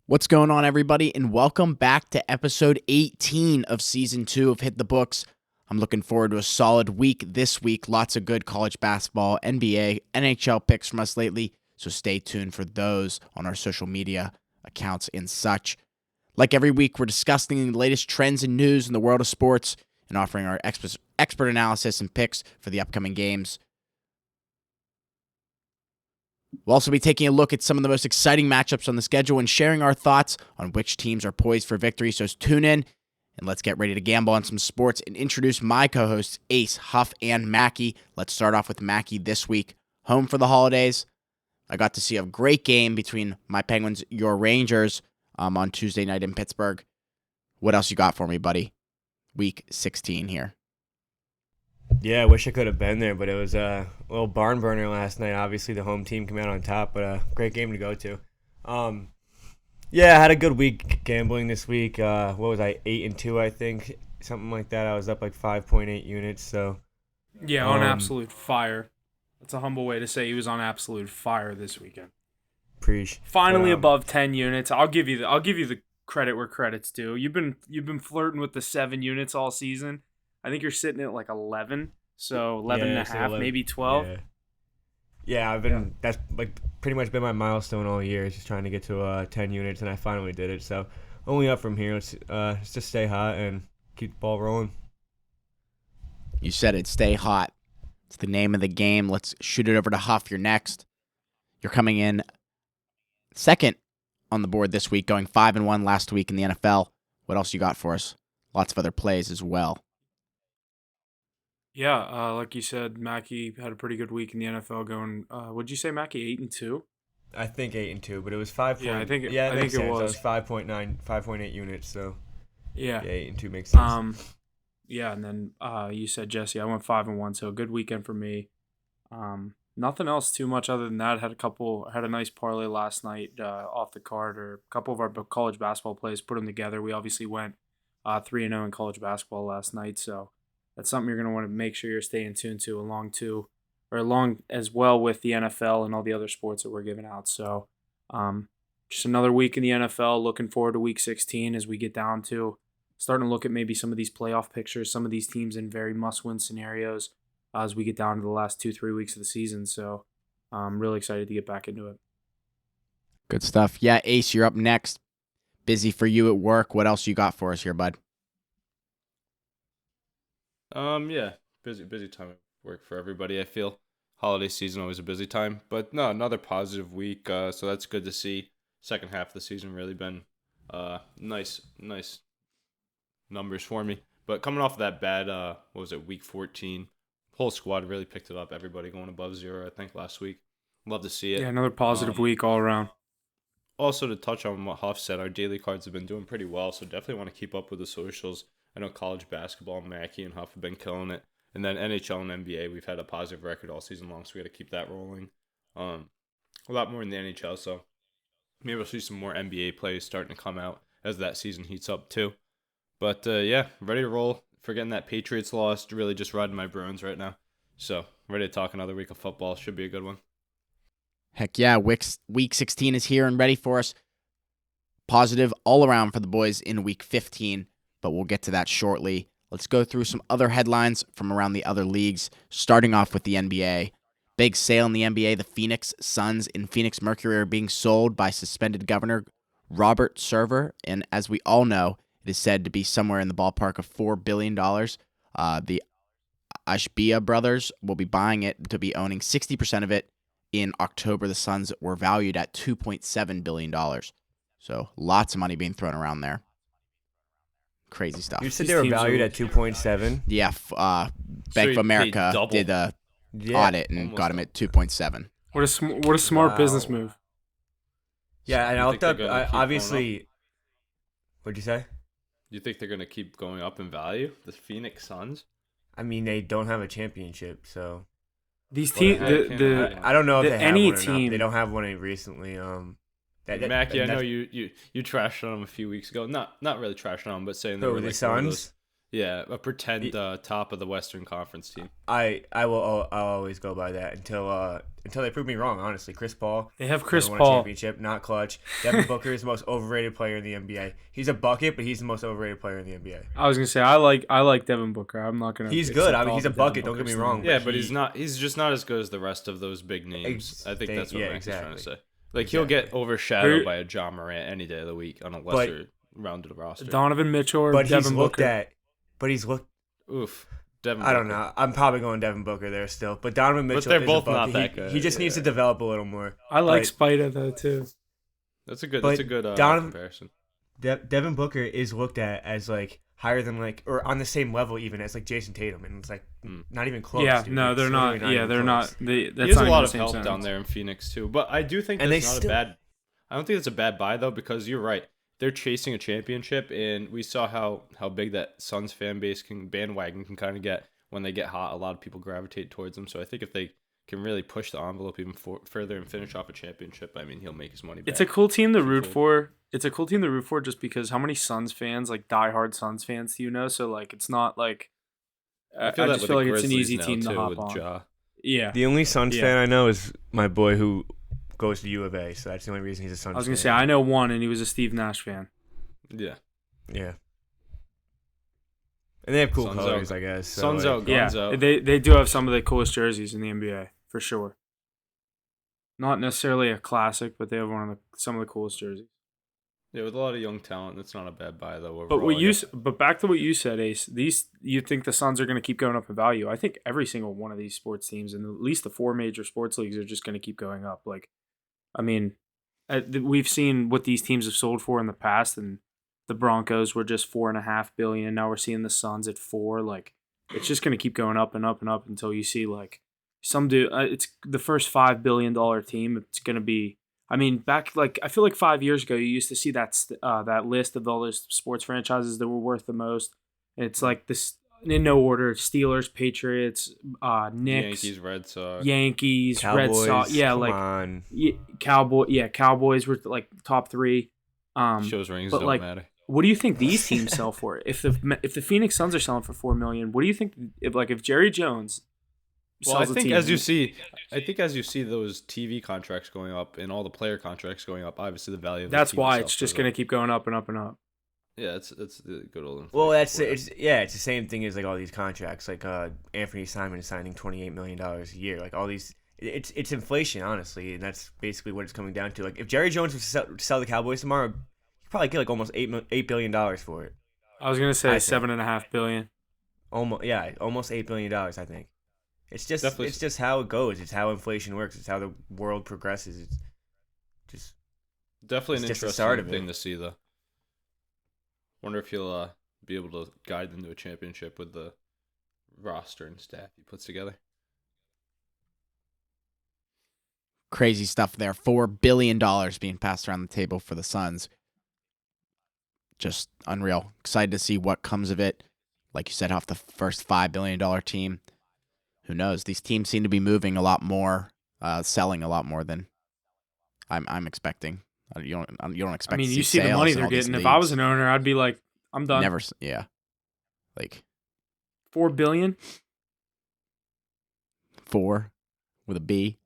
What's going on, everybody, and welcome back to episode 18 of season 2 of Hit the Books. I'm looking forward to a solid week this week. Lots of good college basketball, NBA, NHL picks from us lately, so stay tuned for those on our social media accounts and such. Like every week, we're discussing the latest trends and news in the world of sports and offering our expert analysis and picks for the upcoming games. We'll also be taking a look at some of the most exciting matchups on the schedule and sharing our thoughts on which teams are poised for victory. So tune in and let's get ready to gamble on some sports and introduce my co-hosts, Ace, Huff, and Mackie. Let's start off with Mackie this week. Home for the holidays. I got to see a great game between my Penguins, your Rangers, on Tuesday night in Pittsburgh. What else you got for me, buddy? Week 16 here. Yeah, I wish I could have been there, but it was a little barn burner last night. Obviously, the home team came out on top, but a great game to go to. Yeah, I had a good week gambling this week. What was I, 8-2, I think, something like that. I was up like 5.8 units. So yeah, on absolute fire. That's a humble way to say he was on absolute fire this weekend. Preach. Finally above 10 units. I'll give you the credit where credit's due. You've been flirting with the 7 units all season. I think you're sitting at like 11, so 11 and a half, 11, maybe 12. Yeah, that's like pretty much been my milestone all year, just trying to get to 10 units, and I finally did it. So only up from here. Let's just stay hot and keep the ball rolling. You said it, stay hot. It's the name of the game. Let's shoot it over to Huff. You're next. You're coming in second on the board this week, going 5-1 last week in the NFL. What else you got for us? Lots of other plays as well. Yeah, like you said, Mackie had a pretty good week in the NFL going, what'd you say, Mackie, 8-2? I think 8-2, but it was 5. Yeah, I think it was. It was 5.8 units, so yeah 8-2 makes sense. Yeah, and then you said, Jesse, I went 5-1, so a good weekend for me. Nothing else too much other than that. Had a nice parlay last night off the card, or a couple of our college basketball plays, put them together. We obviously went 3-0 in college basketball last night, so that's something you're going to want to make sure you're staying tuned to along as well with the NFL and all the other sports that we're giving out. So just another week in the NFL. Looking forward to week 16 as we get down to starting to look at maybe some of these playoff pictures, some of these teams in very must-win scenarios as we get down to the last 2-3 weeks of the season. So I'm really excited to get back into it. Good stuff. Yeah, Ace, you're up next. Busy for you at work. What else you got for us here, bud? Yeah, busy time at work for everybody. I feel holiday season always a busy time, but no, another positive week. So that's good to see. Second half of the season really been nice numbers for me. But coming off of that bad, week 14, whole squad really picked it up. Everybody going above 0, I think, last week. Love to see it. Yeah, another positive week all around. Also, to touch on what Huff said, our daily cards have been doing pretty well, so definitely want to keep up with the socials. I know college basketball, Mackie and Huff have been killing it. And then NHL and NBA, we've had a positive record all season long, so we got to keep that rolling. A lot more in the NHL, so maybe we'll see some more NBA plays starting to come out as that season heats up too. But yeah, ready to roll. Forgetting that Patriots lost, really just riding my Bruins right now. So ready to talk another week of football. Should be a good one. Heck yeah, week 16 is here and ready for us. Positive all around for the boys in week 15. But we'll get to that shortly. Let's go through some other headlines from around the other leagues, starting off with the NBA. Big sale in the NBA. The Phoenix Suns and Phoenix Mercury are being sold by suspended Governor Robert Server, and as we all know, it is said to be somewhere in the ballpark of $4 billion. The Ashbia brothers will be buying it to be owning 60% of it. In October, the Suns were valued at $2.7 billion. So lots of money being thrown around there. Crazy stuff. You said they were valued at 2.7? Yeah, Bank of America did a audit and got them at 2.7. What a smart business move. Yeah, and I looked up, obviously, what'd you say? You think they're going to keep going up in value, the Phoenix Suns? I mean, they don't have a championship, so. These teams, I don't know if they have any one or team. not. They don't have one recently. Mackie, I know you trashed on them a few weeks ago. Not really trashing on them, but saying they were the like Suns. Yeah, a pretend top of the Western Conference team. I'll always go by that until they prove me wrong. Honestly, Chris Paul. They have never Chris won a Paul. championship, not clutch. Devin Booker is the most overrated player in the NBA. He's a bucket, but he's the most overrated player in the NBA. I was gonna say I like Devin Booker. I'm not gonna. He's good. I mean, accept he's a all the Devin bucket. Don't get me Booker wrong. stuff. Yeah, but he's not. He's just not as good as the rest of those big names. I think that's what Max is trying to say. Like he'll get overshadowed by a John Morant any day of the week on a lesser rounded roster. Donovan Mitchell or But Devin he's looked Booker. at. But he's looked. Oof. Devin I don't Booker. know. I'm probably going Devin Booker there still. But Donovan Mitchell. they're is both a not bucket. that good. He just needs to develop a little more. I like But Spida though too. That's a good. But That's a good Donovan- comparison. Devin Booker is looked at as like higher than like or on the same level even as like Jason Tatum, and it's like not even close. Yeah, dude. no, It's they're not. literally Yeah, even they're close. not. That's He has not a even lot the of same help sentence. down there in Phoenix too, but I do think And that's they not still- a bad. I don't think it's a bad buy though, because you're right. They're chasing a championship, and we saw how big that Suns fan base bandwagon can kind of get when they get hot. A lot of people gravitate towards them. So I think if they can really push the envelope even further and finish off a championship, I mean, he'll make his money back. It's a cool team to root for. It's a cool team to root for just because how many Suns fans, like diehard Suns fans, do you know? So like, it's not like I feel that just with feel the like it's an Grizzlies easy now, team to too, hop with on. Ja. Yeah, The only Suns Yeah. fan I know is my boy who goes to U of A, so that's the only reason he's a Suns fan. I was gonna say I know one, and he was a Steve Nash fan. Yeah. Yeah. And they have cool Suns colors, out. I guess. So Suns like, out, Yeah, guns out. they do have some of the coolest jerseys in the NBA for sure. Not necessarily a classic, but they have some of the coolest jerseys. Yeah, with a lot of young talent, that's not a bad buy though. Overall, But I guess. but back to what you said, Ace. You think the Suns are going to keep going up in value? I think every single one of these sports teams, and at least the four major sports leagues, are just going to keep going up. Like, I mean, we've seen what these teams have sold for in the past, and the Broncos were just $4.5 billion. Now we're seeing the Suns at $4 billion. Like, it's just going to keep going up and up and up until you see like some do. It's the first $5 billion team. It's going to be. I mean, back like I feel like 5 years ago, you used to see that list of all those sports franchises that were worth the most. And it's like this in no order: Steelers, Patriots, Knicks, Yankees, Red Red Sox. Cowboys, Sox. Yeah, come like on. Cowboys were like top three. Shows rings but, don't like, matter. What do you think these teams sell for? If the Phoenix Suns are selling for $4 million, what do you think? If Jerry Jones Well, I sells a think team, as you see those TV contracts going up and all the player contracts going up, obviously the value of the that's team why itself it's just goes going to up. keep going up and up and up. Yeah, it's the good old. Well, inflation for it. it's the same thing as like all these contracts. Like Anthony Simon is signing $28 million a year. Like all these, it's inflation, honestly, and that's basically what it's coming down to. Like if Jerry Jones was to sell the Cowboys tomorrow, he'd probably get like almost $8 billion for it. I was going to say I think. $7.5 billion. Almost $8 billion. I think. It's just Definitely. it's just how it goes. It's how inflation works. It's how the world progresses. It's just Definitely an It's just the start interesting of it. thing to see, though. Wonder if he'll be able to guide them to a championship with the roster and staff he puts together. Crazy stuff there. $4 billion being passed around the table for the Suns. Just unreal. Excited to see what comes of it. Like you said, off the first $5 billion team. Who knows? These teams seem to be moving a lot more, selling a lot more than I'm expecting. You don't expect. I mean, to you see the sales money in they're all these getting. If I was leagues. an owner, I'd be like, I'm done. Never, yeah, like $4 billion. 4 with a B.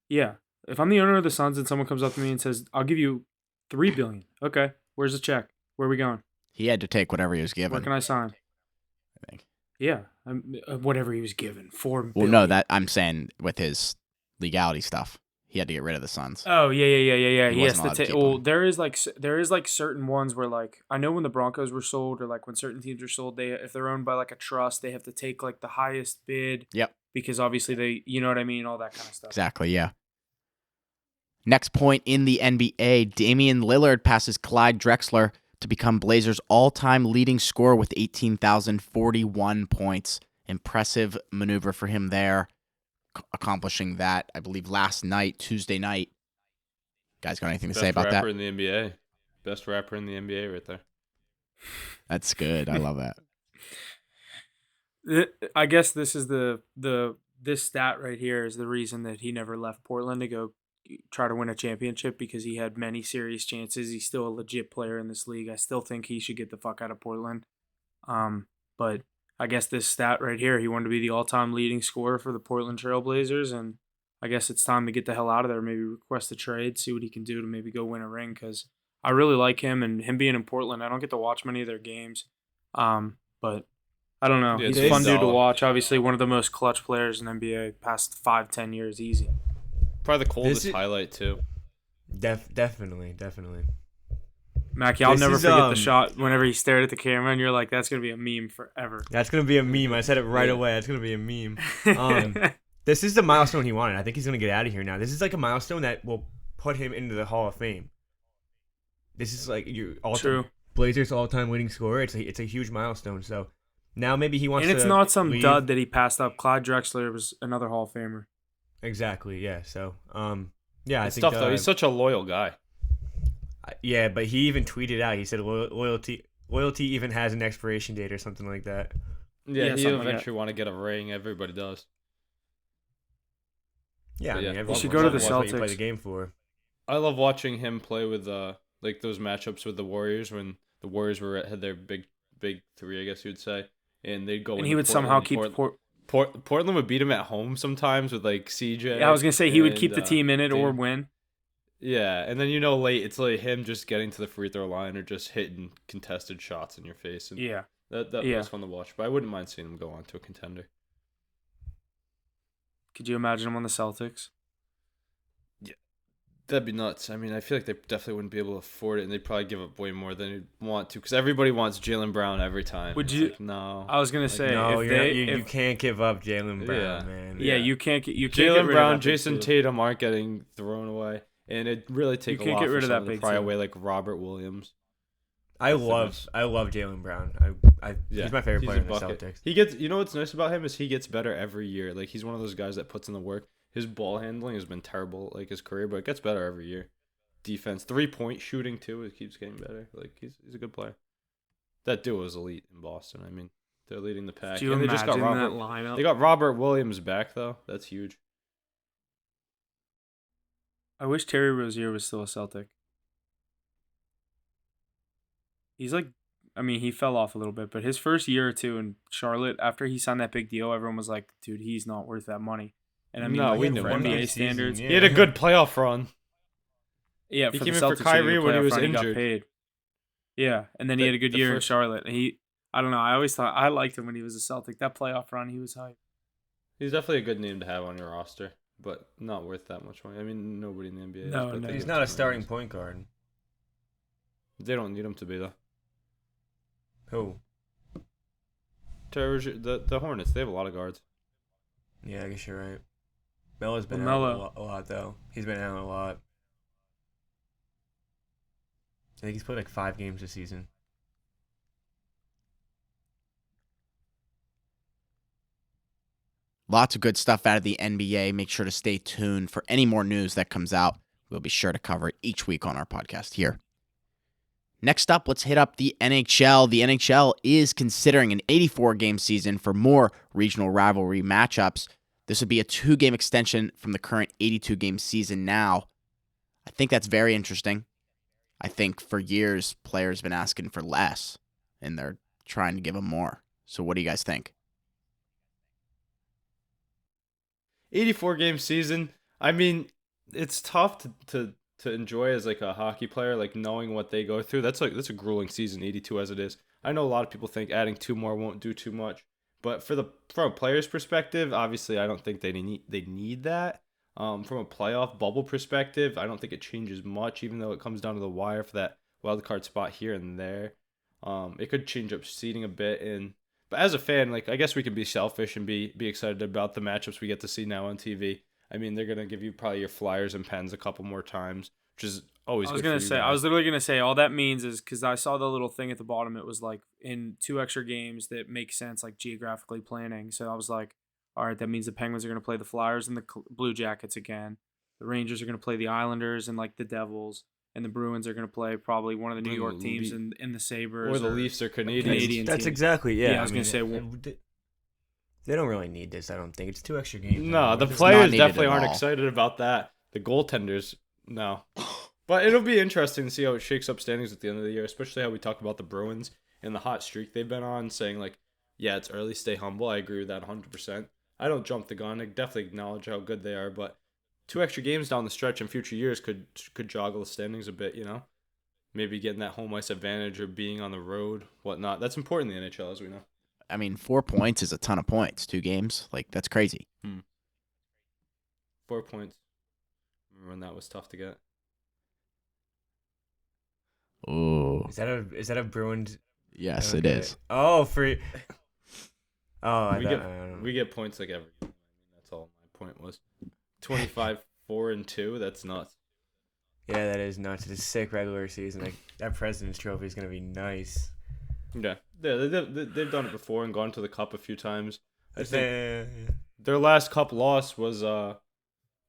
Yeah. If I'm the owner of the Suns and someone comes up to me and says, "I'll give you $3 billion," okay, where's the check? Where are we going? He had to take whatever he was given. Where can I sign? I think. Yeah, whatever he was given. $4 Well, billion. no, that I'm saying with his legality stuff, he had to get rid of the Suns. Oh yeah. He He has wasn't to allowed to take. keep Well, him. there is like certain ones where like I know when the Broncos were sold or like when certain teams are sold, if they're owned by like a trust, they have to take like the highest bid. Yep. Because obviously they, you know what I mean, all that kind of stuff. Exactly, yeah. Next point in the NBA, Damian Lillard passes Clyde Drexler to become Blazers' all-time leading scorer with 18,041 points. Impressive maneuver for him there, accomplishing that, I believe, last night, Tuesday night. Guys got anything to say about Best that? rapper in the NBA. Best rapper in the NBA right there. That's good. I love that. I guess this is this stat right here is the reason that he never left Portland to go try to win a championship, because he had many serious chances. He's still a legit player in this league. I still think he should get the fuck out of Portland. But I guess this stat right here, he wanted to be the all-time leading scorer for the Portland Trail Blazers, and I guess it's time to get the hell out of there. Maybe request a trade, see what he can do to maybe go win a ring, because I really like him, and him being in Portland, I don't get to watch many of their games. But I don't know. Yeah, He's it's a fun dude to solid. watch. Obviously, one of the most clutch players in NBA past 5-10 years, easy. Probably the coldest is- highlight too. Definitely. Mackie, I'll This never is, forget the shot whenever he stared at the camera, and you're like, that's going to be a meme forever. That's gonna be a meme. I said it right away. That's gonna be a meme. This is the milestone he wanted. I think he's gonna get out of here now. This is like a milestone that will put him into the Hall of Fame. This is like your True. Blazers all-time leading scorer. It's a huge milestone. So now maybe he wants And to. it's not some leave. dud that he passed up. Clyde Drexler was another Hall of Famer. Exactly. Yeah. So yeah, I It's think tough though. He's such a loyal guy. yeah, but he even tweeted out. He said loyalty even has an expiration date or something like that. Yeah, Yeah, he something like eventually want to get a ring. Everybody does. Yeah, But I yeah, mean, he everyone should go to the wants what you play Celtics. the game for. I love watching him play with like those matchups with the Warriors when the Warriors had their big three, I guess you'd say, and they'd go. And into he would somehow Portland. keep Portland would beat him at home sometimes with like CJ. Yeah, I was going to say he would keep the and, team in it or team. win. Yeah, and then late it's like him just getting to the free throw line or just hitting contested shots in your face, and Yeah. that Yeah. was fun to watch. But I wouldn't mind seeing him go on to a contender. Could you imagine him on the Celtics? That'd be nuts. I mean, I feel like they definitely wouldn't be able to afford it, and they'd probably give up way more than they'd want to, because everybody wants Jaylen Brown every time. Would It's you- like, no. I was going to say, No, if you're they, not, you if, can't give up Jaylen Brown, Yeah. man. yeah, you can't get rid Jaylen of Brown, that big Jason two. Tatum aren't getting thrown away, and it really take You a can't lot get for rid of that someone to big pry two. away like Robert Williams. I Fitness. love Jaylen Brown. He's my favorite player a in the bucket. Celtics. He gets. You know what's nice about him is he gets better every year. Like he's one of those guys that puts in the work. His ball handling has been terrible like his career, but it gets better every year. Defense, 3-point shooting too, it keeps getting better. Like he's a good player. That duo is elite in Boston. I mean, they're leading the pack. Do you And they imagine just got that Robert. lineup? They got Robert Williams back though. That's huge. I wish Terry Rozier was still a Celtic. He's like, I mean, he fell off a little bit, but his first year or two in Charlotte, after he signed that big deal, everyone was like, dude, he's not worth that money. And I mean, No, like, we for knew one NBA good season, standards. yeah. He had a good playoff run. Yeah, He for came the in Celtics, for he had a Kyrie good when he playoff was run, got injured. paid. Yeah, and then he had a good The year in first- Charlotte. I don't know. I always thought I liked him when he was a Celtic. That playoff run, he was hype. He's definitely a good name to have on your roster, but not worth that much money. I mean, nobody in the NBA. No, is, but no. they He's give not a some starting names. point guard. They don't need him to be though. Who? The Hornets. They have a lot of guards. Yeah, I guess you're right. Melo's been Melo. out a lot though. He's been out a lot. I think he's played like 5 games this season. Lots of good stuff out of the NBA. Make sure to stay tuned for any more news that comes out. We'll be sure to cover it each week on our podcast here. Next up, let's hit up the NHL. The NHL is considering an 84-game season for more regional rivalry matchups. This would be a 2-game extension from the current 82-game season now. I think that's very interesting. I think for years, players have been asking for less, and they're trying to give them more. So what do you guys think? 84-game season. I mean, it's tough to enjoy as like a hockey player, like knowing what they go through. That's a grueling season, 82 as it is. I know a lot of people think adding 2 more won't do too much, but from a player's perspective, obviously I don't think they need that. From a playoff bubble perspective, I don't think it changes much, even though it comes down to the wire for that wild card spot here and there. It could change up seeding a bit, but as a fan, like I guess we can be selfish and be excited about the matchups we get to see now on TV. I mean, they're gonna give you probably your Flyers and Pens a couple more times, which is always. I was good gonna for you say, I guys. was literally gonna say, all that means is because I saw the little thing at the bottom. It was like in 2 extra games that make sense, like geographically planning. So I was like, all right, that means the Penguins are gonna play the Flyers and the Blue Jackets again. The Rangers are gonna play the Islanders and like the Devils, and the Bruins are gonna play probably one of the New Ooh, York teams in the Sabres or the Leafs are Canadians. Canadian That's team. exactly, yeah. Yeah, I was gonna say, they don't really need this, I don't think. It's 2 extra games. No, the It's not players needed definitely at aren't all. excited about that. The goaltenders, no. But it'll be interesting to see how it shakes up standings at the end of the year, especially how we talk about the Bruins and the hot streak they've been on, saying like, yeah, it's early, stay humble. I agree with that 100%. I don't jump the gun. I definitely acknowledge how good they are, but 2 extra games down the stretch in future years could joggle the standings a bit, you know? Maybe getting that home ice advantage or being on the road, whatnot. That's important in the NHL, as we know. I mean, 4 points is a ton of points. 2 games, like that's crazy. 4 points. Remember when that was tough to get? Oh, Is that a Bruins? yes, Okay. it is. Oh, free. Oh, We get points like every game. I mean, that's all my point was. 25, 4-2. That's nuts. Yeah, that is nuts. It's a sick regular season. Like that President's Trophy is gonna be nice. Yeah, they've done it before and gone to the Cup a few times. I think Yeah. their last Cup loss was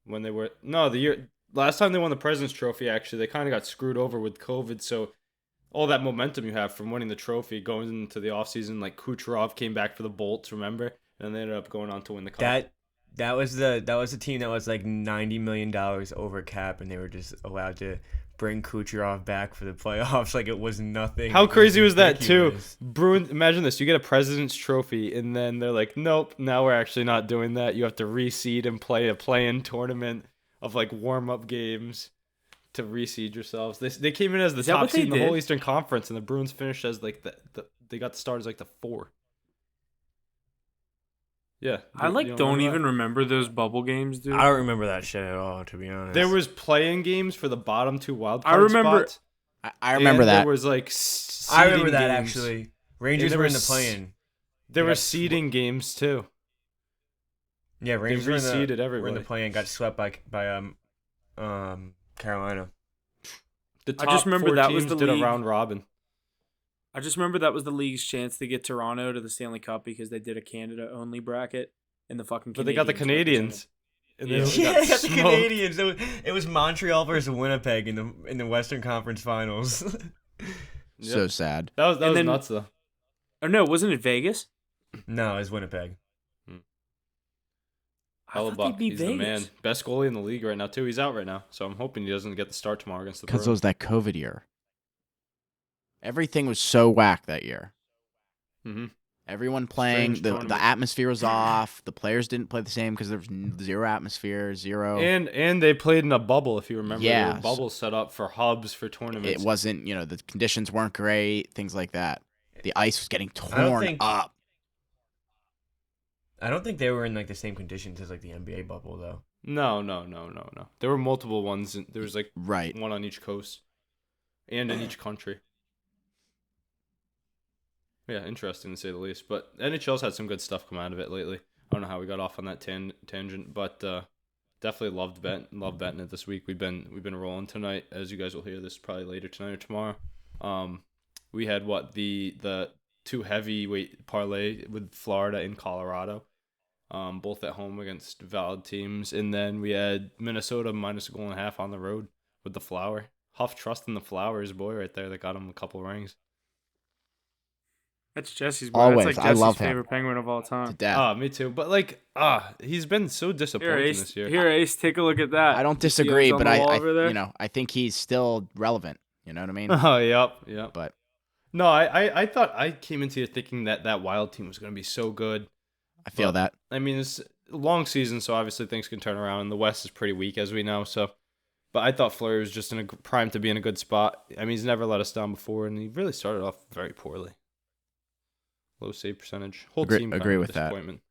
when they were the year last time they won the President's Trophy. Actually, they kind of got screwed over with COVID. So all that momentum you have from winning the trophy going into the offseason, like Kucherov came back for the Bolts, remember, and they ended up going on to win the Cup. That was the team that was like $90 million over cap, and they were just allowed to bring Kucherov back for the playoffs like it was nothing. How It crazy was that too? ridiculous. Bruins, imagine this: you get a President's Trophy, and then they're like, "Nope, now we're actually not doing that. You have to reseed and play a play-in tournament of like warm-up games to reseed yourselves." They came in as the Is that top what they seed in the whole did? Eastern Conference, and the Bruins finished as like they got the start as like the 4. Yeah, I you don't remember even that? remember those bubble games, dude. I don't remember that shit at all, to be honest. There was playing games for the bottom 2 wild I card remember- spots. I remember and that. There was like I remember seeding that games. actually. Rangers there were in the was- play-in. There They were got seeding games too. Yeah, Rangers were in reseeded the everybody. play-in. Got swept by Carolina. The I top just remember 4 that teams was the did league. a round robin. I just remember that was the league's chance to get Toronto to the Stanley Cup because they did a Canada-only bracket and the fucking But they got the Canadians. And Yeah. they Yeah, got they got the smoked. Canadians. It was Montreal versus Winnipeg in the Western Conference Finals. So Yep. sad. That was And then- nuts though. Or no, wasn't it Vegas? No, it was Winnipeg. I thought Hellebuck, they'd beat he's Vegas. the man. Best goalie in the league right now too. He's out right now, so I'm hoping he doesn't get the start tomorrow against the Because it Bruins. was that COVID year. Everything was so whack that year. Mm-hmm. Everyone playing, Strange the tournament. atmosphere was off. The players didn't play the same because there was zero atmosphere, zero. And they played in a bubble, if you remember. There Yeah, were bubbles set up for hubs for tournaments. It wasn't, the conditions weren't great, things like that. The ice was getting I don't torn think- up. I don't think they were in like the same conditions as like the NBA bubble though. No. There were multiple ones. There was like Right. one on each coast and in each country. Yeah, interesting to say the least. But NHL's had some good stuff come out of it lately. I don't know how we got off on that tangent, but definitely love betting it this week. We've been rolling tonight, as you guys will hear this probably later tonight or tomorrow. We had the 2 heavyweight parlay with Florida and Colorado, both at home against valid teams, and then we had Minnesota minus -1.5 on the road with the Flower. Huff trusting the Flowers boy right there that got him a couple rings. That's Jesse's boy. Always. That's like I Jesse's love him. favorite Penguin of all To time. death. Me too. But he's been so Here, disappointing Ace. this year. Here, Ace. Take a look at that. I don't You see disagree, those on but the wall over there? I think he's still relevant. You know what I mean? Oh, yep. But No, I thought I came into here thinking that Wild team was going to be so good. I feel Well, that. I mean, it's a long season, so obviously things can turn around, and the West is pretty weak, as we know. So, but I thought Fleury was just in a prime to be in a good spot. I mean, he's never let us down before, and he really started off very poorly. Low save percentage. Whole Agree- team kind agree of with that. disappointment.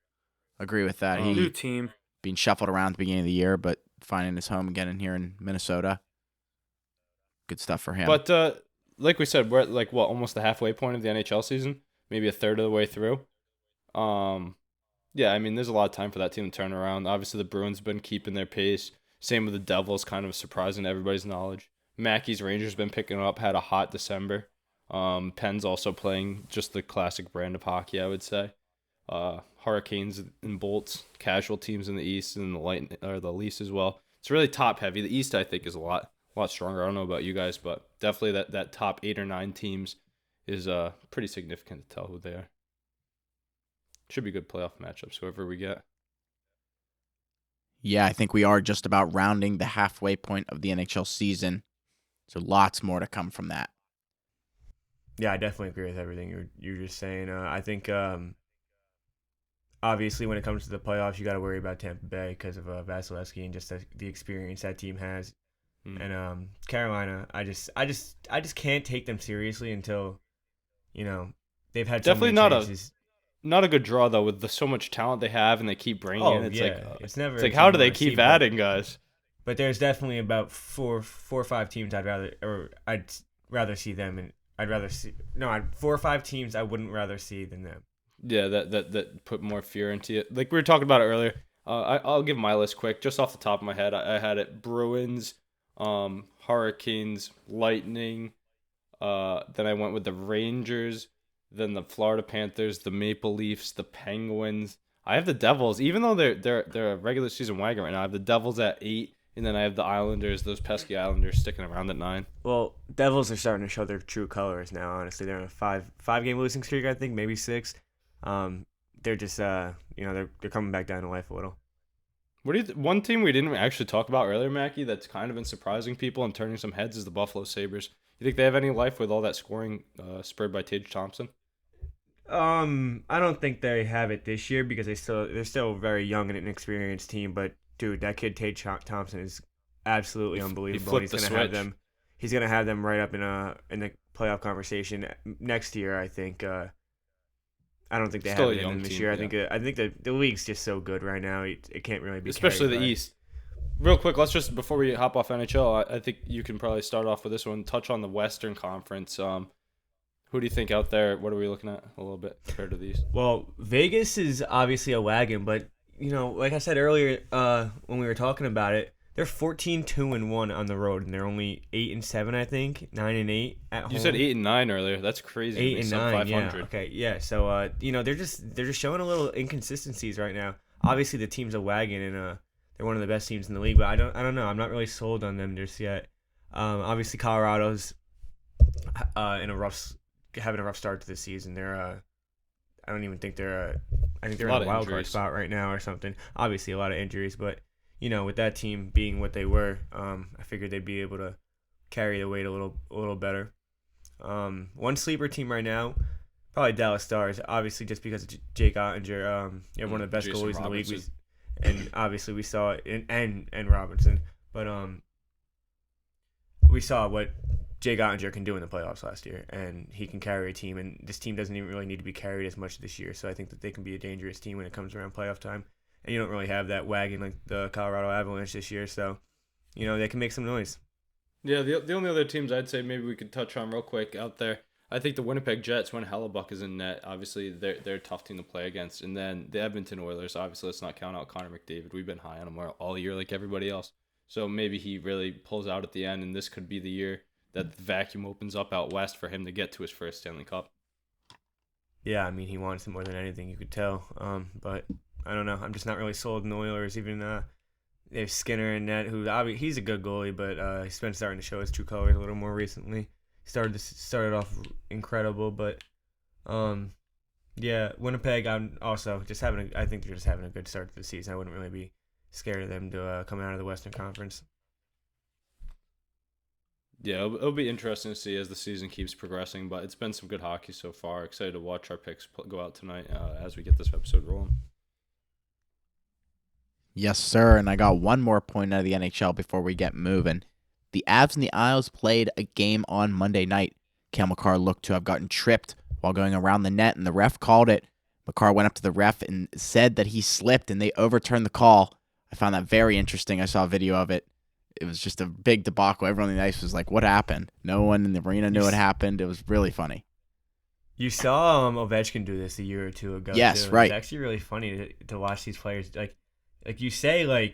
Agree with that. New He New team. being shuffled around at the beginning of the year, but finding his home again in here in Minnesota. Good stuff for him. But like we said, we're at almost the halfway point of the NHL season, maybe a third of the way through. Yeah, I mean, there's a lot of time for that team to turn around. Obviously, the Bruins have been keeping their pace. Same with the Devils, kind of surprising to everybody's knowledge. Mackey's Rangers been picking up, had a hot December. Penn's also playing just the classic brand of hockey, I would say. Hurricanes and Bolts, casual teams in the East, and the Leafs as well. It's really top heavy. The East, I think, is a lot stronger. I don't know about you guys, but definitely that top 8 or 9 teams is pretty significant to tell who they are. Should be good playoff matchups, whoever we get. Yeah, I think we are just about rounding the halfway point of the NHL season. So lots more to come from that. Yeah, I definitely agree with everything you're just saying. I think obviously when it comes to the playoffs, you got to worry about Tampa Bay because of Vasilevsky and just the experience that team has. And Carolina, I just can't take them seriously until, they've had Definitely so many chances. not a good draw though with so much talent they have and they keep bringing in. It's it's like how do they keep adding guys? But there's definitely about four or five teams I'd rather see them, and I'd 4 or 5 teams I wouldn't rather see than them. Yeah, that put more fear into it. Like we were talking about it earlier. I'll give my list quick, just off the top of my head. I had it Bruins, Hurricanes, Lightning. Then I went with the Rangers, then the Florida Panthers, the Maple Leafs, the Penguins. I have the Devils, even though they're a regular season wagon right now. I have the Devils at 8, and then I have the Islanders, those pesky Islanders, sticking around at 9. Well, Devils are starting to show their true colors now. Honestly, they're on a five game losing streak, I think, maybe 6. They're just they're coming back down to life a little. What do you one team we didn't actually talk about earlier, Mackie, that's kind of been surprising people and turning some heads is the Buffalo Sabres. You think they have any life with all that scoring spurred by Tage Thompson? I don't think they have it this year because they're still a very young and inexperienced team. But dude, that kid Tage Thompson is absolutely unbelievable. He's gonna have them right up in the playoff conversation next year. I think. I don't think they have it in them this year. Yeah. I think the league's just so good right now. It can't really be. Especially the East. Real quick, let's just before we hop off NHL, I think you can probably start off with this one. Touch on the Western Conference. Who do you think out there? What are we looking at a little bit compared to these? Well, Vegas is obviously a wagon, but like I said earlier, when we were talking about it, they're 14-2-1 on the road, and they're only 8-7, I think, 9-8 at home. You said 8-9 earlier. That's crazy. 8-9, yeah. Okay, yeah. So they're just showing a little inconsistencies right now. Obviously, the team's a wagon, and they're one of the best teams in the league, but I don't know. I'm not really sold on them just yet. Obviously, Colorado's having a rough start to the season. They're I don't even think they're I think they're in a wild card spot right now or something. Obviously, a lot of injuries, but with that team being what they were, I figured they'd be able to carry the weight a little better. One sleeper team right now, probably Dallas Stars. Obviously, just because of Jake Ottinger, one of the best goalies in the league. And obviously we saw it and Robinson, but we saw what Jake Ottinger can do in the playoffs last year, and he can carry a team. And this team doesn't even really need to be carried as much this year. So I think that they can be a dangerous team when it comes around playoff time. And you don't really have that wagon like the Colorado Avalanche this year, so they can make some noise. Yeah, the only other teams I'd say maybe we could touch on real quick out there, I think the Winnipeg Jets, when Hellebuck is in net, obviously they're a tough team to play against. And then the Edmonton Oilers, obviously let's not count out Connor McDavid. We've been high on him all year like everybody else. So maybe he really pulls out at the end, and this could be the year that the vacuum opens up out west for him to get to his first Stanley Cup. Yeah, I mean, he wants it more than anything, you could tell. But I don't know. I'm just not really sold in the Oilers. Even they have Skinner in net, who he's a good goalie, but he's been starting to show his true colors a little more recently. Started off incredible, but yeah, Winnipeg. I'm also just I think they're just having a good start to the season. I wouldn't really be scared of them to come out of the Western Conference. Yeah, it'll be interesting to see as the season keeps progressing, but it's been some good hockey so far. Excited to watch our picks go out tonight as we get this episode rolling. Yes, sir, and I got one more point out of the NHL before we get moving. The Avs and the Isles played a game on Monday night. Cale Makar looked to have gotten tripped while going around the net, and the ref called it. Makar went up to the ref and said that he slipped, and they overturned the call. I found that very interesting. I saw a video of it. It was just a big debacle. Everyone on the ice was like, what happened? No one in the arena knew what happened. It was really funny. You saw Ovechkin do this a year or two ago. Yes, too. right. It's actually really funny to watch these players. Like you say,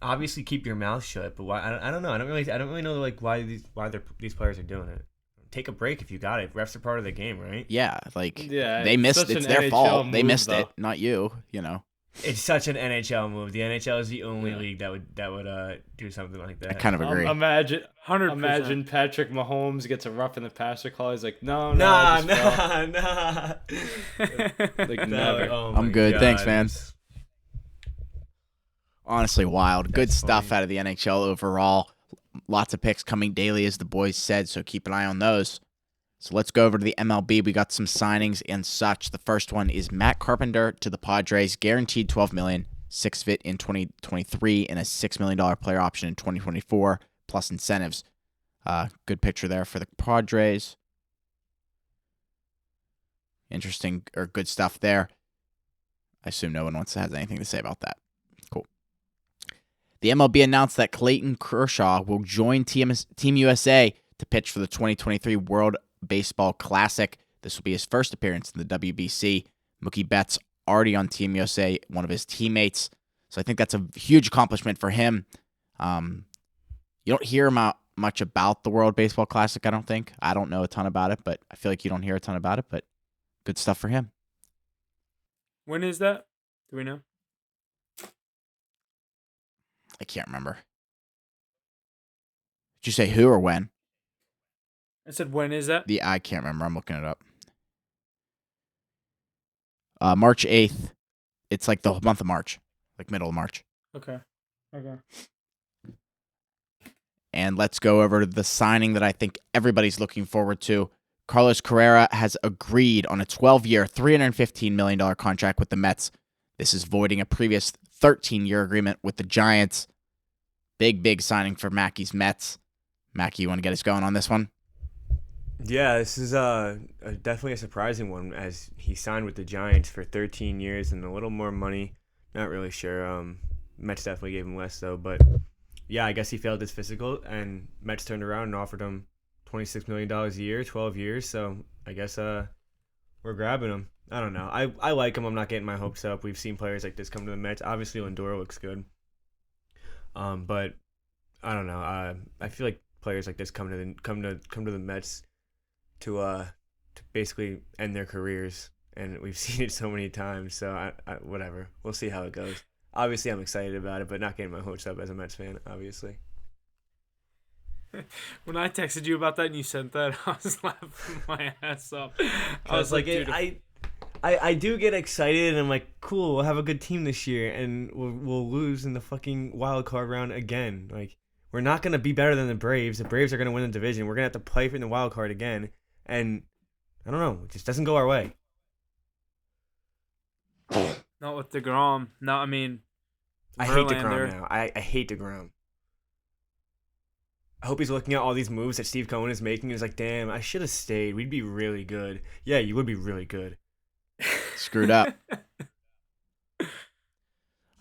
obviously keep your mouth shut, but why? I don't know. I don't really know why these players are doing it. Take a break if you got it. Refs are part of the game, right? Yeah, they missed. It's their fault. They missed it, not you. It's such an NHL move. The NHL is the only league that would do something like that. I kind of agree. Imagine 100%. Imagine Patrick Mahomes gets a rough in the passer call. He's like, nah. Like never. I'm good. God. Thanks, man. Honestly, wild. Good That's stuff funny. out of the NHL overall. Lots of picks coming daily, as the boys said, so keep an eye on those. So let's go over to the MLB. We got some signings and such. The first one is Matt Carpenter to the Padres, guaranteed $12 million, 6 fit in 2023, and a $6 million player option in 2024, plus incentives. Good picture there for the Padres. Interesting or good stuff there. I assume no one has anything to say about that. Cool. The MLB announced that Clayton Kershaw will join Team USA to pitch for the 2023 World Baseball Classic. This will be his first appearance in the WBC. Mookie Betts already on Team USA, one of his teammates. So I think that's a huge accomplishment for him. You don't hear much about the World Baseball Classic, I don't think. I don't know a ton about it, but I feel like you don't hear a ton about it, but good stuff for him. When is that? Do we know? I can't remember. Did you say who or when? I said, when is that? I can't remember. I'm looking it up. March 8th. It's like the month of March, like middle of March. Okay. And let's go over to the signing that I think everybody's looking forward to. Carlos Carrera has agreed on a 12-year, $315 million contract with the Mets. This is voiding a previous 13-year agreement with the Giants. Big signing for Mackey's Mets. Mackey, you want to get us going on this one? Yeah, this is definitely a surprising one, as he signed with the Giants for 13 years and a little more money. Not really sure. Mets definitely gave him less, though. But, yeah, I guess he failed his physical, and Mets turned around and offered him $26 million a year, 12 years. So I guess we're grabbing him. I don't know. I like him. I'm not getting my hopes up. We've seen players like this come to the Mets. Obviously, Lindor looks good. But I don't know. I feel like players like this come to the Mets to basically end their careers, and we've seen it so many times. So I whatever. We'll see how it goes. Obviously, I'm excited about it, but not getting my hopes up as a Mets fan, obviously. When I texted you about that and you sent that, I was laughing my ass off. I was like, dude, I do get excited, and I'm like, cool, we'll have a good team this year, and we'll lose in the fucking wild card round again. Like, we're not gonna be better than the Braves. The Braves are gonna win the division. We're gonna have to play for the wild card again, and I don't know, it just doesn't go our way. not with DeGrom. No, I mean, I hate Verlander. DeGrom now. I hate DeGrom. I hope he's looking at all these moves that Steve Cohen is making and is like, damn, I should have stayed. We'd be really good. Yeah, you would be really good. Screwed up.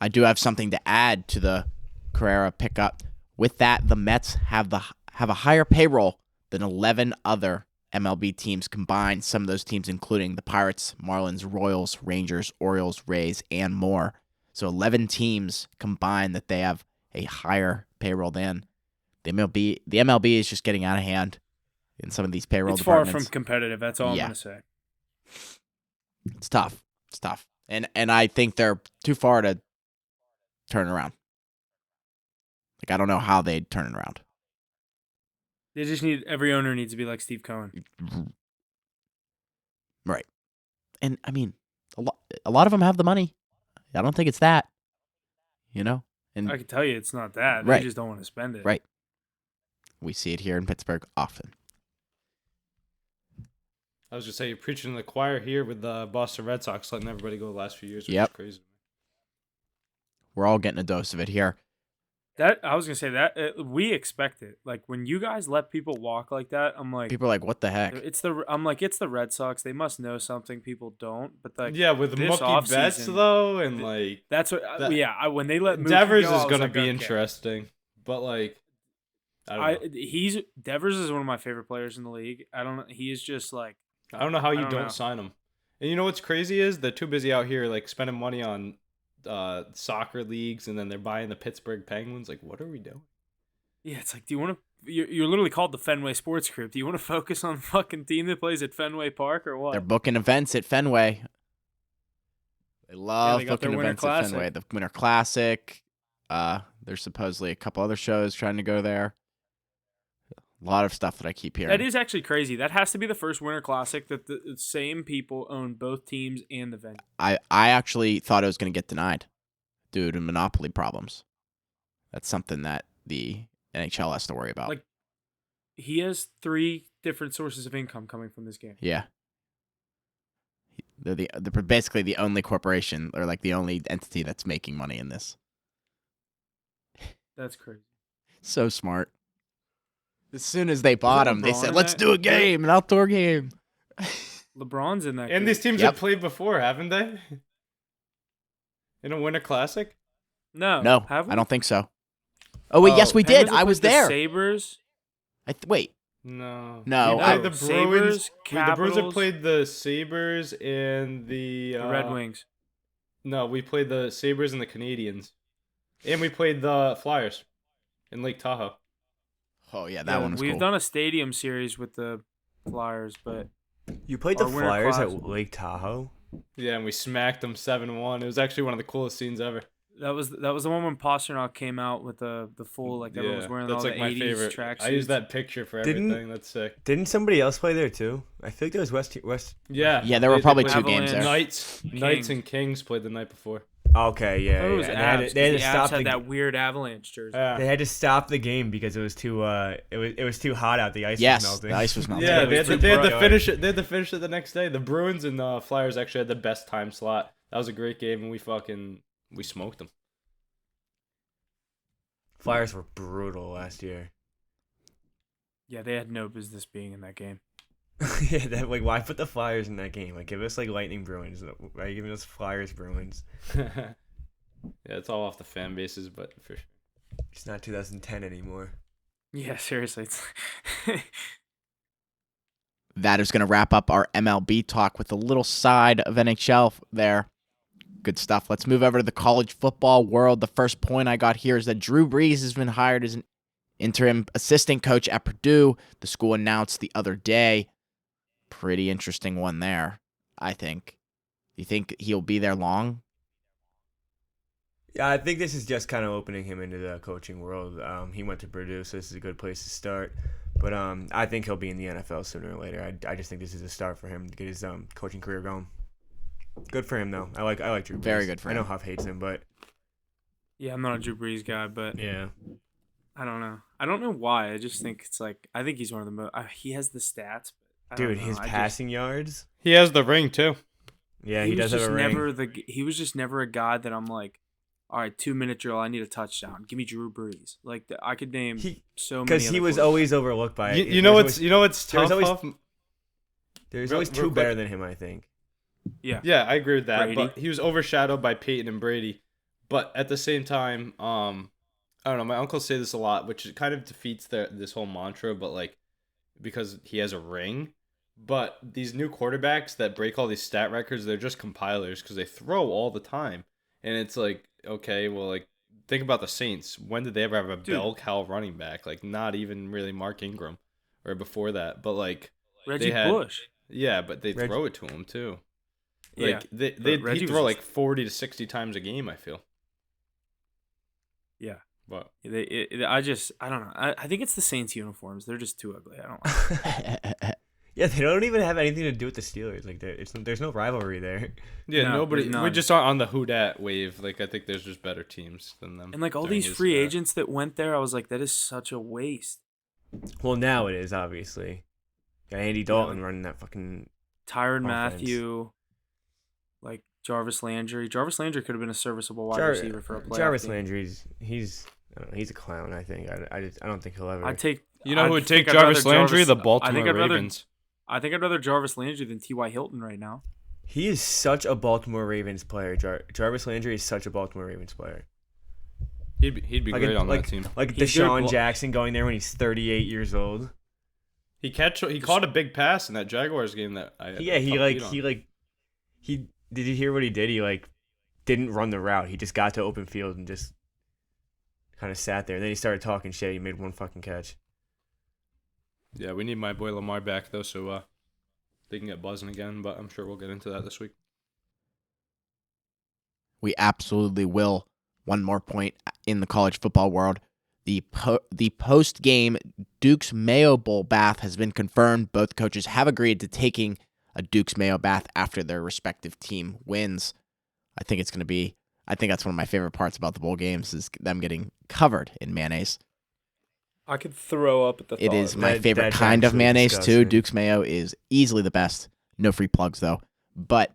I do have something to add to the Carrera pickup. With that, the Mets have a higher payroll than 11 other MLB teams combined. Some of those teams including the Pirates, Marlins, Royals, Rangers, Orioles, Rays, and more. So 11 teams combined that they have a higher payroll than. The MLB is just getting out of hand in some of these payroll departments. It's far from competitive. That's all I'm going to say. It's tough. And I think they're too far to turn around. Like, I don't know how they'd turn it around. They just every owner needs to be like Steve Cohen. Right. And, I mean, a lot of them have the money. I don't think it's that. And I can tell you it's not that. Right. They just don't want to spend it. Right. We see it here in Pittsburgh often. I was just saying, you're preaching to the choir here with the Boston Red Sox letting everybody go the last few years, which Yep. is crazy. We're all getting a dose of it here. That I was gonna say that we expect it. Like when you guys let people walk like that, I'm like, People are like, what the heck? it's the Red Sox. They must know something people don't. But like, Yeah, with this Mookie Betts offseason, though, and like that's what. When they let Mookie Devers go, I is was gonna like, be okay. interesting, but like, I don't know. Devers is one of my favorite players in the league. I don't know. He is just like, I don't know how you don't don't know. sign him. And you know what's crazy is they're too busy out here like spending money on soccer leagues, and then they're buying the Pittsburgh Penguins. Like, what are we doing? yeah, it's like, do you want to? You're literally called the Fenway Sports Group. Do you want to focus on the fucking team that plays at Fenway Park or what? They're booking events at Fenway. They love they got their booking Winter events at Classic. Fenway. The Winter Classic. There's supposedly a couple other shows trying to go there. A lot of stuff that I keep hearing. That is actually crazy. That has to be the first Winter Classic that the same people own both teams and the venue. I actually thought it was going to get denied due to monopoly problems. That's something that the NHL has to worry about. Like, he has 3 different sources of income coming from this game. Yeah. They're basically the only corporation or like the only entity that's making money in this. That's crazy. So smart. As soon as they bought him, they LeBron said, in let's that? do a game, an outdoor game. LeBron's in that game. And these teams Yep. have played before, haven't they? In a Winter Classic? No. No, Have we? I don't think so. Oh, wait, yes, we Penguins did. have I was played the there. Sabres. Wait. No. No, We I- played the Bruins. Sabres, The Bruins have Capitals, played the Sabres and the Red Wings. No, we played the Sabres and the Canadians. And we played the Flyers in Lake Tahoe. Oh, yeah, that one was We've cool. done a stadium series with the Flyers, but You played the Our Winter Flyers Classic. at Lake Tahoe? Yeah, and we smacked them 7-1. It was actually one of the coolest scenes ever. that was the one when Pasternak came out with the full, like, everyone was wearing all that's the like my 80s favorite. tracksuits. I use that picture for Didn't- everything. That's sick. Didn't somebody else play there too? I feel like there was West. Yeah. Yeah, there were probably played 2 Avalanche. games there. Knights and Kings played the night before. Okay, yeah. I thought it was yeah. Avs, They had to 'cause the stop Avs had the. that weird Avalanche jersey. Yeah. They had to stop the game because it was too. It was too hot out. The ice Yes, was melting. the ice was melting. Yeah, it they was had to pretty finish it. They had to finish it the next day. The Bruins and the Flyers actually had the best time slot. That was a great game, and we smoked them. Flyers were brutal last year. Yeah, they had no business being in that game. Yeah, why put the Flyers in that game? Like, give us like Lightning Bruins. Why are you giving us Flyers Bruins? Yeah, it's all off the fan bases, but for sure. It's not 2010 anymore. Yeah, seriously. It's That is going to wrap up our MLB talk with a little side of NHL there. Good stuff. Let's move over to the college football world. The first point I got here is that Drew Brees has been hired as an interim assistant coach at Purdue. The school announced the other day. Pretty interesting one there, I think. Do you think he'll be there long? Yeah, I think this is just kind of opening him into the coaching world. He went to Purdue, so this is a good place to start. But I think he'll be in the NFL sooner or later. I just think this is a start for him to get his coaching career going. Good for him though. I like Drew Brees. Very good for him. I know Huff hates him, but yeah, I'm not a Drew Brees guy, but yeah, I don't know. I don't know why. I just think it's like I think he's one of the most. He has the stats, but I don't dude, know. his passing yards. He has the ring too. Yeah, he was does have just a ring. never he was just never a guy that I'm like, all right, 2-minute drill. I need a touchdown. Give me Drew Brees. Like I could name so many. Because he was always overlooked by. You know what's there's tough. always- Huff? There's real- always real two quick. better than him, I think. Yeah. Yeah, I agree with that. Brady. But he was overshadowed by Peyton and Brady. But at the same time, I don't know. My uncles say this a lot, which kind of defeats this whole mantra. But like, because he has a ring. But these new quarterbacks that break all these stat records, they're just compilers because they throw all the time. And it's like, okay, well, like think about the Saints. When did they ever have a bell cow running back? Like not even really Mark Ingram, or before that. But like Reggie had- Bush. Yeah, but they Reg- throw it to him too. Yeah, Like but he'd Reggie throw was like 40 to 60 times a game, I feel. Yeah. But I don't know. I think it's the Saints uniforms. They're just too ugly. I don't like Yeah, they don't even have anything to do with the Steelers. Like, there's no rivalry there. yeah, No, nobody. there's We none. just aren't on the who dat wave. Like I think there's just better teams than them. And like all during these his free era. agents that went there, I was like, that is such a waste. Well, now it is obviously. Got Andy Dalton running that fucking. Tyron Offense. Matthew, like Jarvis Landry. Jarvis Landry could have been a serviceable wide Jar- receiver for a playoff Jarvis team. Landry's I don't know, he's a clown. I think. I don't think he'll ever. I'd take. You know I'd who would think take I'd rather Jarvis Landry? The I Baltimore think I'd rather. Ravens. I think I'd rather Jarvis Landry than T.Y. Hilton right now. He is such a Baltimore Ravens player. Jarvis Landry is such a Baltimore Ravens player. He'd be Like great on like that team. like He's Deshaun good. Jackson going there when he's 38 years old. He caught a big pass in that Jaguars game that I Yeah, he did you hear what he did? He like didn't run the route. He just got to open field and just kind of sat there. And then he started talking shit. He made one fucking catch. Yeah, we need my boy Lamar back though, so they can get buzzing again. But I'm sure we'll get into that this week. We absolutely will. One more point in the college football world. The post-game Duke's Mayo Bowl bath has been confirmed. Both coaches have agreed to taking a Duke's Mayo bath after their respective team wins. I think that's one of my favorite parts about the bowl games is them getting covered in mayonnaise. I could throw up at the thought. It is my That- favorite that's kind of actually mayonnaise too. disgusting. Duke's mayo is easily the best. No free plugs though. But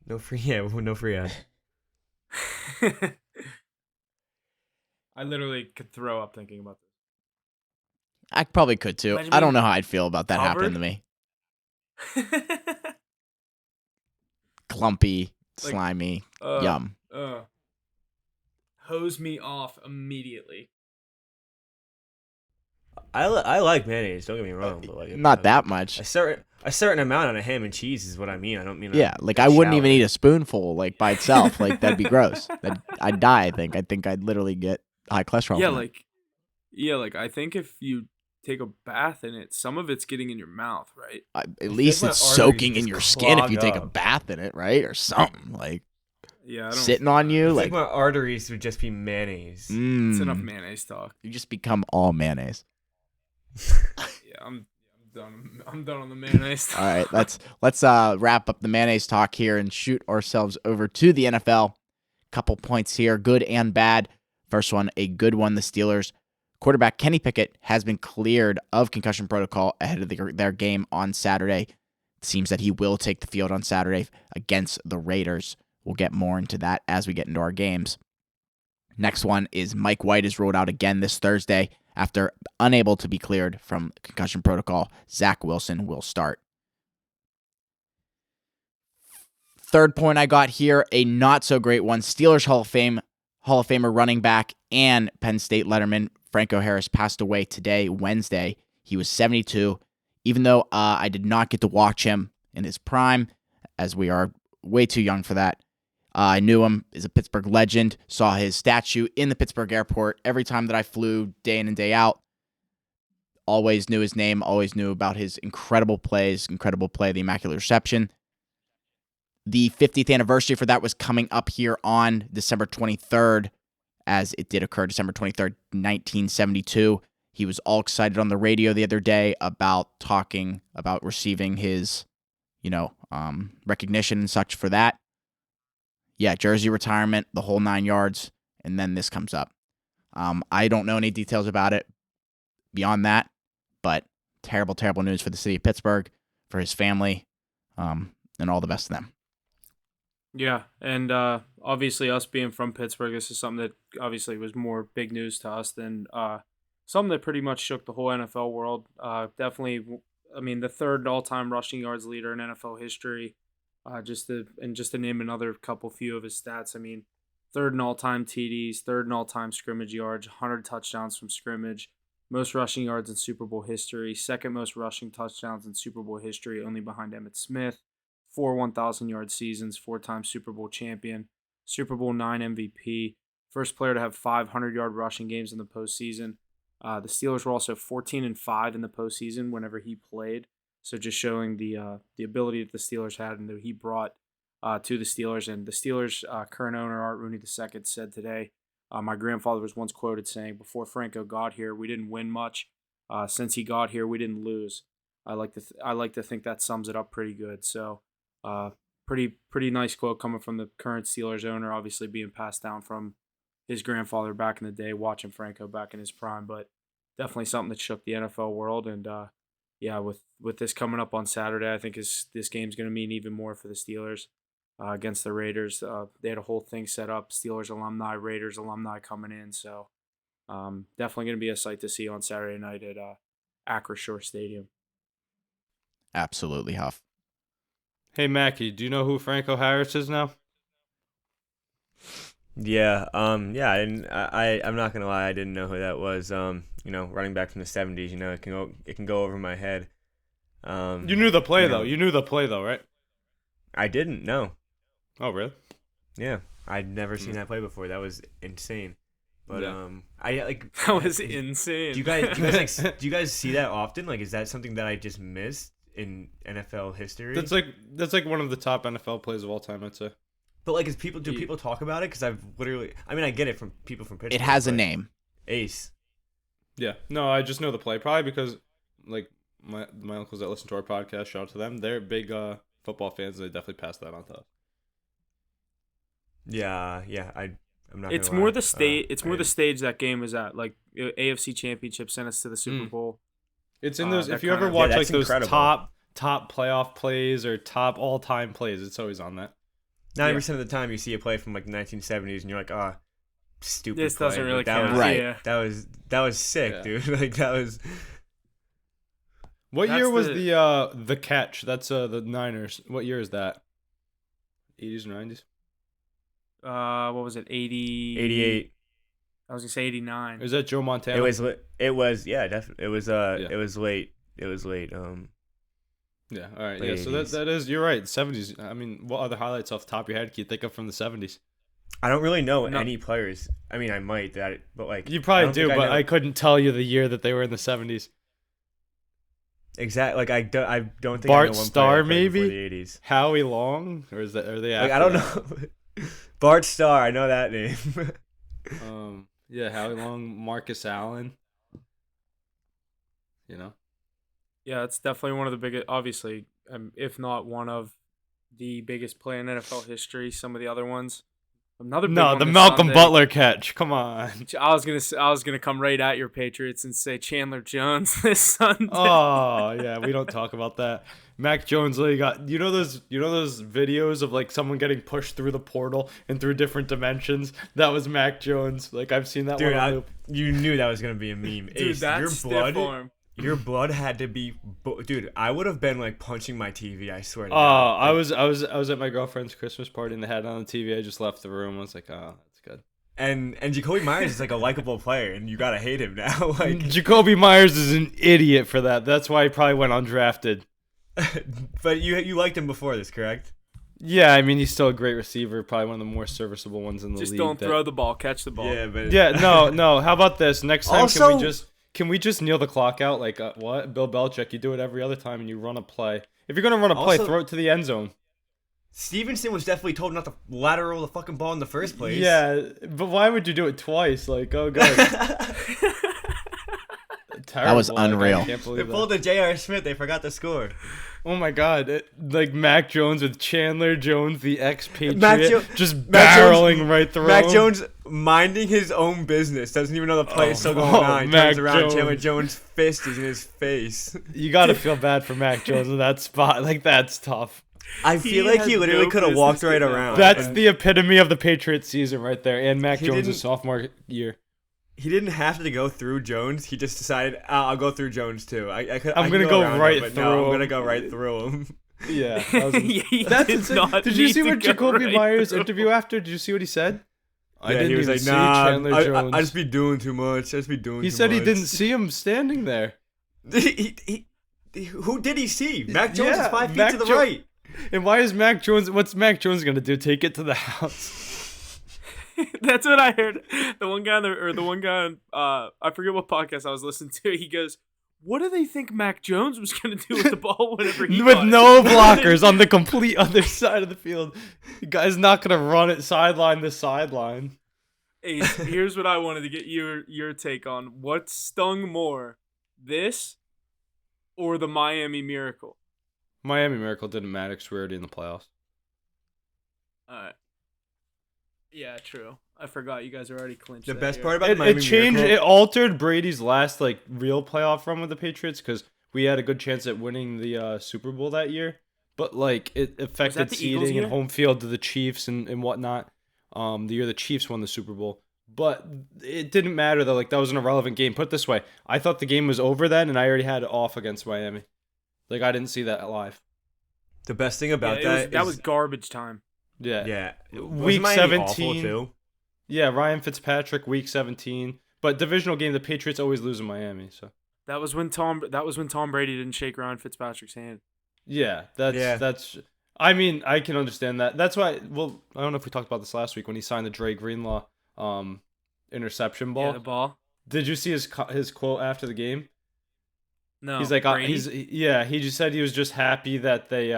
No free ads. I literally could throw up thinking about I probably could too. Imagine I don't being know how I'd feel about that happening to me. this. Clumpy, Like, slimy, yum. Hose me off immediately. I like mayonnaise. Don't get me wrong, but like Not that much. a certain amount on a ham and cheese is what I mean. I don't mean Yeah, like I wouldn't even eat a spoonful like by itself. Like that'd be gross. I'd die. I think I'd literally get high cholesterol. Yeah, from it. like I think if you take a bath in it, some of it's getting in your mouth, right? At least my it's arteries soaking in just your skin if you clog take a up. bath in it, right, or something like Yeah, I don't. sitting on you. It's Like like my arteries would just be mayonnaise. It's enough mm, mayonnaise talk. you just become all mayonnaise. Yeah, I'm done. I'm done on the mayonnaise talk. All right, let's wrap up the mayonnaise talk here and shoot ourselves over to the NFL. Couple points here, good and bad. First one, a good one. The Steelers quarterback Kenny Pickett has been cleared of concussion protocol ahead of their game on Saturday. It seems that he will take the field on Saturday against the Raiders. We'll get more into that as we get into our games. Next one is Mike White is ruled out again this Thursday after unable to be cleared from concussion protocol. Zach Wilson will start. Third point I got here, a not so great one. Steelers Hall of Famer running back and Penn State letterman Franco Harris passed away today, Wednesday. He was 72. Even though I did not get to watch him in his prime, as we are way too young for that, I knew him as a Pittsburgh legend, saw his statue in the Pittsburgh airport every time that I flew, day in and day out. Always knew his name, always knew about his incredible play, the Immaculate Reception. The 50th anniversary for that was coming up here on December 23rd, as it did occur December 23rd, 1972. He was all excited on the radio the other day about talking about receiving his, recognition and such for that. Yeah, jersey retirement, the whole 9 yards, and then this comes up. I don't know any details about it beyond that, but terrible, terrible news for the city of Pittsburgh, for his family, and all the best to them. Yeah, and obviously us being from Pittsburgh, this is something that obviously was more big news to us than something that pretty much shook the whole NFL world. Definitely, I mean, the third all-time rushing yards leader in NFL history. Just to name another few of his stats. I mean, third in all-time TDs, third in all-time scrimmage yards, 100 touchdowns from scrimmage, most rushing yards in Super Bowl history, second most rushing touchdowns in Super Bowl history, only behind Emmitt Smith. 4 1,000-yard seasons, 4-time Super Bowl champion, Super Bowl 9 MVP, first player to have 500-yard rushing games in the postseason. The Steelers were also 14-5 in the postseason whenever he played. So just showing the ability that the Steelers had and that he brought to the Steelers. And the Steelers' current owner, Art Rooney II, said today, my grandfather was once quoted saying, "Before Franco got here, we didn't win much. Since he got here, we didn't lose." I like to think that sums it up pretty good. So pretty nice quote coming from the current Steelers owner, obviously being passed down from his grandfather back in the day, watching Franco back in his prime. But definitely something that shook the NFL world. And yeah, with this coming up on Saturday, I think this game's going to mean even more for the Steelers against the Raiders. They had a whole thing set up, Steelers alumni, Raiders alumni coming in. So definitely going to be a sight to see on Saturday night at Acrisure Stadium. Absolutely, Huff. Hey, Mackie, do you know who Franco Harris is now? Yeah, yeah. I'm not gonna lie. I didn't know who that was. Running back from the '70s. It can go over my head. You knew the play, though. You knew the play, though, right? I didn't know. Oh, really? Yeah, I'd never seen that play before. That was insane. But Yeah. That was insane. Do you guys see that often? Like, is that something that I just missed in NFL history? That's like one of the top NFL plays of all time, I'd say. But like, do people talk about it? Because I get it from people from Pittsburgh. It has a but name. Ace. Yeah. No, I just know the play. Probably because, like, my uncles that listen to our podcast, shout out to them. They're big football fans. They definitely pass that on to us. Yeah. I I'm not. It's gonna more lie. the state. It's more I- the stage that game was at. Like AFC Championship sent us to the Super Bowl. It's in those. that If you ever kinda- watch Yeah, like that's those incredible. top playoff plays or top all time plays, it's always on that. 90% of the time you see a play from like the 1970s and you're like, oh, stupid. This play. doesn't But really that count. Was, Right. Yeah. That was sick, Yeah. dude. Like that was. What That's year was the- the catch? That's the Niners. What year is that? 80s or 90s? What was it? 88. I was gonna say 89. Is that Joe Montana? It was yeah, definitely. It was Yeah. it was late. It was late. Yeah. All right. Late Yeah. So 80s. that is. You're right. 70s. I mean, what other highlights off the top of your head can you think of from the 70s? I don't really know No. any players. I mean, I might but like You probably don't do, think but know- I couldn't tell you the year that they were in the 70s. exactly. Like I don't think Bart I know one Starr, player that played before maybe? the 80s. Howie Long, or is that? Are they? Like After I don't that? know. Bart Starr, I know that name. Yeah, Howie Long, Marcus Allen. You know. Yeah, it's definitely one of the biggest. Obviously, if not one of the biggest play in NFL history. Some of the other ones. Another big No, one the this Malcolm Sunday. Butler catch. Come on. I was gonna come right at your Patriots and say Chandler Jones this Sunday. Oh yeah, we don't talk about that. Mac Jones literally got those videos of like someone getting pushed through the portal and through different dimensions. That was Mac Jones. Like I've seen that Dude, one. On loop. you knew that was gonna be a meme. Dude, Ace, that your stiff blood, arm. your blood had to be. Dude, I would have been like punching my TV. I swear. To Oh, God. I was at my girlfriend's Christmas party and they had it on the TV. I just left the room. I was like, oh, that's good. And Jacoby Myers is like a likable player, and you gotta hate him now. Like, Jacoby Myers is an idiot for that. That's why he probably went undrafted. but you liked him before this, correct? Yeah, I mean he's still a great receiver, probably one of the more serviceable ones in the Just league. don't throw the ball, catch the ball. Yeah, but Yeah, no. How about this? Next time, Also- can we just kneel the clock out? Like what? Bill Belichick, you do it every other time, and you run a play. If you're gonna run a play, Also- throw it to the end zone. Stevenson was definitely told not to lateral the fucking ball in the first place. Yeah, but why would you do it twice? Like, oh god, terrible. was Like, I unreal. can't They believe pulled that. a J.R. Smith. They forgot to score. Oh my god, like Mac Jones with Chandler Jones, the ex-Patriot, just Mac Jones- barreling right through Mac him. Jones minding his own business. Doesn't even know the play is still going on. He Mac turns around. Jones. Chandler Jones' fist is in his face. You gotta feel bad for Mac Jones in that spot. Like that's tough. I feel like he has literally no could have walked business right doing that. around. That's And the epitome of the Patriots season right there. And Mac He Jones' didn't- sophomore year. He didn't have to go through Jones. He just decided, I'll go through Jones too. I could. I'm I gonna can go around right him, but through No, I'm him. gonna go right through him. Yeah. That was, Yeah, he that's did insane. not Did you need see to what go Jacoby right Myers through. interview after? Did you see what he said? I Yeah, didn't he was even like, see nah, Chandler Jones. I just be doing too much. I just be doing. He too said he much." didn't see him standing there. Who did he see? Mac Jones Yeah, is 5 feet Mac to the Jo- right. And why is Mac Jones? What's Mac Jones gonna do? Take it to the house? That's what I heard. The one guy, I forget what podcast I was listening to. He goes, "What do they think Mac Jones was gonna do with the ball whenever he With got it?" no blockers on the complete other side of the field. The guy's not gonna run it sideline to sideline. Ace, here's what I wanted to get your take on. What stung more, this or the Miami Miracle? Miami Miracle didn't matter because we were already in the playoffs. All right. Yeah, true. I forgot you guys are already clinched. The that best year. part about It Miami changed. Miracle- It altered Brady's last like real playoff run with the Patriots because we had a good chance at winning the Super Bowl that year. But like it affected the Eagles seeding year? and home field to the Chiefs and whatnot. The year the Chiefs won the Super Bowl. But it didn't matter though. Like that was an irrelevant game. Put it this way, I thought the game was over then, and I already had it off against Miami. Like I didn't see that live. The best thing about Yeah, that was garbage time. Yeah. yeah. Week Wasn't Miami awful, 17. too? Yeah, Ryan Fitzpatrick, week 17. But divisional game, the Patriots always lose in Miami. So That was when Tom Brady didn't shake Ryan Fitzpatrick's hand. yeah, that's Yeah. that's. I mean, I can understand that. That's why. Well, I don't know if we talked about this last week when he signed the Dre Greenlaw interception ball. Yeah, the ball. Did you see his quote after the game? No, He's like, Brady? he just said he was just happy that they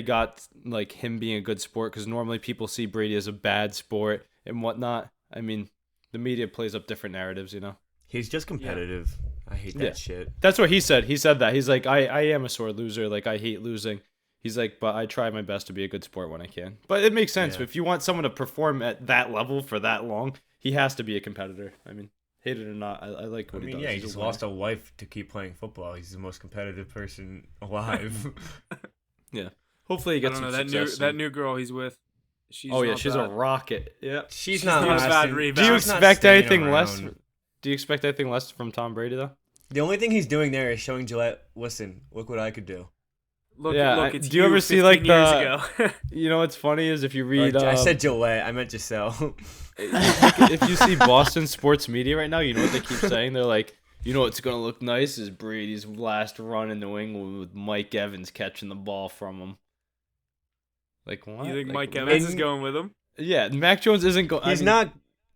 got like him being a good sport because normally people see Brady as a bad sport and whatnot. I mean, the media plays up different narratives, you know. He's just competitive. I hate that Yeah. shit. That's what he said. He said that. He's like, I am a sore loser. Like, I hate losing. He's like, but I try my best to be a good sport when I can. But it makes sense. Yeah. If you want someone to perform at that level for that long, he has to be a competitor. I mean, hate it or not, I like what he does. Yeah, he He's just a winner. lost a wife to keep playing football. He's the most competitive person alive. Yeah. Hopefully he I gets don't know some that success that soon. new girl he's with. She's Oh yeah, not she's bad. a rocket. Yeah. She's not not a bad lasting. rebound. Do you She's not expect anything less? around. Do you expect anything less from Tom Brady though? The only thing he's doing there is showing Gillette, listen, look what I could do. Look, Yeah, look, it's do you ever see, 15 like, years the- ago. You know what's funny is if you read. I said Gillette, I meant Giselle. If you see Boston sports media right now, you know what they keep saying? They're like, you know what's gonna look nice is Brady's last run in New England with Mike Evans catching the ball from him. Like what? You think Like, Mike Evans is going with him? Yeah, Mac Jones isn't going. He's not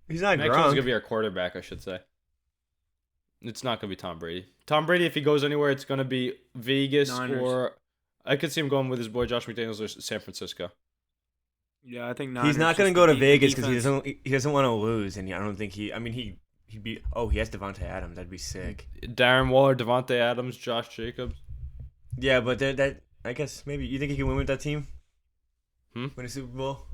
Mac Jones is Gronk. gonna be our quarterback, I should say. It's not gonna be Tom Brady. Tom Brady, if he goes anywhere, it's gonna be Vegas Niners. or I could see him going with his boy Josh McDaniels or San Francisco. Yeah, I think He's Niners not just going to go to the Vegas because defense. he doesn't want to lose, and I don't think he'd be. Oh, he has Devontae Adams. That'd be sick. Darren Waller, Devontae Adams, Josh Jacobs. Yeah, but that I guess maybe you think he can win with that team. Hmm? Win a Super Bowl.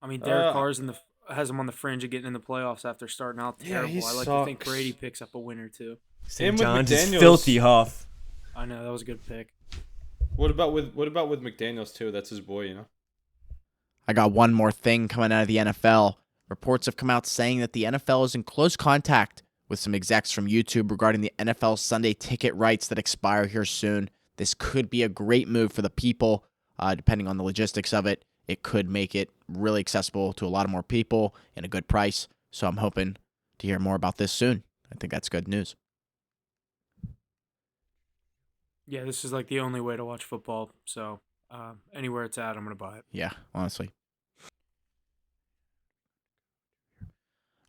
I mean, Derek Carr's has him on the fringe of getting in the playoffs after starting out Yeah, terrible. he I like to think sucks. Brady picks up a win or two. St. And with John's is McDaniels- filthy Huff. I know that was a good pick. What about with McDaniels too? That's his boy, you know. I got one more thing coming out of the NFL. Reports have come out saying that the NFL is in close contact with some execs from YouTube regarding the NFL Sunday ticket rights that expire here soon. This could be a great move for the people, depending on the logistics of it. It could make it really accessible to a lot of more people and a good price. So I'm hoping to hear more about this soon. I think that's good news. Yeah, this is like the only way to watch football. So anywhere it's at, I'm gonna buy it. Yeah, honestly.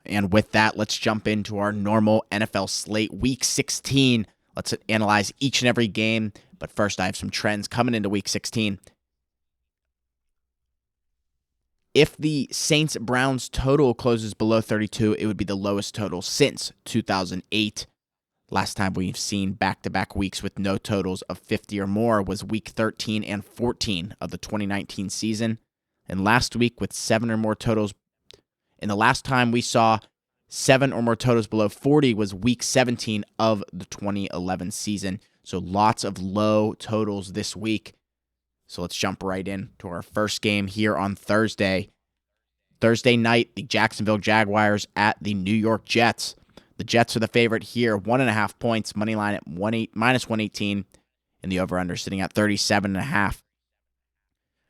And with that, let's jump into our normal NFL slate, Week 16. Let's analyze each and every game. But first, I have some trends coming into Week 16. If the Saints-Browns total closes below 32, it would be the lowest total since 2008. Last time we've seen back-to-back weeks with no totals of 50 or more was Week 13 and 14 of the 2019 season. And last week with 7 or more totals, and the last time we saw 7 or more totals below 40 was Week 17 of the 2011 season. So lots of low totals this week. So let's jump right in to our first game here on Thursday. Thursday night, the Jacksonville Jaguars at the New York Jets. The Jets are the favorite here, 1.5 points, money line at minus 118, and the over-under sitting at 37.5.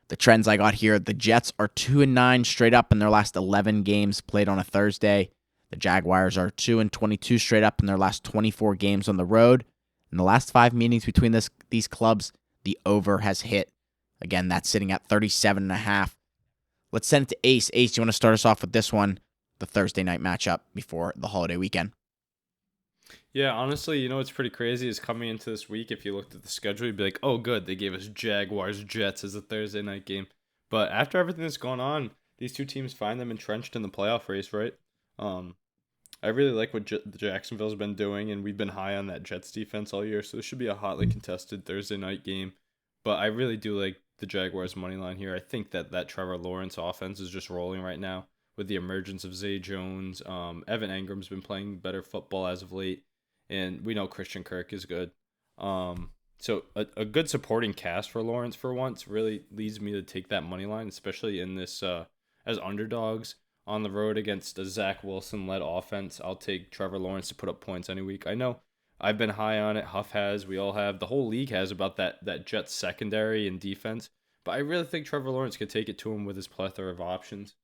The trends I got here, the Jets are 2-9 straight up in their last 11 games played on a Thursday. The Jaguars are 2-22 straight up in their last 24 games on the road. In the last 5 meetings between these clubs, the over has hit. Again, that's sitting at 37.5. Let's send it to Ace. Ace, do you want to start us off with this one, the Thursday night matchup before the holiday weekend? Yeah, honestly, you know what's pretty crazy is coming into this week, if you looked at the schedule, you'd be like, oh, good, they gave us Jaguars-Jets as a Thursday night game. But after everything that's gone on, these two teams find them entrenched in the playoff race, right? I really like what Jacksonville's been doing, and we've been high on that Jets defense all year, so this should be a hotly contested Thursday night game. But I really do like the Jaguars' money line here. I think that Trevor Lawrence offense is just rolling right now with the emergence of Zay Jones. Evan Engram's been playing better football as of late, and we know Christian Kirk is good. So a good supporting cast for Lawrence for once really leads me to take that money line, especially in this as underdogs on the road against a Zach Wilson-led offense. I'll take Trevor Lawrence to put up points any week. I know I've been high on it. Huff has. We all have. The whole league has about that Jets secondary and defense. But I really think Trevor Lawrence could take it to him with his plethora of options.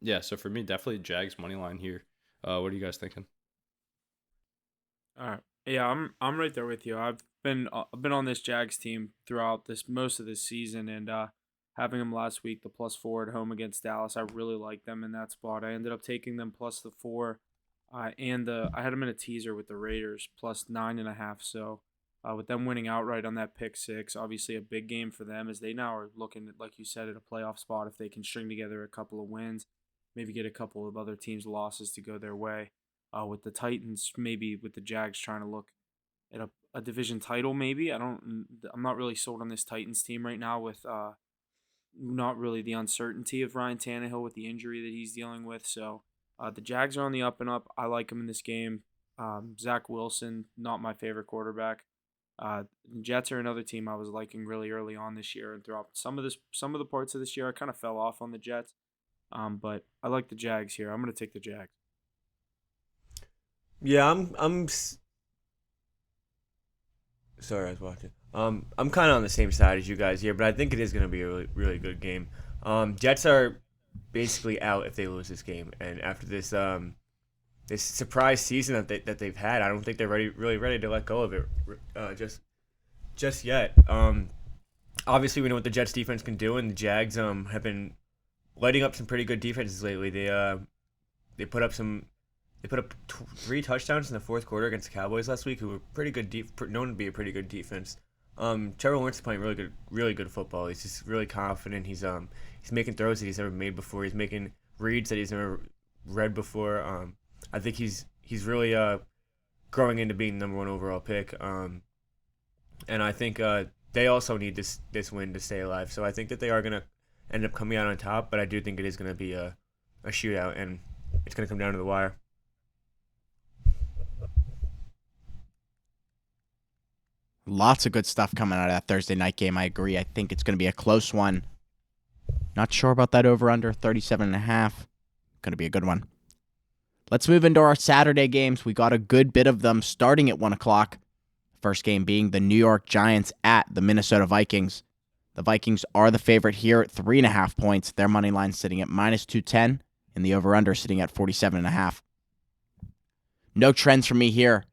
Yeah, so for me, definitely Jags money line here. What are you guys thinking? All right. Yeah, I'm right there with you. I've been on this Jags team throughout most of this season, and having them last week, the +4 at home against Dallas, I really like them in that spot. I ended up taking them +4, and I had them in a teaser with the Raiders +9.5. So with them winning outright on that pick 6, obviously a big game for them as they now are looking at, like you said, at a playoff spot if they can string together a couple of wins, maybe get a couple of other teams' losses to go their way. With the Titans, maybe with the Jags trying to look at a division title. Maybe I'm not really sold on this Titans team right now with not really the uncertainty of Ryan Tannehill with the injury that he's dealing with. So the Jags are on the up and up. I like them in this game. Zach Wilson, not my favorite quarterback. Jets are another team I was liking really early on this year, and throughout some of the parts of this year, I kind of fell off on the Jets. But I like the Jags here. I'm going to take the Jags. Yeah, sorry, I was watching. I'm kind of on the same side as you guys here, but I think it is going to be a really, really good game. Jets are basically out if they lose this game, and after this surprise season that they've had, I don't think they're really ready to let go of it just yet. Obviously we know what the Jets defense can do, and the Jags have been lighting up some pretty good defenses lately. They put up 3 touchdowns in the fourth quarter against the Cowboys last week, who were pretty good, known to be a pretty good defense. Trevor Lawrence is playing really good football. He's just really confident. He's making throws that he's never made before. He's making reads that he's never read before. I think he's really growing into being the number 1 overall pick. And I think they also need this win to stay alive. So I think that they are gonna end up coming out on top. But I do think it is gonna be a shootout, and it's gonna come down to the wire. Lots of good stuff coming out of that Thursday night game. I agree. I think it's going to be a close one. Not sure about that over-under, 37.5. Going to be a good one. Let's move into our Saturday games. We got a good bit of them starting at 1 o'clock. First game being the New York Giants at the Minnesota Vikings. The Vikings are the favorite here at 3.5 points. Their money line sitting at -210, and the over-under sitting at 47.5. No trends for me here.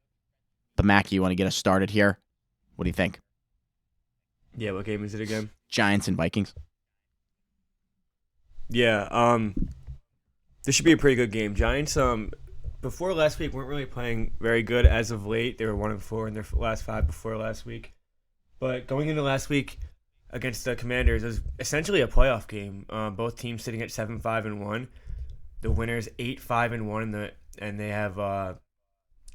But Mackie, you want to get us started here? What do you think? Yeah, what game is it again? Giants and Vikings. Yeah, this should be a pretty good game. Giants, before last week, weren't really playing very good as of late. They were 1-4 in their last 5 before last week. But going into last week against the Commanders, it was essentially a playoff game. Both teams sitting at 7-5-1. The winner's 8-5-1, and they have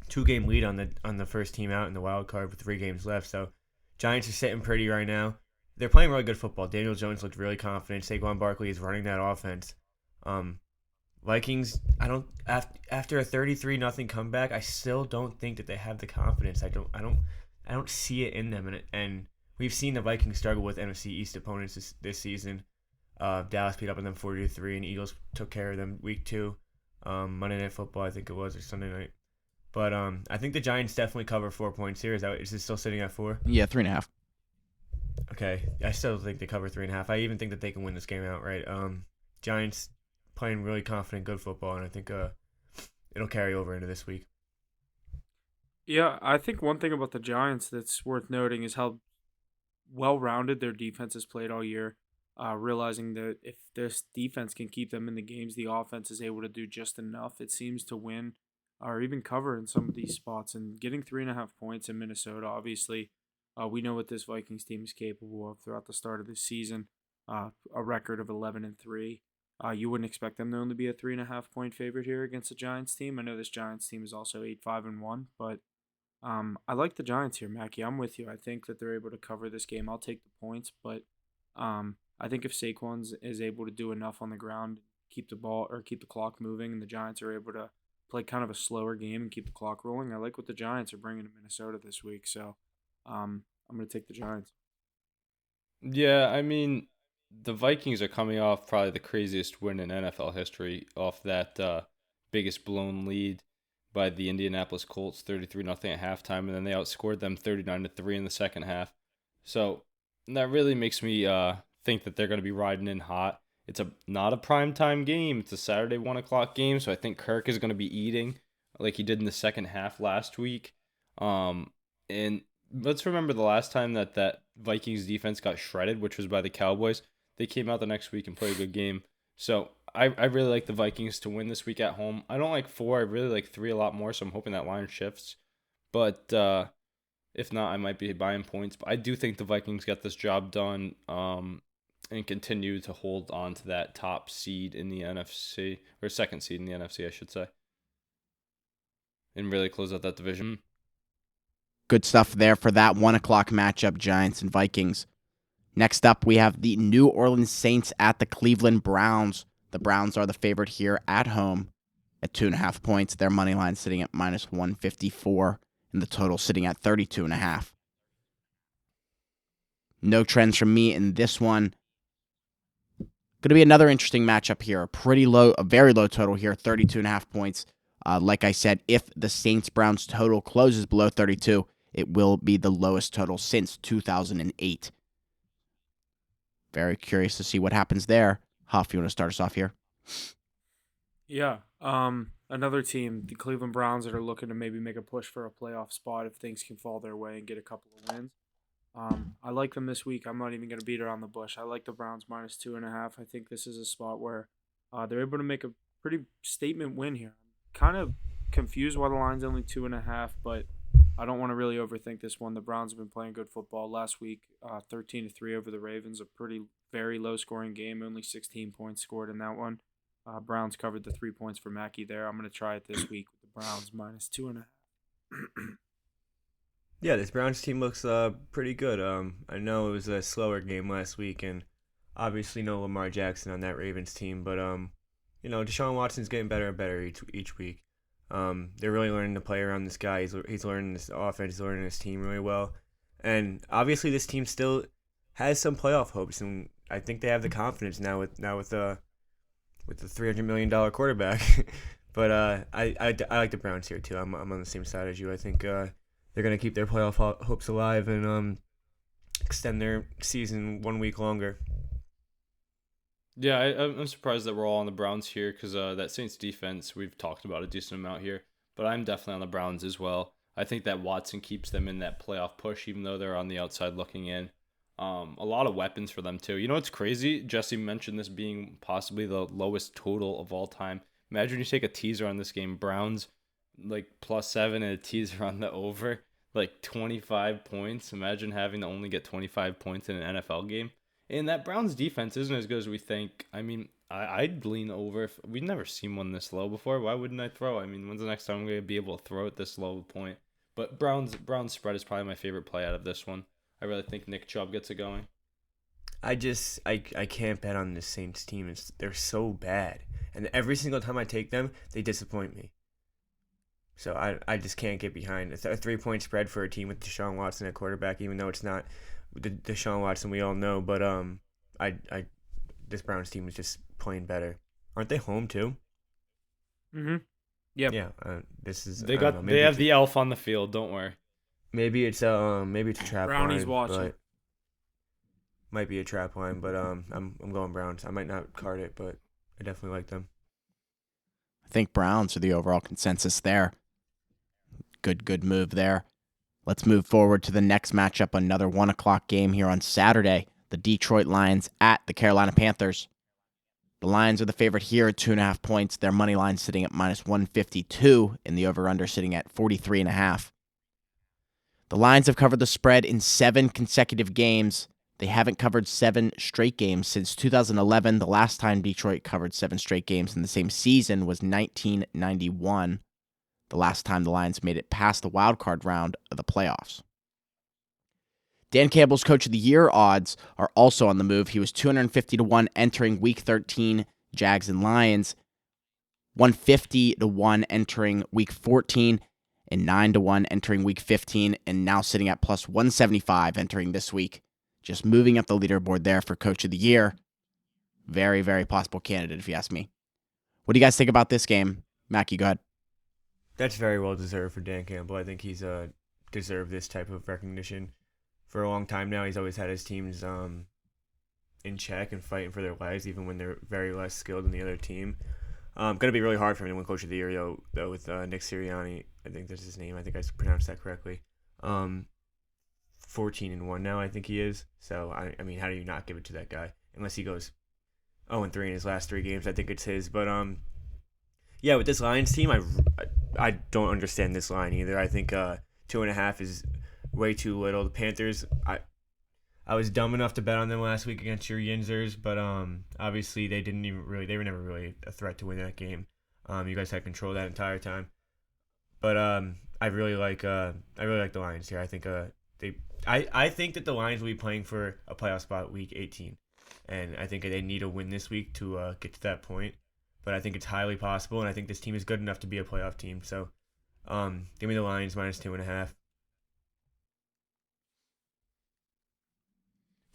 2-game lead on the first team out in the wild card with 3 games left. So Giants are sitting pretty right now. They're playing really good football. Daniel Jones looked really confident. Saquon Barkley is running that offense. Vikings, after a 33-0 comeback, I still don't think that they have the confidence. I don't see it in them, and we've seen the Vikings struggle with NFC East opponents this season. Dallas beat up on them 40-3, and Eagles took care of them week 2. Monday Night Football, I think it was, or Sunday night. But I think the Giants definitely cover 4 points here. Is it still sitting at 4? Yeah, 3.5. Okay, I still think they cover 3.5. I even think that they can win this game outright. Giants playing really confident, good football, and I think it'll carry over into this week. Yeah, I think one thing about the Giants that's worth noting is how well-rounded their defense has played all year. Realizing that if this defense can keep them in the games, the offense is able to do just enough, it seems, to win or even cover in some of these spots. And getting 3.5 points in Minnesota, obviously, we know what this Vikings team is capable of throughout the start of this season. A record of 11-3. You wouldn't expect them to only be a 3.5 point favorite here against the Giants team. I know this Giants team is also 8-5-1, but I like the Giants here, Mackie. I'm with you. I think that they're able to cover this game. I'll take the points, but I think if Saquon is able to do enough on the ground, keep the clock moving, and the Giants are able to play kind of a slower game and keep the clock rolling, I like what the Giants are bringing to Minnesota this week. So I'm going to take the Giants. Yeah, I mean, the Vikings are coming off probably the craziest win in NFL history off that biggest blown lead by the Indianapolis Colts, 33-0 at halftime, and then they outscored them 39-3 in the second half. So that really makes me think that they're going to be riding in hot. It's not a primetime game. It's a Saturday 1 o'clock game, so I think Kirk is going to be eating like he did in the second half last week. And let's remember the last time that Vikings defense got shredded, which was by the Cowboys. They came out the next week and played a good game. So I really like the Vikings to win this week at home. I don't like 4. I really like 3 a lot more, so I'm hoping that line shifts. But if not, I might be buying points. But I do think the Vikings get this job done and continue to hold on to that top seed in the NFC, or second seed in the NFC, I should say, and really close out that division. Good stuff there for that 1 o'clock matchup, Giants and Vikings. Next up, we have the New Orleans Saints at the Cleveland Browns. The Browns are the favorite here at home at 2.5 points. Their money line sitting at minus 154, and the total sitting at 32.5. No trends from me in this one. Going to be another interesting matchup here. A very low total here, 32.5 points. Like I said, if the Saints-Browns total closes below 32, it will be the lowest total since 2008. Very curious to see what happens there. Huff, you want to start us off here? Yeah. Another team, the Cleveland Browns, that are looking to maybe make a push for a playoff spot if things can fall their way and get a couple of wins. I like them this week. I'm not even going to beat around the bush. I like the Browns minus 2.5. I think this is a spot where they're able to make a pretty statement win here. I'm kind of confused why the line's only 2.5, but I don't want to really overthink this one. The Browns have been playing good football. Last week, 13-3 over the Ravens, very low-scoring game. Only 16 points scored in that one. Browns covered the 3 points for Mackey there. I'm going to try it this week with the Browns minus 2.5. Yeah, this Browns team looks pretty good. I know it was a slower game last week, and obviously no Lamar Jackson on that Ravens team, but Deshaun Watson's getting better and better each week. They're really learning to play around this guy. He's learning this offense. He's learning his team really well, and obviously this team still has some playoff hopes, and I think they have the confidence now with the $300 million quarterback. But I like the Browns here too. I'm on the same side as you. I think they're gonna keep their playoff hopes alive and extend their season 1 week longer. Yeah, I'm surprised that we're all on the Browns here because that Saints defense, we've talked about a decent amount here, but I'm definitely on the Browns as well. I think that Watson keeps them in that playoff push, even though they're on the outside looking in. A lot of weapons for them, too. You know what's crazy? Jesse mentioned this being possibly the lowest total of all time. Imagine you take a teaser on this game, Browns, like +7, and a teaser on the over, like 25 points. Imagine having to only get 25 points in an NFL game. And that Browns defense isn't as good as we think. I mean, I'd lean over. We've never seen one this low before. Why wouldn't I throw? I mean, when's the next time I'm going to be able to throw at this low point? But Browns spread is probably my favorite play out of this one. I really think Nick Chubb gets it going. I can't bet on the Saints team. They're so bad, and every single time I take them, they disappoint me. So I just can't get behind a 3-point spread for a team with Deshaun Watson at quarterback, even though it's not the Deshaun Watson we all know. But this Browns team is just playing better. Aren't they home too? Mm-hmm. Yep. Yeah. This is They have the elf on the field. Don't worry. Maybe it's a trap Brownies line. watching. But might be a trap line, but I'm going Browns. I might not card it, but I definitely like them. I think Browns are the overall consensus there. Good move there. Let's move forward to the next matchup, another 1 o'clock game here on Saturday. The Detroit Lions at the Carolina Panthers. The Lions are the favorite here at 2.5 points. Their money line sitting at minus 152, and the over-under sitting at 43.5. The Lions have covered the spread in 7 consecutive games. They haven't covered 7 straight games since 2011. The last time Detroit covered 7 straight games in the same season was 1991. The last time the Lions made it past the wild card round of the playoffs. Dan Campbell's Coach of the Year odds are also on the move. He was 250-1 entering Week 13, Jags and Lions, 150-1 entering Week 14, and 9-1 entering Week 15, and now sitting at plus 175 entering this week. Just moving up the leaderboard there for Coach of the Year. Very, very possible candidate, if you ask me. What do you guys think about this game? Mackie, go ahead. That's very well deserved for Dan Campbell. I think he's deserved this type of recognition for a long time now. He's always had his teams in check and fighting for their lives, even when they're very less skilled than the other team. Going to be really hard for him to win Coach of the Year, though, with Nick Sirianni. I think that's his name. I think I pronounced that correctly. 14-1 now, I think he is. So, I mean, how do you not give it to that guy? Unless he goes 0-3 in his last 3 games, I think it's his. But, yeah, with this Lions team, I don't understand this line either. I think 2.5 is way too little. The Panthers, I was dumb enough to bet on them last week against your Yinzers, but obviously they were never really a threat to win that game. You guys had control that entire time. But I really like the Lions here. I think I think that the Lions will be playing for a playoff spot week 18, and I think they need a win this week to get to that point. But I think it's highly possible, and I think this team is good enough to be a playoff team. So, give me the Lions -2.5.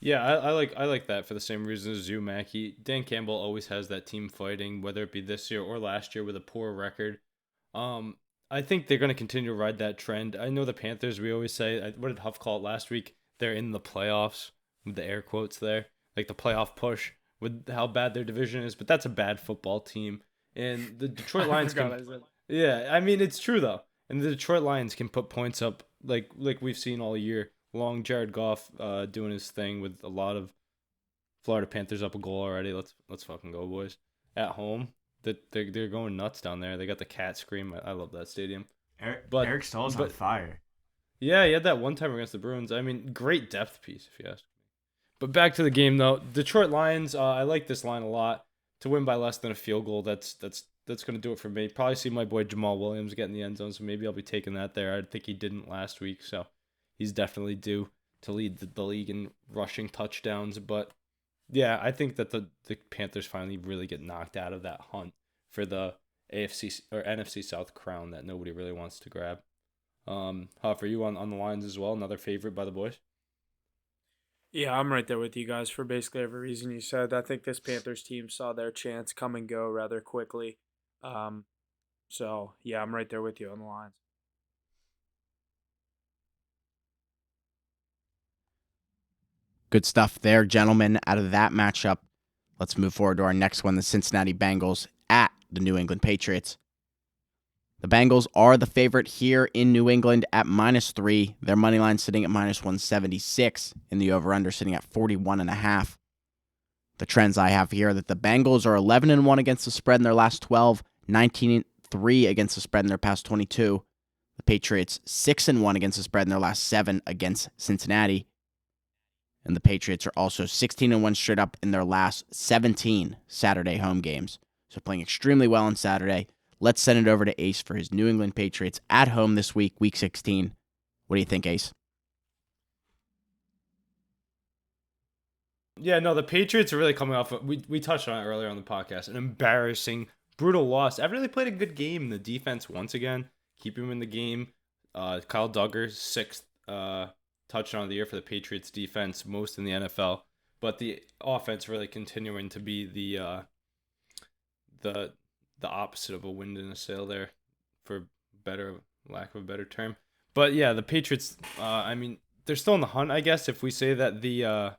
Yeah, I like that for the same reasons as you, Mackie. Dan Campbell always has that team fighting, whether it be this year or last year with a poor record. Um, I think they're going to continue to ride that trend. I know the Panthers, we always say, what did Huff call it last week? They're in the playoffs, with the air quotes there, like the playoff push with how bad their division is, but that's a bad football team. And the Detroit Lions yeah, I mean, it's true though. And the Detroit Lions can put points up like we've seen all year. Long Jared Goff doing his thing with a lot of Florida Panthers up a goal already. Let's fucking go, boys. At home, they're going nuts down there. They got the cat scream. I love that stadium. Eric Stahl's on fire. Yeah, he had that one time against the Bruins. I mean, great depth piece if you ask me. But back to the game though. Detroit Lions. I like this line a lot to win by less than a field goal. That's going to do it for me. Probably see my boy Jamal Williams get in the end zone, so maybe I'll be taking that there. I think he didn't last week, so. He's definitely due to lead the league in rushing touchdowns. But, yeah, I think that the Panthers finally really get knocked out of that hunt for the AFC or NFC South crown that nobody really wants to grab. Huff, are you on the Lions as well? Another favorite by the boys? Yeah, I'm right there with you guys for basically every reason you said. I think this Panthers team saw their chance come and go rather quickly. So, yeah, I'm right there with you on the Lions. Good stuff there, gentlemen. Out of that matchup, let's move forward to our next one, the Cincinnati Bengals at the New England Patriots. The Bengals are the favorite here in New England at -3. Their money line sitting at -176, and the over-under sitting at 41.5. The trends I have here are that the Bengals are 11-1 against the spread in their last 12, 19-3 against the spread in their past 22. The Patriots 6-1 against the spread in their last 7 against Cincinnati. And the Patriots are also 16-1 straight up in their last 17 Saturday home games. So playing extremely well on Saturday. Let's send it over to Ace for his New England Patriots at home this week, Week 16. What do you think, Ace? Yeah, no, the Patriots are really coming off. We touched on it earlier on the podcast. An embarrassing, brutal loss. After they played a good game, the defense once again keep him in the game. Kyle Duggar, 6th touchdown of the year for the Patriots defense, most in the NFL. But the offense really continuing to be the opposite of a wind in a sail there, for lack of a better term. But yeah, the Patriots. I mean, they're still in the hunt, I guess, if we say that the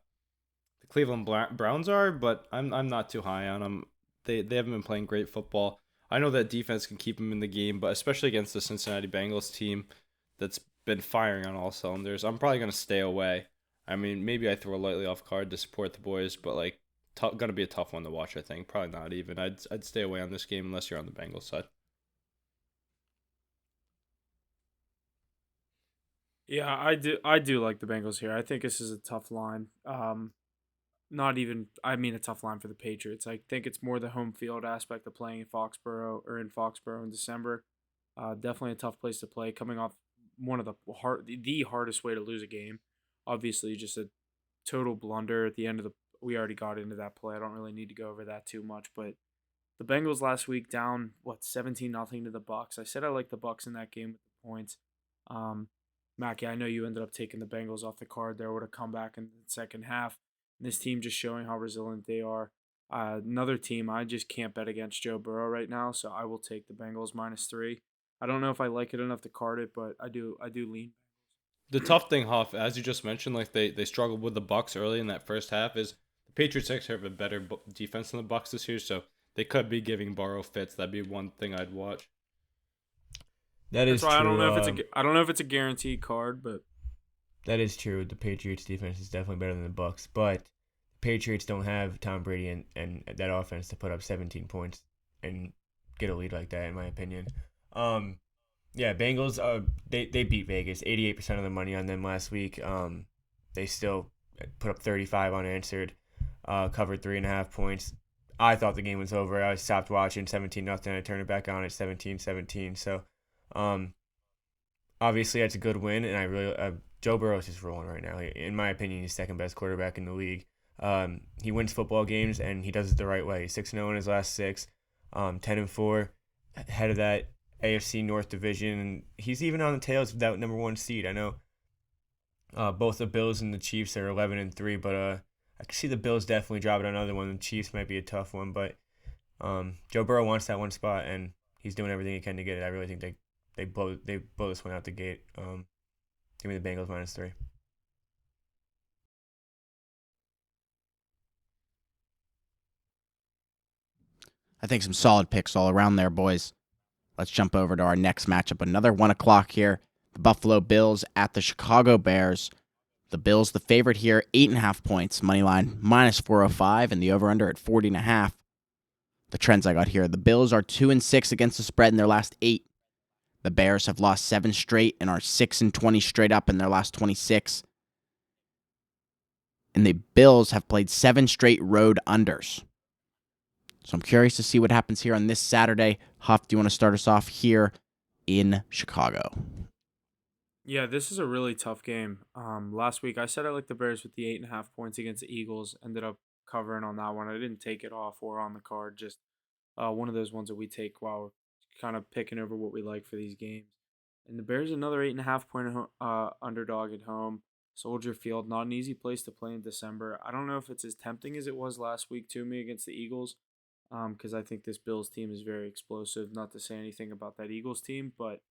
Cleveland Browns are. But I'm not too high on them. They haven't been playing great football. I know that defense can keep them in the game, but especially against the Cincinnati Bengals team that's been firing on all cylinders, I'm probably going to stay away. I mean, maybe I throw a lightly off card to support the boys, but like, going to be a tough one to watch, I think. Probably not even. I'd stay away on this game unless you're on the Bengals side. Yeah, I do like the Bengals here. I think this is a tough line. A tough line for the Patriots. I think it's more the home field aspect of playing in Foxborough in December. Definitely a tough place to play, coming off one of the hardest way to lose a game. Obviously, just a total blunder at the end of we already got into that play. I don't really need to go over that too much, but the Bengals last week down 17-0 to the Bucs. I said I like the Bucs in that game with the points. Mackie, I know you ended up taking the Bengals off the card there with a comeback in the second half. This team just showing how resilient they are. Another team, I just can't bet against Joe Burrow right now, so I will take the Bengals -3. I don't know if I like it enough to card it, but I do lean. The tough thing, Huff, as you just mentioned, like they struggled with the Bucs early in that first half, is the Patriots actually have a better defense than the Bucs this year, so they could be giving Burrow fits. That'd be one thing I'd watch. That is true. I don't know if it's a guaranteed card, but that is true. The Patriots defense is definitely better than the Bucs, but the Patriots don't have Tom Brady and that offense to put up 17 points and get a lead like that, in my opinion. Yeah, Bengals. They beat Vegas. 88% of the money on them last week. They still put up 35 unanswered. Covered 3.5 points. I thought the game was over. I stopped watching 17-0. I turned it back on at 17-17. So, obviously that's a good win, and I really Joe Burrow's just rolling right now. In my opinion, he's second best quarterback in the league. He wins football games and he does it the right way. 6-0 in his last 6, 10-4, head of that AFC North division. He's even on the tails of that number 1 seed. I know both the Bills and the Chiefs are 11-3, but I can see the Bills definitely dropping another one. The Chiefs might be a tough one, but Joe Burrow wants that one spot and he's doing everything he can to get it. I really think they blow this one out the gate. Give me the Bengals -3. I think some solid picks all around there, boys. Let's jump over to our next matchup. Another 1 o'clock here. The Buffalo Bills at the Chicago Bears. The Bills, the favorite here, 8.5 points. Moneyline -405 and the over-under at 40.5. The trends I got here. The Bills are 2-6 against the spread in their last 8. The Bears have lost 7 straight and are 6-20 straight up in their last 26. And the Bills have played 7 straight road unders. So I'm curious to see what happens here on this Saturday. Huff, do you want to start us off here in Chicago? Yeah, this is a really tough game. Last week I said I liked the Bears with the 8.5 points against the Eagles. Ended up covering on that one. I didn't take it off or on the card. Just one of those ones that we take while we're kind of picking over what we like for these games. And the Bears another 8.5 point underdog at home. Soldier Field, not an easy place to play in December. I don't know if it's as tempting as it was last week to me against the Eagles. Because I think this Bills team is very explosive. Not to say anything about that Eagles team, but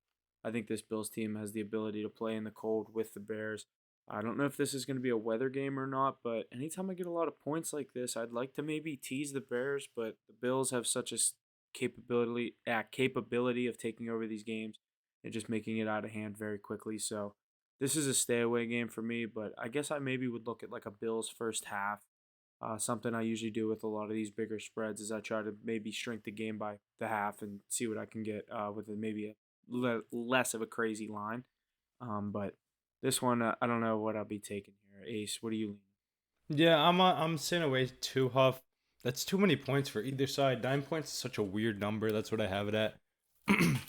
I think this Bills team has the ability to play in the cold with the Bears. I don't know if this is going to be a weather game or not, but anytime I get a lot of points like this, I'd like to maybe tease the Bears, but the Bills have such a capability of taking over these games and just making it out of hand very quickly. So this is a stay away game for me, but I guess I maybe would look at like a Bills first half. Something I usually do with a lot of these bigger spreads is I try to maybe shrink the game by the half and see what I can get with maybe a less of a crazy line. But this one, I don't know what I'll be taking here. Ace, what do you lean? Yeah, I'm staying away too, Huff. That's too many points for either side. 9 points is such a weird number. That's what I have it at.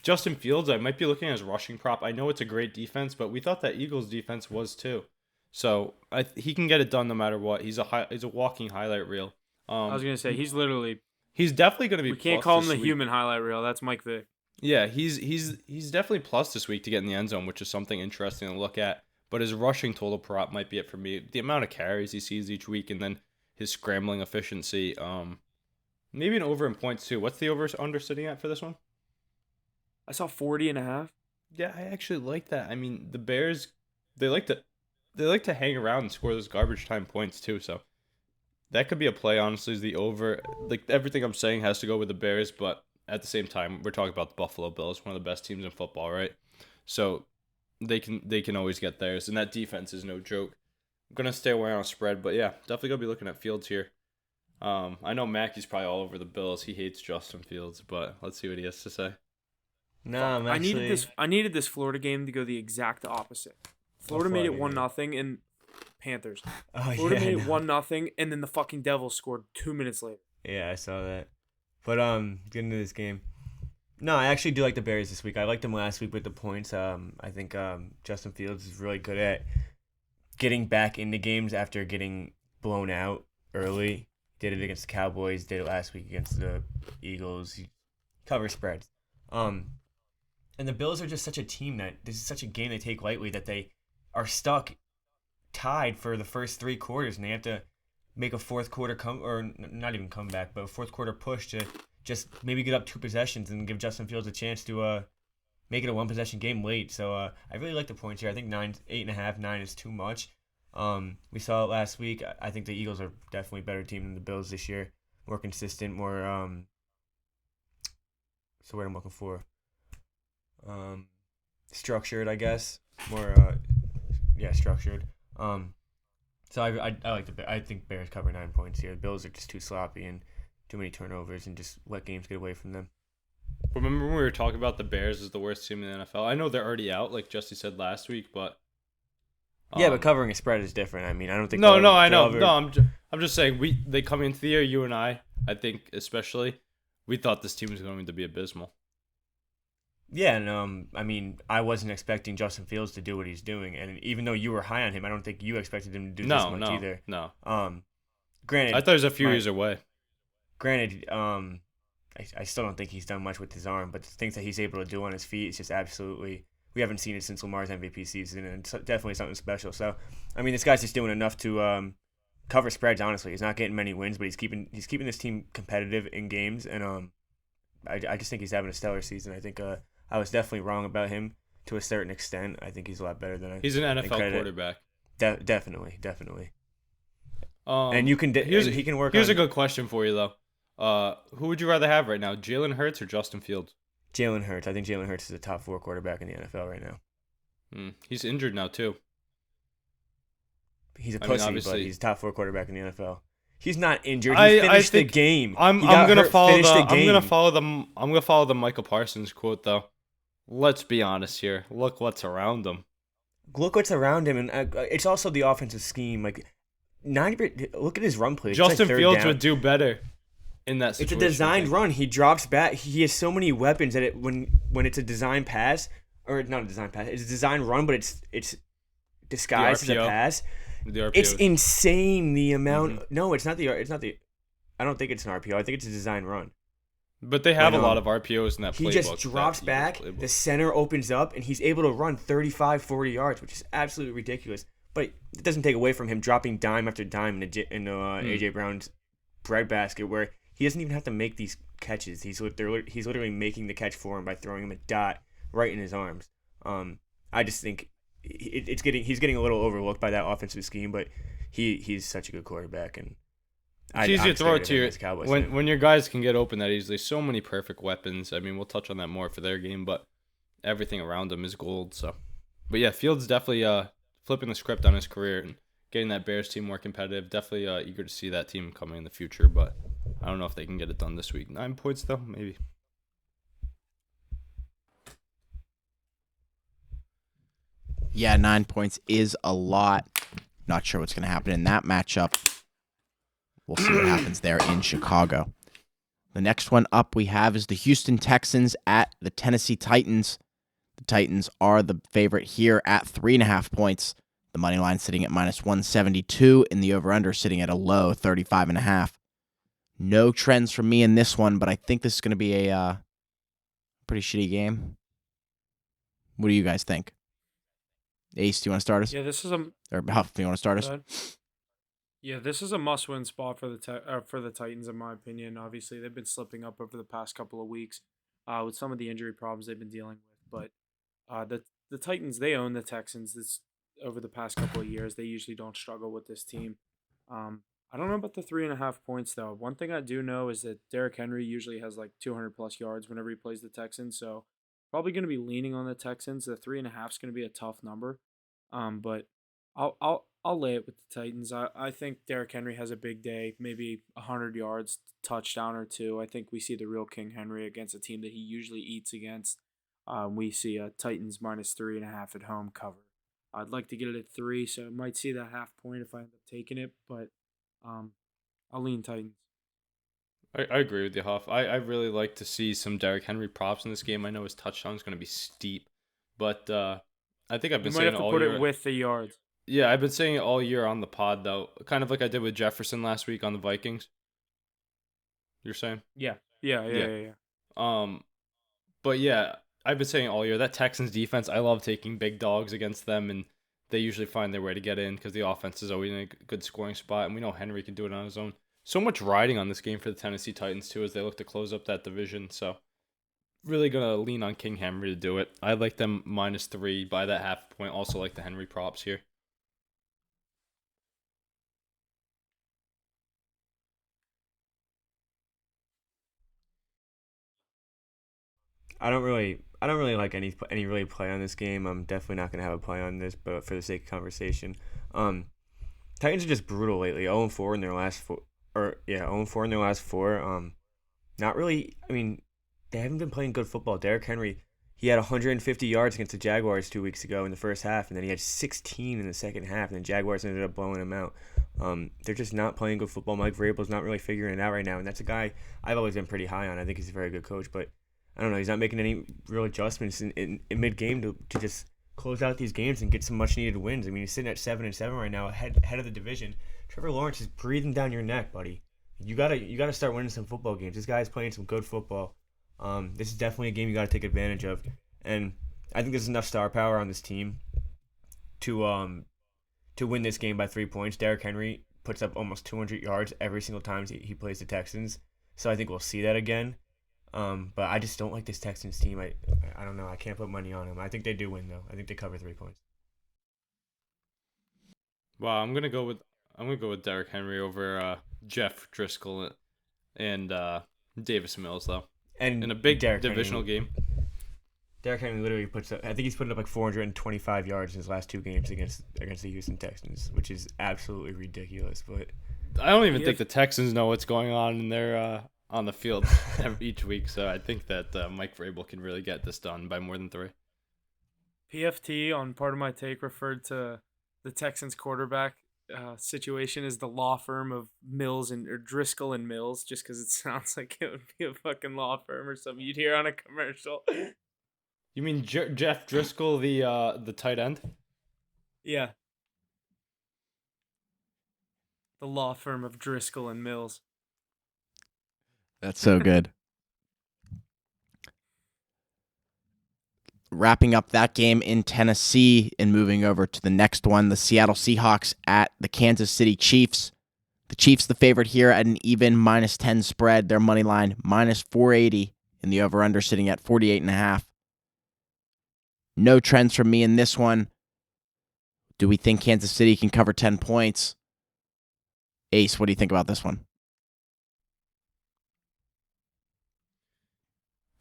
Justin Fields, I might be looking at his rushing prop. I know it's a great defense, but we thought that Eagles defense was too. So he can get it done no matter what. He's a walking highlight reel. I was gonna say he's definitely gonna be. We can't call him the human highlight reel. That's Mike Vick. Yeah, he's definitely plus this week to get in the end zone, which is something interesting to look at. But his rushing total prop might be it for me. The amount of carries he sees each week, and then his scrambling efficiency. Maybe an over in points too. What's the over under sitting at for this one? I saw 40.5. Yeah, I actually like that. I mean, the Bears, they like to hang around and score those garbage time points too. So that could be a play. Honestly, is the over. Like everything I'm saying has to go with the Bears, but at the same time, we're talking about the Buffalo Bills, one of the best teams in football, right? So they can always get theirs, and that defense is no joke. I'm gonna stay away on a spread, but yeah, definitely gonna be looking at Fields here. I know Mackey's probably all over the Bills. He hates Justin Fields, but let's see what he has to say. No, I'm actually... I needed this Florida game to go the exact opposite. Florida made it 1-0 and Panthers. Florida made it 1-0 and then the fucking Devils scored 2 minutes later. Yeah, I saw that. But getting into this game. No, I actually do like the Bears this week. I liked them last week with the points. I think Justin Fields is really good at getting back into games after getting blown out early. Did it against the Cowboys, did it last week against the Eagles. He covers spreads. And the Bills are just such a team that this is such a game they take lightly that they are stuck tied for the first 3 quarters, and they have to make a fourth quarter not even comeback, but a fourth quarter push to just maybe get up 2 possessions and give Justin Fields a chance to make it a 1-possession game late. So I really like the points here. I think 8.5, 9 is too much. We saw it last week. I think the Eagles are definitely a better team than the Bills this year. More consistent, more what's the word I'm looking for? Structured, I guess. More structured. So I like I think Bears cover 9 points here. The Bills are just too sloppy and too many turnovers and just let games get away from them. Remember when we were talking about the Bears as the worst team in the NFL? I know they're already out, like Jesse said last week, but yeah, but covering a spread is different. I mean, I don't think. No, I know. No, I'm just saying they come into the year. You and I think especially, we thought this team was going to be abysmal. Yeah, and I mean, I wasn't expecting Justin Fields to do what he's doing, and even though you were high on him, I don't think you expected him to do this much either. No. Granted, I thought he was a few years away. Granted, I still don't think he's done much with his arm, but the things that he's able to do on his feet is just absolutely. We haven't seen it since Lamar's MVP season, and it's definitely something special. So, I mean, this guy's just doing enough to cover spreads. Honestly, he's not getting many wins, but he's keeping this team competitive in games, and I just think he's having a stellar season. I think I was definitely wrong about him to a certain extent. I think he's a lot better than I. He's an NFL quarterback. Definitely. And he can work. Here's a good question for you though. Who would you rather have right now, Jalen Hurts or Justin Fields? Jalen Hurts. I think Jalen Hurts is a top 4 quarterback in the NFL right now. He's injured now too. He's a pussy, but he's a top 4 quarterback in the NFL. He's not injured. He finished the game. I'm gonna follow the Michael Parsons quote though. Let's be honest here. Look what's around him. Look what's around him, and it's also the offensive scheme. Like 90. Look at his run play. Justin Fields would do better in that situation. It's a designed run. He drops back. He has so many weapons that when it's a design pass, or not a design pass, it's a design run, but it's disguised as a pass. It's insane the amount. Mm-hmm. No, it's not the. I don't think it's an RPO. I think it's a design run. But they have a lot of RPOs in that playbook. He just drops back, the center opens up, and he's able to run 35, 40 yards, which is absolutely ridiculous. But it doesn't take away from him dropping dime after dime in A.J. Brown's breadbasket, where he doesn't even have to make these catches. He's literally making the catch for him by throwing him a dot right in his arms. I just think he's getting a little overlooked by that offensive scheme, but he's such a good quarterback, and it's easy to throw it to you when your guys can get open that easily. So many perfect weapons. I mean, we'll touch on that more for their game, but everything around him is gold. So, but yeah, Fields definitely flipping the script on his career and getting that Bears team more competitive. Definitely eager to see that team coming in the future, but I don't know if they can get it done this week. 9 points though, maybe. Yeah, 9 points is a lot. Not sure what's going to happen in that matchup. We'll see what happens there in Chicago. The next one up we have is the Houston Texans at the Tennessee Titans. The Titans are the favorite here at 3.5 points. The money line sitting at -172, and the over-under sitting at a low 35.5. No trends from me in this one, but I think this is going to be a pretty shitty game. What do you guys think? Ace, do you want to start us? Yeah, this is a. Or Huff, do you want to start us? Yeah, this is a must-win spot for the Titans, in my opinion. Obviously, they've been slipping up over the past couple of weeks with some of the injury problems they've been dealing with. But the Titans, they own the Texans over the past couple of years. They usually don't struggle with this team. I don't know about the 3.5 points, though. One thing I do know is that Derrick Henry usually has like 200-plus yards whenever he plays the Texans, so probably going to be leaning on the Texans. The 3.5 is going to be a tough number, but I'll lay it with the Titans. I think Derrick Henry has a big day, maybe 100 yards, touchdown or 2. I think we see the real King Henry against a team that he usually eats against. We see a Titans -3.5 at home cover. I'd like to get it at 3, so I might see that half point if I end up taking it, but I'll lean Titans. I agree with you, Huff. I really like to see some Derrick Henry props in this game. I know his touchdown is going to be steep, but I think I've been saying it all year. You might have to put it with the yards. Yeah, I've been saying it all year on the pod, though. Kind of like I did with Jefferson last week on the Vikings. You're saying? Yeah. But yeah, I've been saying it all year. That Texans defense, I love taking big dogs against them, and they usually find their way to get in because the offense is always in a good scoring spot, and we know Henry can do it on his own. So much riding on this game for the Tennessee Titans, too, as they look to close up that division. So really going to lean on King Henry to do it. I like them -3 by that half point. Also like the Henry props here. I don't really like any really play on this game. I'm definitely not gonna have a play on this, but for the sake of conversation, Titans are just brutal lately. 0-4 in their last 4, 0-4 in their last 4. Not really. I mean, they haven't been playing good football. Derrick Henry, he had 150 yards against the Jaguars 2 weeks ago in the first half, and then he had 16 in the second half, and the Jaguars ended up blowing him out. They're just not playing good football. Mike Vrabel's not really figuring it out right now, and that's a guy I've always been pretty high on. I think he's a very good coach, but I don't know. He's not making any real adjustments in mid game to just close out these games and get some much needed wins. I mean, he's sitting at 7-7 right now, head of the division. Trevor Lawrence is breathing down your neck, buddy. You gotta start winning some football games. This guy's playing some good football. This is definitely a game you gotta take advantage of, and I think there's enough star power on this team to win this game by 3 points. Derrick Henry puts up almost 200 yards every single time he plays the Texans, so I think we'll see that again. But I just don't like this Texans team. I don't know. I can't put money on them. I think they do win though. I think they cover 3 points. Wow, I'm gonna go with Derrick Henry over Jeff Driscoll and Davis Mills though. And in a big Derrick divisional Henry, game. Derrick Henry literally puts up. I think he's putting up like 425 yards in his last 2 games against the Houston Texans, which is absolutely ridiculous. But I don't even think the Texans know what's going on in their on the field each week. So I think that Mike Vrabel can really get this done by more than 3. PFT on Part of My Take referred to the Texans quarterback situation as the law firm of Mills or Driscoll and Mills, just because it sounds like it would be a fucking law firm or something you'd hear on a commercial. You mean Jeff Driscoll, the tight end? Yeah. The law firm of Driscoll and Mills. That's so good. Wrapping up that game in Tennessee and moving over to the next one, the Seattle Seahawks at the Kansas City Chiefs. The Chiefs the favorite here at an even -10 spread. Their money line -480 and the over-under sitting at 48.5. No trends from me in this one. Do we think Kansas City can cover 10 points? Ace, what do you think about this one?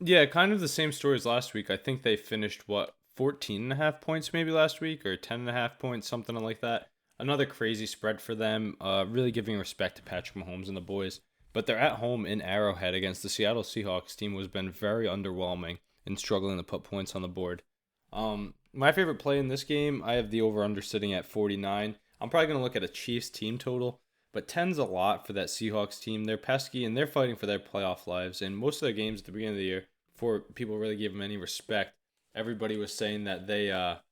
Yeah, kind of the same story as last week. I think they finished, 14.5 points maybe last week, or 10.5 points, something like that. Another crazy spread for them, really giving respect to Patrick Mahomes and the boys. But they're at home in Arrowhead against the Seattle Seahawks team, who has been very underwhelming and struggling to put points on the board. My favorite play in this game, I have the over-under sitting at 49. I'm probably going to look at a Chiefs team total, but 10's a lot for that Seahawks team. They're pesky, and they're fighting for their playoff lives. And most of their games at the beginning of the year, before people really gave them any respect, everybody was saying that they're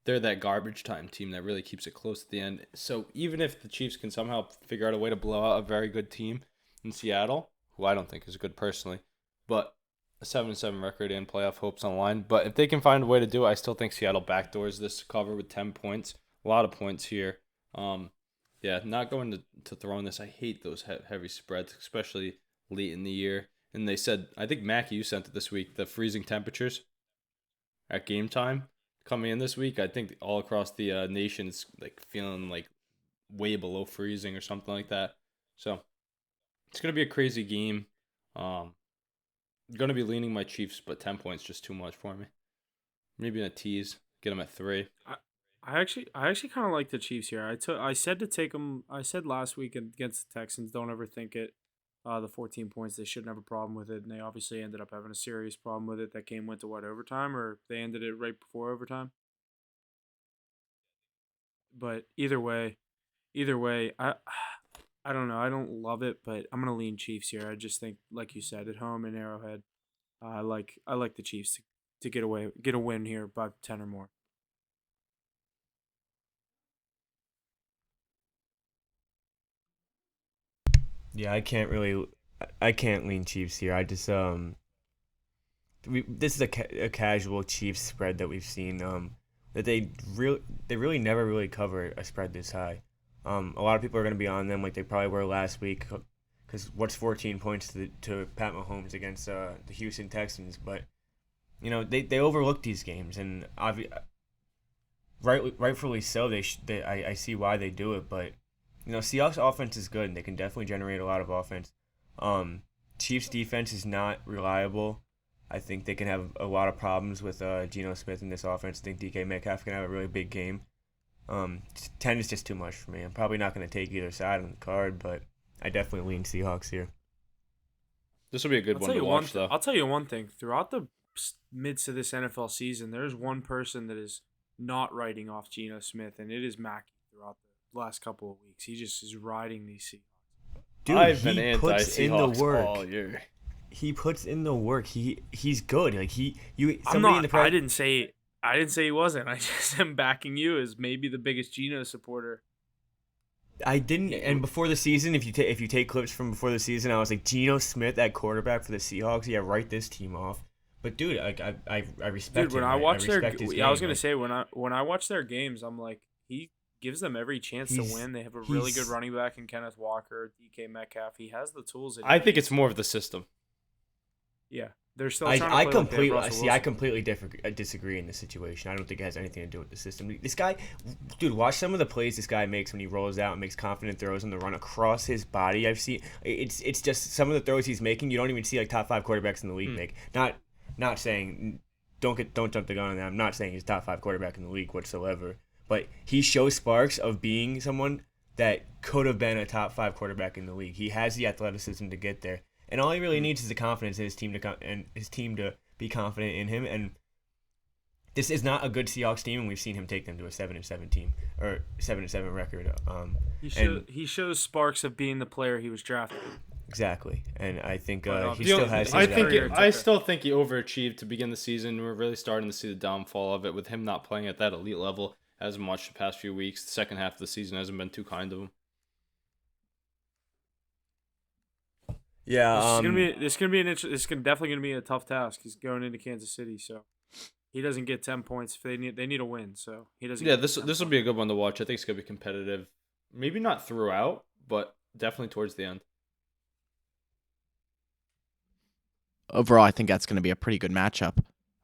that garbage time team that really keeps it close at the end. So even if the Chiefs can somehow figure out a way to blow out a very good team in Seattle, who I don't think is good personally, but a 7-7 record and playoff hopes on the line. But if they can find a way to do it, I still think Seattle backdoors this cover with 10 points. A lot of points here. Yeah, not going to throwing this. I hate those heavy spreads, especially late in the year. And they said, I think, Mackie, you sent it this week, the freezing temperatures at game time coming in this week. I think all across the nation it's like feeling like way below freezing or something like that. So it's going to be a crazy game. Going to be leaning my Chiefs, but 10 points just too much for me. Maybe in a tease, get them at 3. I actually kind of like the Chiefs here. I said to take them. I said last week against the Texans, don't ever think it. The 14 points, they shouldn't have a problem with it, and they obviously ended up having a serious problem with it. That game went to overtime, or they ended it right before overtime. But either way, I don't know. I don't love it, but I'm gonna lean Chiefs here. I just think, like you said, at home in Arrowhead, I like the Chiefs to get a win here by 10 or more. yeah, I can't lean Chiefs here. I just this is a casual Chiefs spread that we've seen. That they really never really cover a spread this high. A lot of people are going to be on them like they probably were last week, because what's 14 points to Pat Mahomes against the Houston Texans? But they overlook these games, and rightfully so. I see why they do it, but Seahawks offense is good, and they can definitely generate a lot of offense. Chiefs defense is not reliable. I think they can have a lot of problems with Geno Smith in this offense. I think DK Metcalf can have a really big game. 10 is just too much for me. I'm probably not going to take either side on the card, but I definitely lean Seahawks here. This will be a good one to watch, though. I'll tell you one thing. Throughout the midst of this NFL season, there's one person that is not writing off Geno Smith, and it is Mackey throughout the last couple of weeks. He just is riding these Seahawks. Dude, I've been he puts in the anti-Seahawks work all year. he puts in the work. He's good. Like I'm somebody not. in the press. I didn't say he wasn't. I just am backing you as maybe the biggest Geno supporter. I didn't. And before the season, if you take clips from before the season, I was like, Geno Smith at quarterback for the Seahawks. Yeah, write this team off. But dude, I respect Dude, when him. I watch their, respect his I was game. gonna Like, say when I watch their games, I'm like, he gives them every chance to win. They have a really good running back in Kenneth Walker, DK Metcalf. He has the tools. I think it's more of the system. Yeah, they're still trying to play I like they have completely Russell see. I Wilson. completely disagree in this situation. I don't think it has anything to do with the system. This guy, dude, watch some of the plays this guy makes when he rolls out and makes confident throws on the run across his body. I've seen it's just some of the throws he's making. You don't even see like top 5 quarterbacks in the league make. Not saying don't jump the gun on that. I'm not saying he's top 5 quarterback in the league whatsoever. But he shows sparks of being someone that could have been a top 5 quarterback in the league. He has the athleticism to get there. And all he really needs is the confidence in his team to be confident in him. And this is not a good Seahawks team, and we've seen him take them to a 7-7 team or 7-7 record. He shows sparks of being the player he was drafted. Exactly, and I think he The still only- has. I still think he overachieved to begin the season. We're really starting to see the downfall of it with him not playing at that elite level as much the past few weeks. The second half of the season hasn't been too kind to him. Yeah, This is definitely gonna be a tough task. He's going into Kansas City, so he doesn't get 10 points. They need a win, so he doesn't. Yeah, get this 10 will be a good one to watch. I think it's gonna be competitive. Maybe not throughout, but definitely towards the end. Overall, I think that's going to be a pretty good matchup.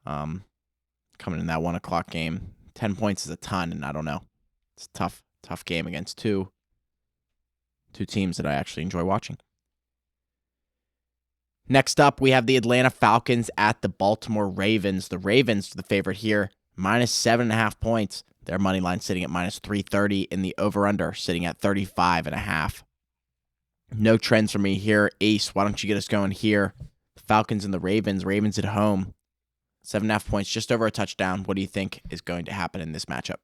Coming in that 1:00 game, 10 points is a ton, and I don't know. It's a tough game against two teams that I actually enjoy watching. Next up, we have the Atlanta Falcons at the Baltimore Ravens. The Ravens are the favorite here, -7.5 points. Their money line sitting at -330, and the over/under sitting at 35.5. No trends for me here. Ace, why don't you get us going here? The Falcons and the Ravens. Ravens at home, 7.5 points, just over a touchdown. What do you think is going to happen in this matchup?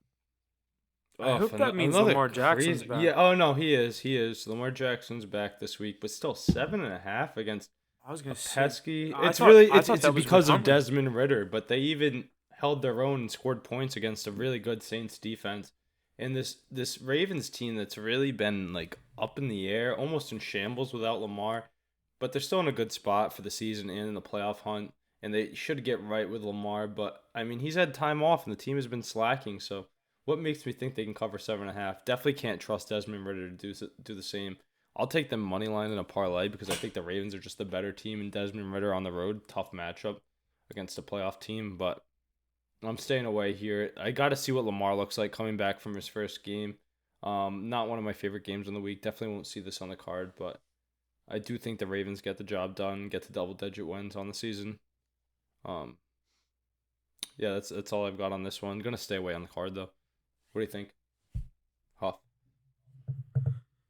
I hope that means Lamar Jackson's back. Yeah. Oh no, he is. Lamar Jackson's back this week, but still 7.5 against. I was gonna say pesky. I It's thought- really I it's thought that was because of Montgomery. Desmond Ridder, but they even held their own and scored points against a really good Saints defense. And this Ravens team that's really been like up in the air, almost in shambles without Lamar, but they're still in a good spot for the season and in the playoff hunt, and they should get right with Lamar. But I mean, he's had time off, and the team has been slacking. So what makes me think they can cover 7.5? Definitely can't trust Desmond Ridder to do the same. I'll take them money line in a parlay because I think the Ravens are just the better team, and Desmond Ridder on the road, tough matchup against a playoff team. But I'm staying away here. I got to see what Lamar looks like coming back from his first game. Not one of my favorite games in the week. Definitely won't see this on the card, but I do think the Ravens get the job done, get to double-digit wins on the season. Yeah, that's all I've got on this one. I'm gonna stay away on the card though. What do you think, Huff?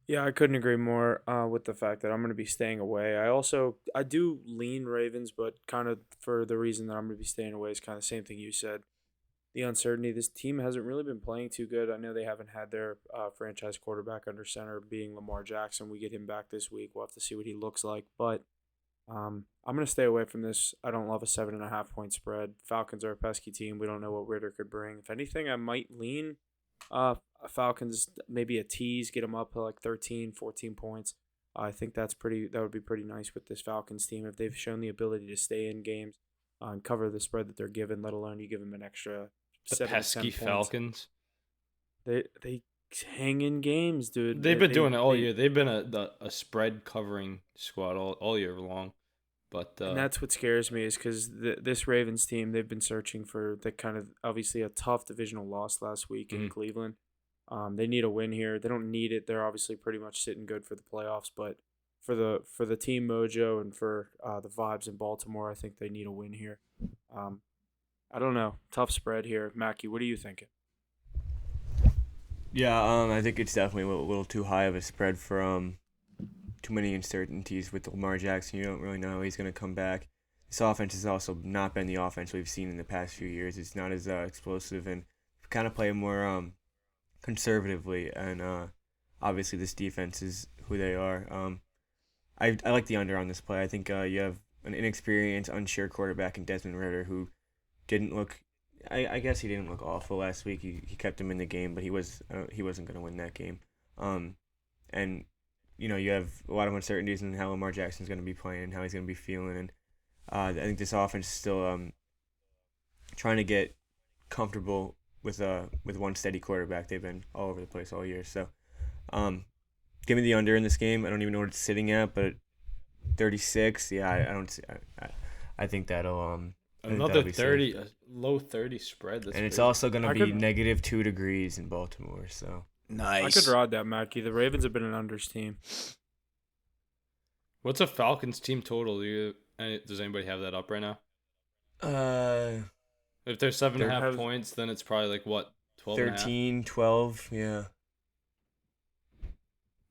Yeah, I couldn't agree more with the fact that I'm going to be staying away. I do lean Ravens, but kind of for the reason that I'm going to be staying away is kind of the same thing you said. The uncertainty. This team hasn't really been playing too good. I know they haven't had their franchise quarterback under center being Lamar Jackson. We get him back this week. We'll have to see what he looks like. But I'm going to stay away from this. I don't love a 7.5 point spread. Falcons are a pesky team. We don't know what Ritter could bring. If anything, I might lean Falcons, maybe a tease, get them up to like 13, 14 points. I think that would be pretty nice with this Falcons team if they've shown the ability to stay in games and cover the spread that they're given, let alone you give them an extra The 7 pesky to 10 points. Falcons. They hang in games, dude. They've been doing it all year. They've been a spread covering squad all year long. But and that's what scares me is because this Ravens team, they've been searching for the kind of obviously a tough divisional loss last week in Cleveland. They need a win here. They don't need it. They're obviously pretty much sitting good for the playoffs, but for the team mojo and for the vibes in Baltimore, I think they need a win here. I don't know. Tough spread here. Mackie, what are you thinking? Yeah, I think it's definitely a little too high of a spread for too many uncertainties with Lamar Jackson. You don't really know how he's going to come back. This offense has also not been the offense we've seen in the past few years. It's not as explosive, and kind of play more conservatively. And obviously, this defense is who they are. I like the under on this play. I think you have an inexperienced, unsure quarterback in Desmond Ridder who didn't look. I guess he didn't look awful last week. He kept him in the game, but he wasn't going to win that game. And you have a lot of uncertainties in how Lamar Jackson's going to be playing and how he's going to be feeling. And I think this offense is still trying to get comfortable with one steady quarterback. They've been all over the place all year. So, give me the under in this game. I don't even know what it's sitting at, but 36. Yeah, I don't see. I think that'll Another 30, a low 30 spread. And it's also going to be -2 degrees in Baltimore. So Nice. I could ride that, Mackie. The Ravens have been an unders team. What's a Falcons team total? Does anybody have that up right now? If there's 7.5 points, then it's probably like what, 12 13, 12, yeah.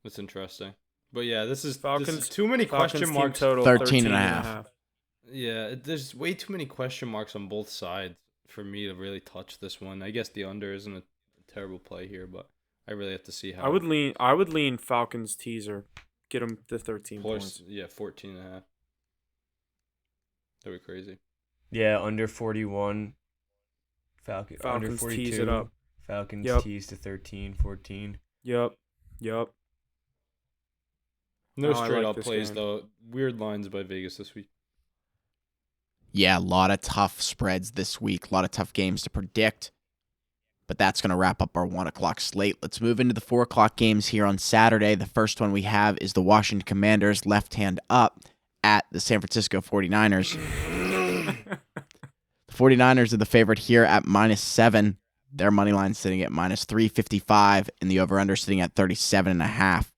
That's interesting. But yeah, this is Falcons. Too many question marks. Total 13.5. Yeah, there's way too many question marks on both sides for me to really touch this one. I guess the under isn't a terrible play here, but I really have to see how. I would lean Falcons teaser. Get them the 13 points. Yeah, 14.5. That'd be crazy. Yeah, under 41. Falcons under 42. tease it up. Falcons tease to 13, 14. Yep. No straight up this plays game. though. Weird lines by Vegas this week. Yeah, a lot of tough spreads this week. A lot of tough games to predict. But that's going to wrap up our 1 o'clock slate. Let's move into the 4 o'clock games here on Saturday. The first one we have is the Washington Commanders left hand up at the San Francisco 49ers. The 49ers are the favorite here at -7. Their money line sitting at -355, and the over-under sitting at 37.5.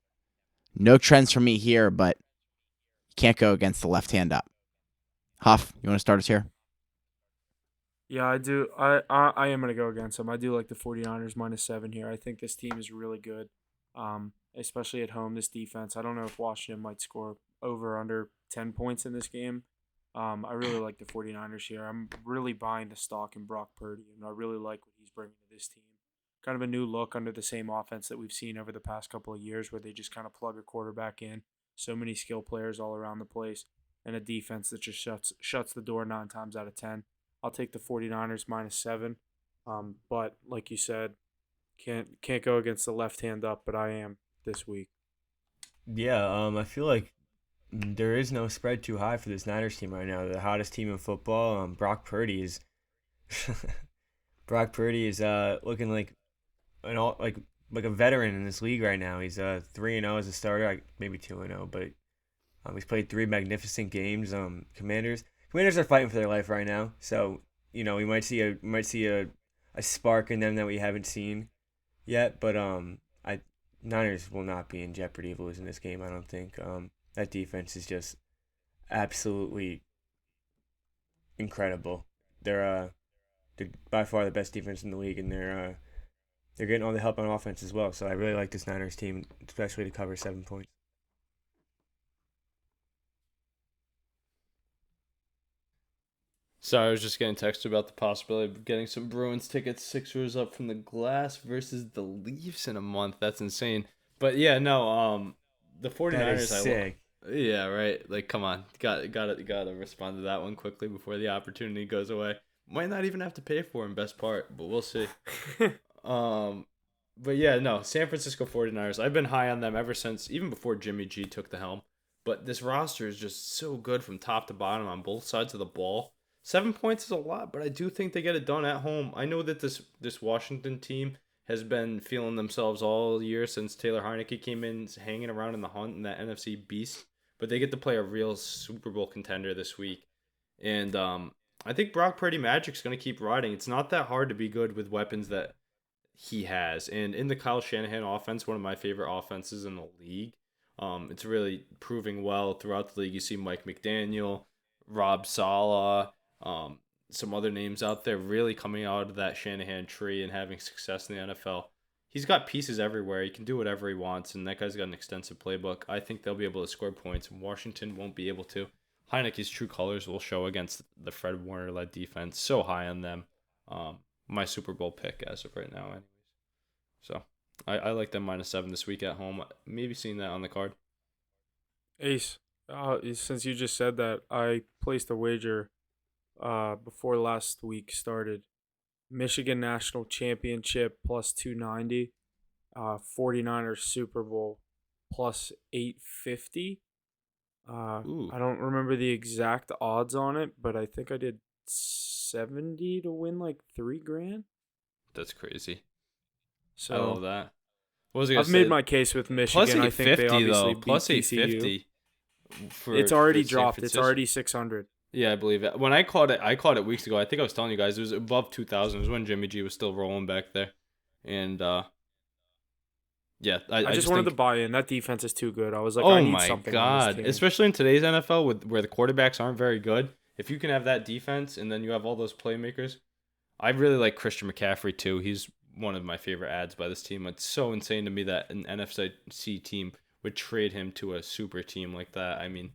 No trends for me here, but you can't go against the left hand up. Huff, you want to start us here? Yeah, I do. I am going to go against them. I do like the 49ers -7 here. I think this team is really good, especially at home, this defense. I don't know if Washington might score over or under 10 points in this game. I really like the 49ers here. I'm really buying the stock in Brock Purdy, and I really like what he's bringing to this team. Kind of a new look under the same offense that we've seen over the past couple of years where they just kind of plug a quarterback in. So many skill players all around the place, and a defense that just shuts the door 9 times out of 10. I'll take the 49ers -7. But like you said, can't go against the left hand up, but I am this week. Yeah, I feel like there is no spread too high for this Niners team right now. The hottest team in football. Brock Purdy is looking like like a veteran in this league right now. He's 3-0 as a starter, maybe 2-0, but he's played 3 magnificent games. Commanders are fighting for their life right now, so we might see a spark in them that we haven't seen yet. But Niners will not be in jeopardy of losing this game. I don't think. That defense is just absolutely incredible. They're by far the best defense in the league, and they're getting all the help on offense as well. So I really like this Niners team, especially to cover 7 points. Sorry, I was just getting texted about the possibility of getting some Bruins tickets. Sixers up from the Glass versus the Leafs in a month. That's insane. But yeah, no, the 49ers. That is sick. Yeah, right. Like, come on, got to respond to that one quickly before the opportunity goes away. Might not even have to pay for him. Best part, but we'll see. But yeah, no, San Francisco 49ers. I've been high on them ever since, even before Jimmy G took the helm. But this roster is just so good from top to bottom on both sides of the ball. 7 points is a lot, but I do think they get it done at home. I know that this Washington team has been feeling themselves all year since Taylor Heineke came in, hanging around in the hunt in that NFC beast. But they get to play a real Super Bowl contender this week. And I think Brock Purdy Magic's going to keep riding. It's not that hard to be good with weapons that he has. And in the Kyle Shanahan offense, one of my favorite offenses in the league, it's really proving well throughout the league. You see Mike McDaniel, Rob Saleh, some other names out there really coming out of that Shanahan tree and having success in the NFL. He's got pieces everywhere. He can do whatever he wants, and that guy's got an extensive playbook. I think they'll be able to score points, and Washington won't be able to. Heineke's true colors will show against the Fred Warner-led defense. So high on them. My Super Bowl pick as of right now, anyways. So I like them -7 this week at home. Maybe seeing that on the card. Ace, Since you just said that, I placed a wager before last week started. Michigan National Championship plus 290. 49ers Super Bowl plus 850. Ooh, I don't remember the exact odds on it, but I think I did 70 to win like $3,000. that's crazy. I love So that. What was I gonna I've made say? my case with Plus Michigan. I eight think they fifty obviously though. beat Plus TCU. 850 It's for already San dropped. It's Francisco. already 600. Yeah, I believe it. When I caught it weeks ago. I think I was telling you guys it was above 2,000. It was when Jimmy G was still rolling back there, and yeah, I I just just wanted think. to buy in. That defense is too good. I was like, I Oh need my something on this God! team. Especially in today's NFL, with where the quarterbacks aren't very good. If you can have that defense and then you have all those playmakers, I really like Christian McCaffrey too. He's one of my favorite ads by this team. It's so insane to me that an NFC team would trade him to a super team like that. I mean,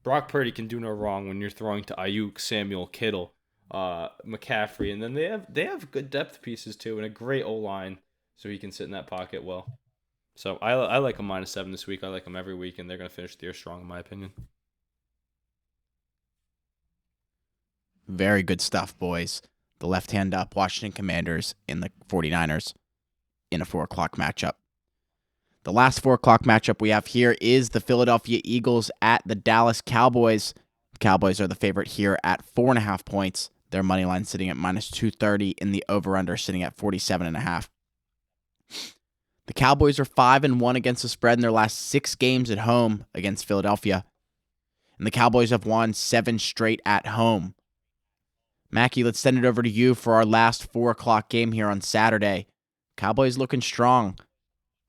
Brock Purdy can do no wrong when you're throwing to Ayuk, Samuel, Kittle, McCaffrey, and then they have good depth pieces too and a great O line, so he can sit in that pocket well. So I like them -7 this week. I like them every week, and they're gonna finish the year strong in my opinion. Very good stuff, boys. The left hand up Washington Commanders in the 49ers in a 4 o'clock matchup. The last 4 o'clock matchup we have here is the Philadelphia Eagles at the Dallas Cowboys. The Cowboys are the favorite here at 4.5 points. Their money line sitting at -230, and the over/under sitting at 47.5. The Cowboys are 5-1 against the spread in their last 6 games at home against Philadelphia, and the Cowboys have won 7 straight at home. Mackie, let's send it over to you for our last 4 o'clock game here on Saturday. Cowboys looking strong.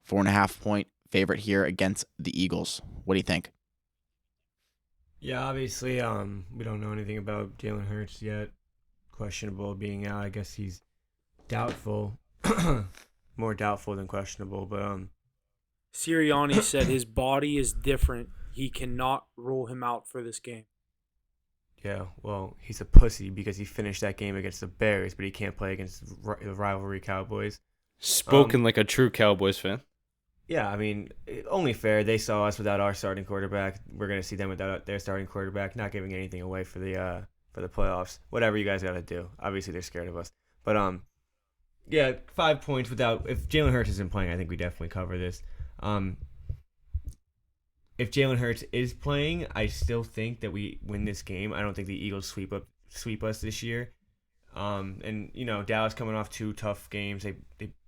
4.5 point favorite here against the Eagles. What do you think? Yeah, obviously, we don't know anything about Jalen Hurts yet. Questionable being out. I guess he's doubtful. More doubtful than questionable, but Sirianni said his body is different. He cannot rule him out for this game. yeah, well, he's a pussy because he finished that game against the Bears, but he can't play against the rivalry Cowboys. Spoken like a true Cowboys fan. Yeah, I mean, only fair. They saw us without our starting quarterback. We're gonna see them without their starting quarterback. Not giving anything away for the playoffs. Whatever you guys gotta do. Obviously, they're scared of us. But yeah, 5 points without. If Jalen Hurts isn't playing, I think we definitely cover this. If Jalen Hurts is playing, I still think that we win this game. I don't think the Eagles sweep us this year. And Dallas coming off 2 tough games. They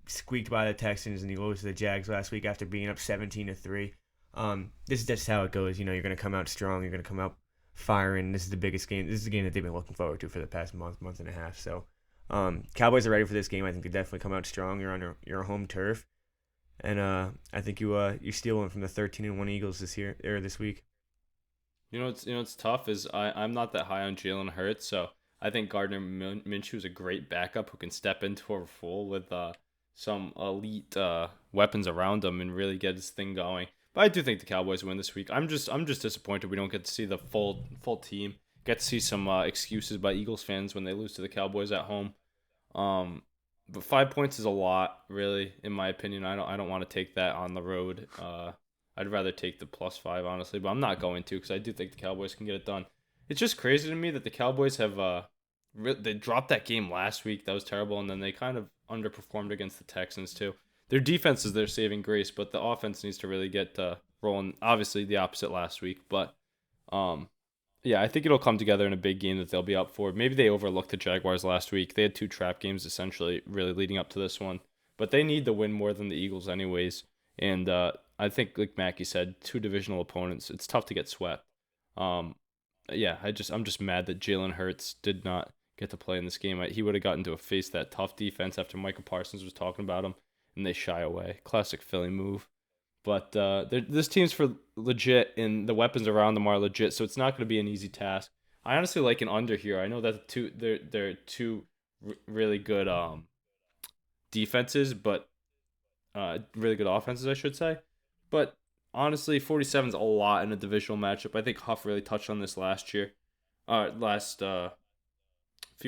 squeaked by the Texans and you lose to the Jags last week after being up 17-3. This is just how it goes. You're going to come out strong. You're going to come out firing. This is the biggest game. This is the game that they've been looking forward to for the past month and a half. So, Cowboys are ready for this game. I think they definitely come out strong. You're on your home turf, and I think you steal one from the 13-1 Eagles this week. It's tough is I'm not that high on Jalen Hurts, so I think Gardner Minshew is a great backup who can step into a full with some elite weapons around him and really get his thing going. But I do think the Cowboys win this week. I'm just disappointed we don't get to see the full team. Get to see some excuses by Eagles fans when they lose to the Cowboys at home. But 5 points is a lot, really, in my opinion. I don't want to take that on the road. I'd rather take the +5, honestly, but I'm not going to because I do think the Cowboys can get it done. It's just crazy to me that the Cowboys have they dropped that game last week. That was terrible, and then they kind of underperformed against the Texans too. Their defense is their saving grace, but the offense needs to really get rolling. Obviously, the opposite last week, but yeah, I think it'll come together in a big game that they'll be up for. Maybe they overlooked the Jaguars last week. They had 2 trap games essentially, really leading up to this one, but they need the win more than the Eagles anyways. And I think, like Mackie said, 2 divisional opponents. It's tough to get swept. Yeah, I'm just mad that Jalen Hurts did not get to play in this game. He would have gotten to face that tough defense after Michael Parsons was talking about him, and they shy away. Classic Philly move. But this team's for legit, and the weapons around them are legit, so it's not going to be an easy task. I honestly like an under here. I know that they're two really good defenses, but really good offenses, I should say. But honestly, 47's a lot in a divisional matchup. I think Huff really touched on this last few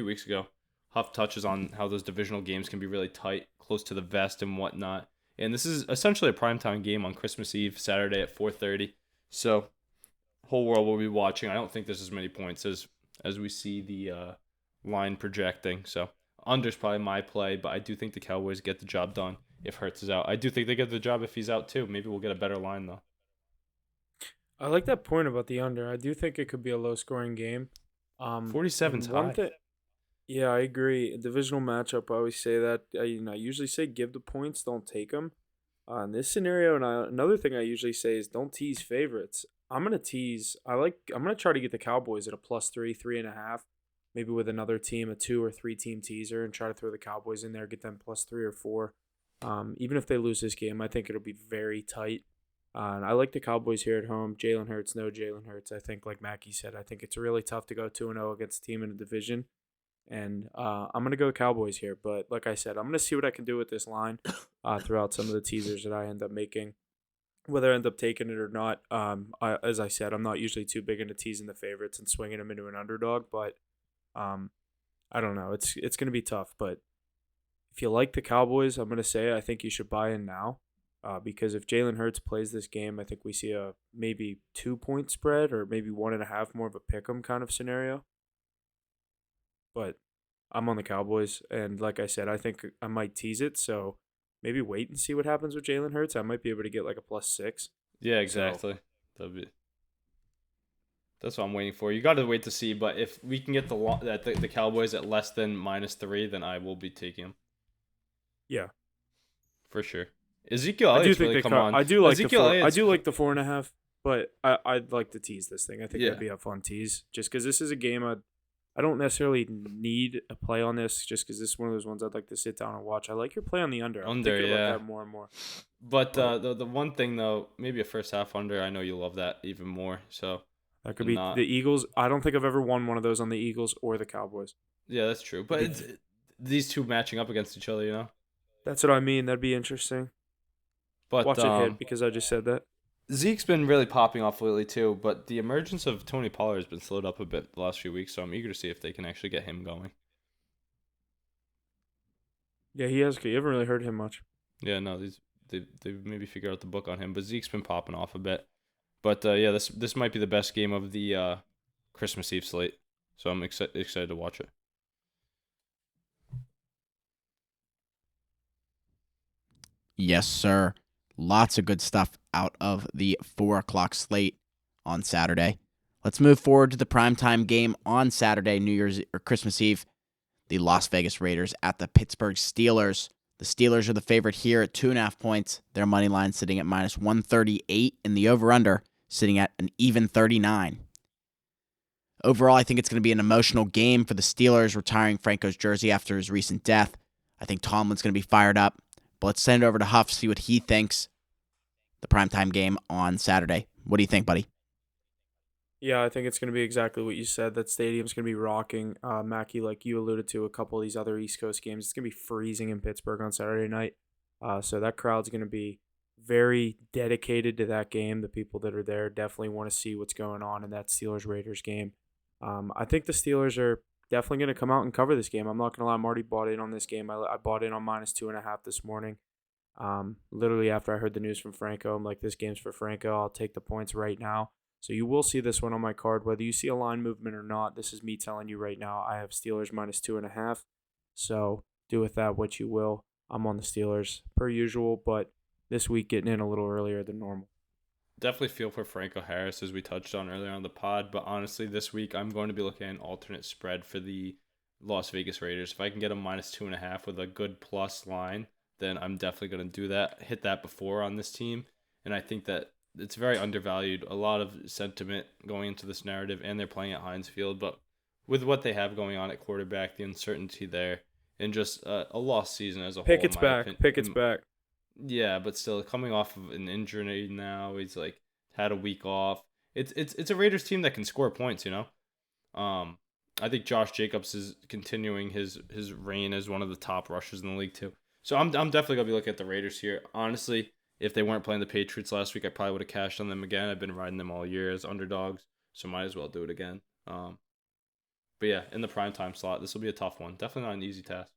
weeks ago. Huff touches on how those divisional games can be really tight, close to the vest and whatnot. And this is essentially a primetime game on Christmas Eve, Saturday at 4:30. So whole world will be watching. I don't think there's as many points as we see the line projecting. So under's probably my play, but I do think the Cowboys get the job done if Hurts is out. I do think they get the job if he's out too. Maybe we'll get a better line though. I like that point about the under. I do think it could be a low-scoring game. 47's and one high. thing, yeah, I agree. A divisional matchup, I always say that. I usually say give the points, don't take them. In this scenario, and another thing I usually say is don't tease favorites. I'm gonna tease. I'm gonna try to get the Cowboys at a +3, 3.5, maybe with another team, a 2 or 3 team teaser, and try to throw the Cowboys in there, get them +3 or 4. Even if they lose this game, I think it'll be very tight. And I like the Cowboys here at home. Jalen Hurts, no Jalen Hurts. I think, like Mackie said, I think it's really tough to go 2-0 against a team in a division. And I'm going to go Cowboys here. But like I said, I'm going to see what I can do with this line throughout some of the teasers that I end up making. Whether I end up taking it or not, as I said, I'm not usually too big into teasing the favorites and swinging them into an underdog. But I don't know. It's going to be tough. But if you like the Cowboys, I'm going to say I think you should buy in now. Because if Jalen Hurts plays this game, I think we see a maybe 2-point spread or maybe 1.5, more of a pick'em kind of scenario. But I'm on the Cowboys, and like I said, I think I might tease it. So maybe wait and see what happens with Jalen Hurts. I might be able to get like a +6. Yeah, exactly. That's what I'm waiting for. You got to wait to see, but if we can get the Cowboys at less than -3, then I will be taking them. Yeah, For sure. Ezekiel I do Elliott's think really they come on. I do like Ezekiel the 4. I Elliott's- do like the 4.5, but I'd like to tease this thing. I think Yeah. that'd be a fun tease, just because this is a game I don't necessarily need a play on this, just because this is one of those ones I'd like to sit down and watch. I like your play on the under. I'm Under, thinking yeah. about that more and more. But the one thing though, maybe a first half under. I know you love that even more. So That could be Not- the Eagles. I don't think I've ever won one of those on the Eagles or the Cowboys. yeah, that's true. But these two matching up against each other, you know. That's what I mean. That'd be interesting. But Watch it hit because I just said that. Zeke's been really popping off lately too. But the emergence of Tony Pollard has been slowed up a bit the last few weeks. So I'm eager to see if they can actually get him going. Yeah, he has. You haven't really heard him much. Yeah, no, they maybe figure out the book on him. But Zeke's been popping off a bit. But yeah, this might be the best game of the Christmas Eve slate. So I'm excited to watch it. Yes, sir. Lots of good stuff out of the 4 o'clock slate on Saturday. Let's move forward to the primetime game on Saturday, New Year's or Christmas Eve. The Las Vegas Raiders at the Pittsburgh Steelers. The Steelers are the favorite here at 2.5 points. Their money line sitting at -138, and the over/under sitting at an even 39. Overall, I think it's going to be an emotional game for the Steelers, retiring Franco's jersey after his recent death. I think Tomlin's going to be fired up. But let's send it over to Huff, see what he thinks. The primetime game on Saturday. What do you think, buddy? Yeah, I think it's going to be exactly what you said. That stadium's going to be rocking. Mackie, like you alluded to a couple of these other East Coast games, it's going to be freezing in Pittsburgh on Saturday night. So that crowd's going to be very dedicated to that game. The people that are there definitely want to see what's going on in that Steelers-Raiders game. I think the Steelers are definitely going to come out and cover this game. I'm not going to lie. I'm already bought in on this game. I bought in on -2.5 this morning. Literally after I heard the news from Franco, I'm like, this game's for Franco. I'll take the points right now. So you will see this one on my card, whether you see a line movement or not. This is me telling you right now. I have Steelers -2.5. So do with that what you will. I'm on the Steelers per usual, but this week getting in a little earlier than normal. Definitely feel for Franco Harris, as we touched on earlier on the pod. But honestly, this week I'm going to be looking at an alternate spread for the Las Vegas Raiders. If I can get a -2.5 with a good plus line, then I'm definitely going to do that. Hit that before on this team. And I think that it's very undervalued. A lot of sentiment going into this narrative, and they're playing at Heinz Field. But with what they have going on at quarterback, the uncertainty there, and just a lost season as a whole. Pickett's back. Pickett's back. Yeah, but still coming off of an injury now, he's like had a week off. It's a Raiders team that can score points, you know. I think Josh Jacobs is continuing his reign as one of the top rushers in the league too. So I'm definitely gonna be looking at the Raiders here. Honestly, if they weren't playing the Patriots last week, I probably would have cashed on them again. I've been riding them all year as underdogs, so might as well do it again. But yeah, in the primetime slot, this will be a tough one. Definitely not an easy task.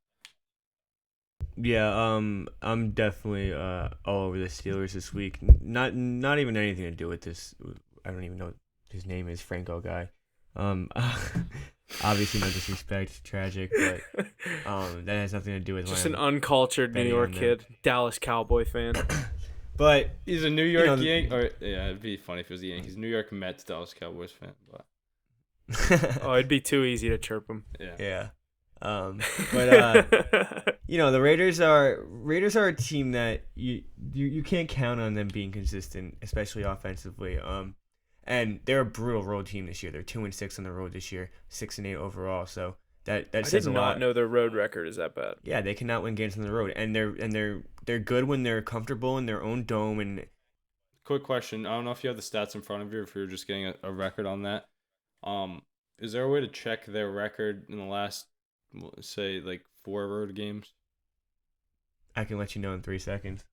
Yeah, I'm definitely all over the Steelers this week. Not even anything to do with this. I don't even know his name is, Franco guy. Obviously no disrespect, tragic, but that has nothing to do with Just why an I'm uncultured New betting York on them. kid, Dallas Cowboy fan. But He's a New York know, it'd be funny if it was the Yankees. New York Mets, Dallas Cowboys fan, but Oh, it'd be too easy to chirp him. yeah. But the Raiders are a team that you can't count on them being consistent, especially offensively. And they're a brutal road team this year. They're 2-6 on the road this year, 6-8 overall. So that I says did a not lot. know their road record is that bad. Yeah, they cannot win games on the road, and they're good when they're comfortable in their own dome. And Quick question. I don't know if you have the stats in front of you or if you're just getting a record on that. Is there a way to check their record in the last, say, like 4 road games? I can let you know in 3 seconds.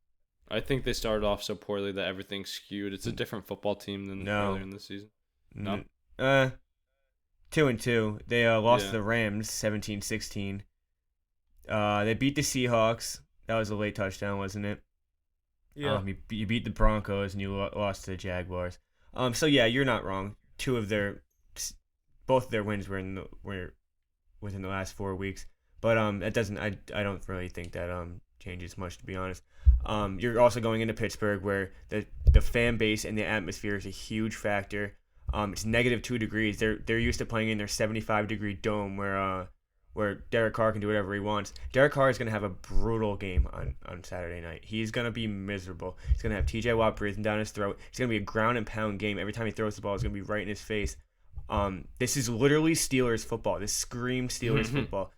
I think they started off so poorly that everything's skewed. It's a different football team than earlier in the season. No? 2-2. They lost to Yeah. the Rams 17-16. They beat the Seahawks. That was a late touchdown, wasn't it? Yeah. You beat the Broncos and you lost to the Jaguars. So yeah, you're not wrong. Both of their wins were within the last 4 weeks. But that doesn't. I don't really think that changes much, to be honest. You're also going into Pittsburgh, where the fan base and the atmosphere is a huge factor. It's -2 degrees. They're used to playing in their 75-degree dome, where Derek Carr can do whatever he wants. Derek Carr is going to have a brutal game on Saturday night. He's going to be miserable. He's going to have T.J. Watt breathing down his throat. It's going to be a ground and pound game. Every time he throws the ball, it's going to be right in his face. This is literally Steelers football. This screams Steelers football.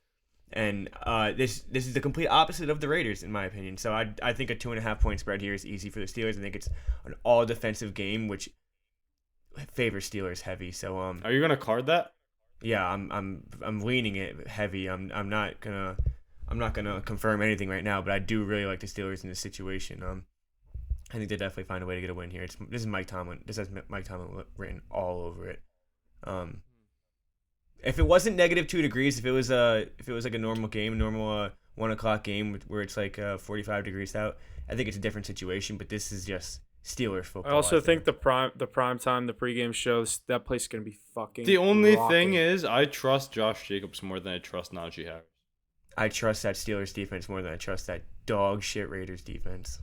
And this is the complete opposite of the Raiders, in my opinion. So I think a 2.5-point spread here is easy for the Steelers. I think it's an all defensive game, which favors Steelers heavy. So Are you gonna card that? yeah, I'm leaning it heavy. I'm not gonna confirm anything right now, but I do really like the Steelers in this situation. I think they definitely find a way to get a win here. This is Mike Tomlin. This has Mike Tomlin written all over it. If it wasn't -2 degrees, if it was like a normal game, 1:00 game where it's like 45 degrees out, I think it's a different situation. But this is just Steelers football. I also think the prime time, the pregame shows, that place is gonna be fucking. The only rocking. thing is, I trust Josh Jacobs more than I trust Najee Harris. I trust that Steelers defense more than I trust that dog shit Raiders defense.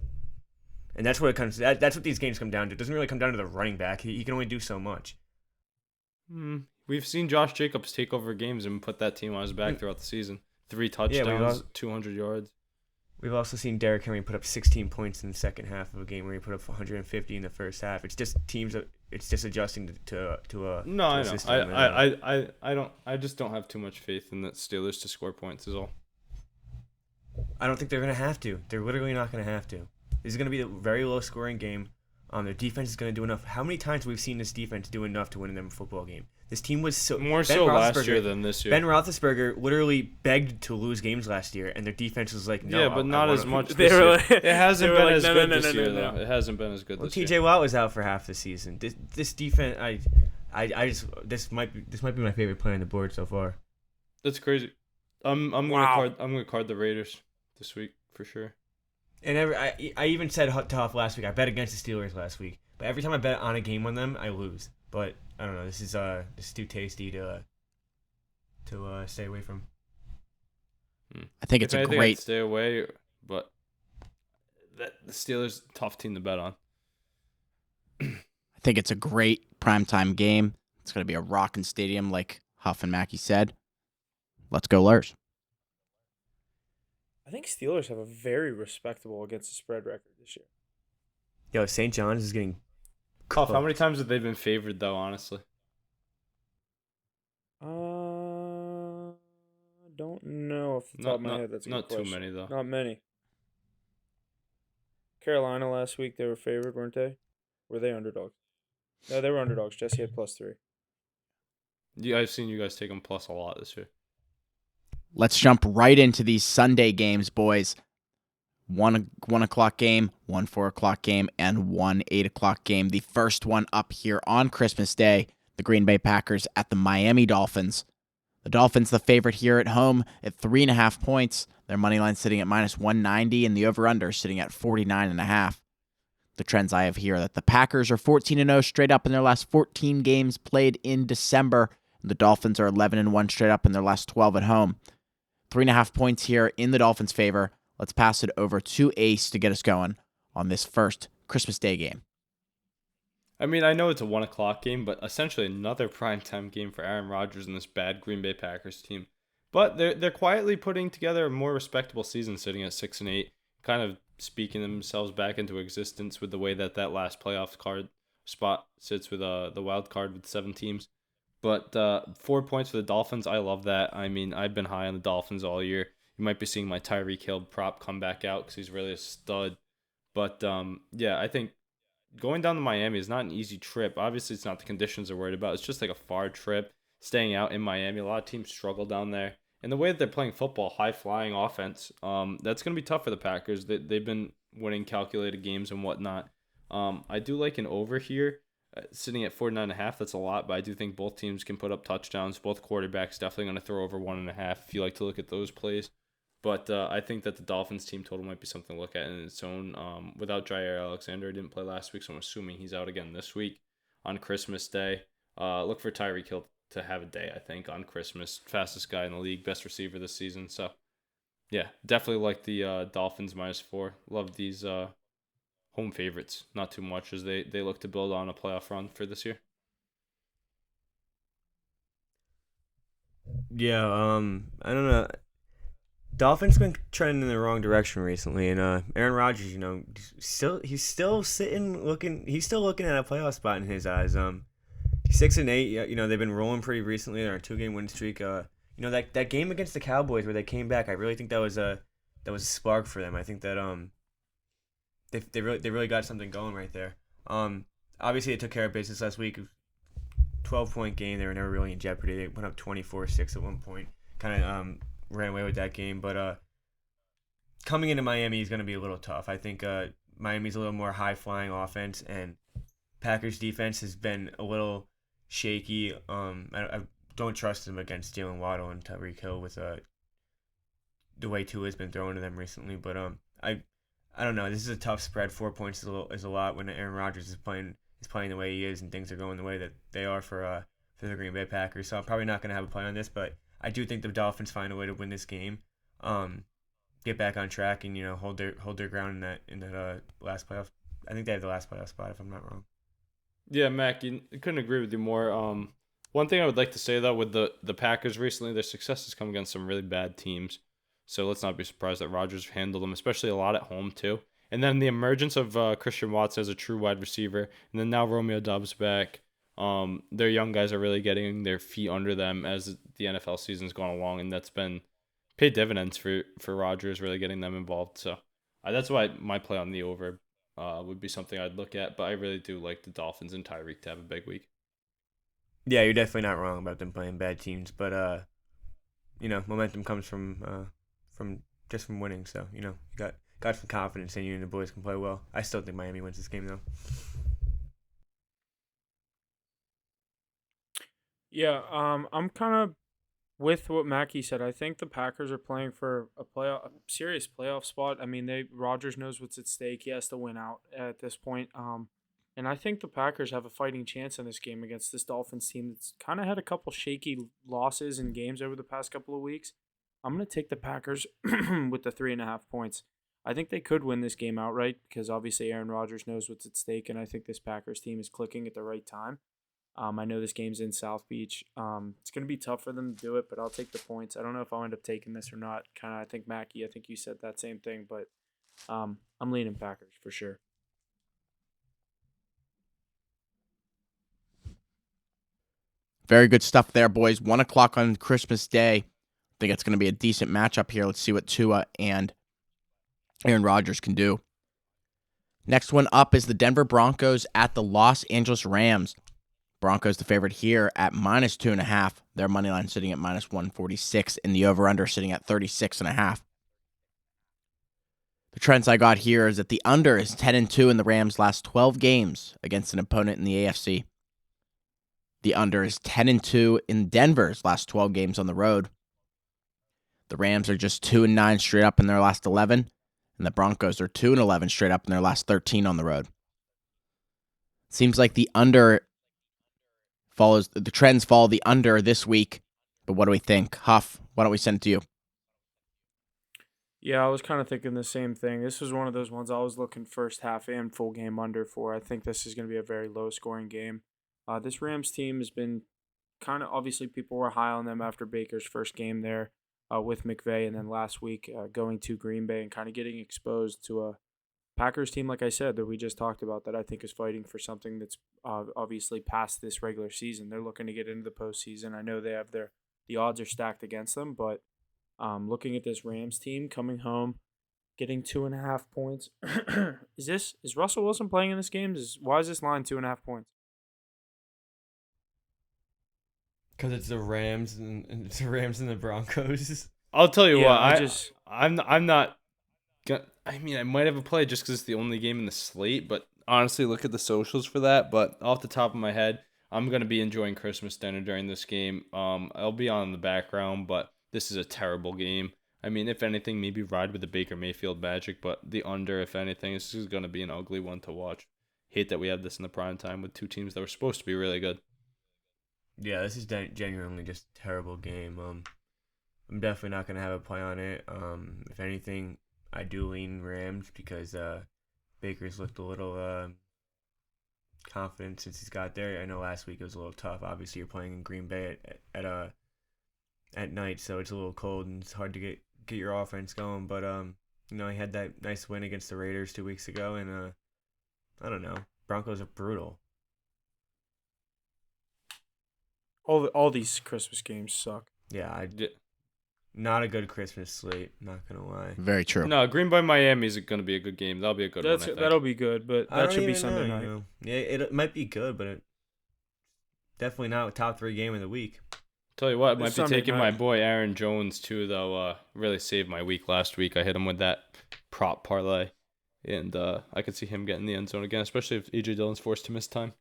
And that's what it comes. That's what these games come down to. It doesn't really come down to the running back. He can only do so much. We've seen Josh Jacobs take over games and put that team on his back throughout the season. 3 touchdowns, 200 yards. We've also seen Derrick Henry put up 16 points in the second half of a game where he put up 150 in the first half. It's just teams. It's just adjusting to a. No, to I a know. system. I don't. I just don't have too much faith in the Steelers to score points. Is all. I don't think they're gonna have to. They're literally not gonna have to. This is gonna be a very low scoring game. Their defense is gonna do enough. How many times we've seen this defense do enough to win them a football game? This team was so More Ben so last Roethlisberger- year than this year. Ben Roethlisberger literally begged to lose games last year, and their defense was like, "No, yeah, but not as much They this were year. like- It hasn't they were been like, as no, good no, this no, year, no, though. no. It hasn't been as good Well, this T.J. year. Watt was out for half the season. This defense, this might be my favorite play on the board so far. That's crazy. I'm gonna card the Raiders this week for sure. And I even said tough last week. I bet against the Steelers last week, but every time I bet on a game on them, I lose. But I don't know. This is too tasty to stay away from. I think it's If a anything, great. I'd stay away, but the Steelers tough team to bet on. I think it's a great primetime game. It's going to be a rocking stadium, like Huff and Mackey said. Let's go, Lurs. I think Steelers have a very respectable against the spread record this year. Yo, St. John's is getting Huff, how many times have they been favored though? Honestly, Don't know off the top of my head. That's a not good too question. many though. Not many. Carolina last week, they were favored, weren't they? Were they underdogs? No, they were underdogs. Jesse had +3. Yeah, I've seen you guys take them plus a lot this year. Let's jump right into these Sunday games, boys. One o'clock game, one 4 o'clock game, and one 8 o'clock game. The first one up here on Christmas Day, the Green Bay Packers at the Miami Dolphins. The Dolphins, the favorite here at home at 3.5 points. Their money line sitting at -190, and the over/under sitting at 49.5. The trends I have here are that the Packers are 14-0 straight up in their last 14 games played in December. The Dolphins are 11-1 straight up in their last 12 at home. 3.5 points here in the Dolphins' favor. Let's pass it over to Ace to get us going on this first Christmas Day game. I mean, I know it's a 1 o'clock game, but essentially another primetime game for Aaron Rodgers and this bad Green Bay Packers team. But they're quietly putting together a more respectable season, sitting at 6-8, kind of speaking themselves back into existence with the way that last playoff card spot sits with the wild card with 7 teams. But 4 points for the Dolphins, I love that. I mean, I've been high on the Dolphins all year. You might be seeing my Tyreek Hill prop come back out because he's really a stud. But yeah, I think going down to Miami is not an easy trip. Obviously, it's not the conditions they're worried about. It's just like a far trip. Staying out in Miami, a lot of teams struggle down there. And the way that they're playing football, high-flying offense, that's going to be tough for the Packers. They've been winning calculated games and whatnot. I do like an over here, sitting at 49.5. That's a lot, but I do think both teams can put up touchdowns. Both quarterbacks definitely going to throw over 1.5 if you like to look at those plays. But I think that the Dolphins team total might be something to look at in its own. Without Jair Alexander, didn't play last week, so I'm assuming he's out again this week on Christmas Day. Look for Tyreek Hill to have a day, I think, on Christmas. Fastest guy in the league, best receiver this season. So, yeah, definitely like the Dolphins -4. Love these home favorites. Not too much as they look to build on a playoff run for this year. Yeah, I don't know. Dolphins been trending in the wrong direction recently, and Aaron Rodgers, he's still looking at a playoff spot in his eyes. 6-8, they've been rolling pretty recently. They're on a 2-game win streak. That game against the Cowboys where they came back, I really think that was a spark for them. I think that they really got something going right there. Obviously they took care of business last week. 12-point game. They were never really in jeopardy. They went up 24-6 at one point. Kind of ran away with that game, but coming into Miami is going to be a little tough. I think Miami's a little more high-flying offense, and Packers defense has been a little shaky. I don't trust them against Jalen Waddle and Tyreek Hill with the way Tua's been throwing to them recently. But I don't know. This is a tough spread. 4 points is a lot when Aaron Rodgers is playing the way he is and things are going the way that they are for the Green Bay Packers. So I'm probably not going to have a play on this, but I do think the Dolphins find a way to win this game, get back on track, and hold their ground in that last playoff. I think they have the last playoff spot if I'm not wrong. Yeah, Mac, I couldn't agree with you more. One thing I would like to say though with the Packers recently, their success has come against some really bad teams. So let's not be surprised that Rodgers handled them, especially a lot at home too. And then the emergence of Christian Watson as a true wide receiver, and then now Romeo Doubs back. Their young guys are really getting their feet under them as the NFL season's gone along, and that's been paid dividends for Rodgers, really getting them involved. So that's why my play on the over would be something I'd look at, but I really do like the Dolphins and Tyreek to have a big week. Yeah, you're definitely not wrong about them playing bad teams, but momentum comes from winning. So you got some confidence in you, and the boys can play well. I still think Miami wins this game though. Yeah, I'm kind of with what Mackie said. I think the Packers are playing for a serious playoff spot. I mean, Rodgers knows what's at stake. He has to win out at this point. And I think the Packers have a fighting chance in this game against this Dolphins team that's kind of had a couple shaky losses in games over the past couple of weeks. I'm going to take the Packers with the 3.5 points. I think they could win this game outright because obviously Aaron Rodgers knows what's at stake, and I think this Packers team is clicking at the right time. I know this game's in South Beach. It's going to be tough for them to do it, but I'll take the points. I don't know if I'll end up taking this or not. I think Mackie, I think you said that same thing, but I'm leaning Packers for sure. Very good stuff there, boys. 1 o'clock on Christmas Day. I think it's going to be a decent matchup here. Let's see what Tua and Aaron Rodgers can do. Next one up is the Denver Broncos at the Los Angeles Rams. Broncos the favorite here at -2.5. Their money line sitting at -146, and the over/under sitting at 36.5. The trends I got here is that the under is 10-2 in the Rams' last 12 games against an opponent in the AFC. The under is 10-2 in Denver's last 12 games on the road. The Rams are just 2-9 straight up in their last 11, and the Broncos are 2-11 straight up in their last 13 on the road. Seems like the trends follow the under this week. But what do we think? Huff, why don't we send it to you? Yeah, I was kind of thinking the same thing. This was one of those ones I was looking first half and full game under for. I think this is going to be a very low scoring game. This Rams team has been kind of, obviously people were high on them after Baker's first game there with McVay, and then last week going to Green Bay and kind of getting exposed to a Packers team, like I said, that we just talked about, that I think is fighting for something that's obviously past this regular season. They're looking to get into the postseason. I know they have the odds are stacked against them, but looking at this Rams team coming home, getting 2.5 points. Is Russell Wilson playing in this game? Why is this line 2.5 points? Because it's the Rams and it's the Rams and the Broncos. I'll tell you Yeah, what. I'm not. I mean, I might have a play just because it's the only game in the slate. But honestly, look at the socials for that. But off the top of my head, I'm gonna be enjoying Christmas dinner during this game. I'll be on in the background, but this is a terrible game. I mean, if anything, maybe ride with the Baker Mayfield magic, but the under, if anything, this is gonna be an ugly one to watch. Hate that we have this in the prime time with two teams that were supposed to be really good. Yeah, this is genuinely just a terrible game. I'm definitely not gonna have a play on it. If anything, I do lean Rams because Baker's looked a little confident since he's got there. I know last week it was a little tough. Obviously, you're playing in Green Bay at night, so it's a little cold and it's hard to get your offense going. But he had that nice win against the Raiders 2 weeks ago, and I don't know, Broncos are brutal. All these Christmas games suck. Yeah, not a good Christmas slate. Not gonna lie. Very true. No, Green Bay Miami is going to be a good game. That'll be a good one. I think. That'll be good, but that should be Sunday night. Yeah, it might be good, but it definitely not a top 3 game of the week. Tell you what, might It's be Sunday taking night. my boy Aaron Jones too, though. Really saved my week last week. I hit him with that prop parlay, and I could see him getting the end zone again, especially if AJ Dillon's forced to miss time.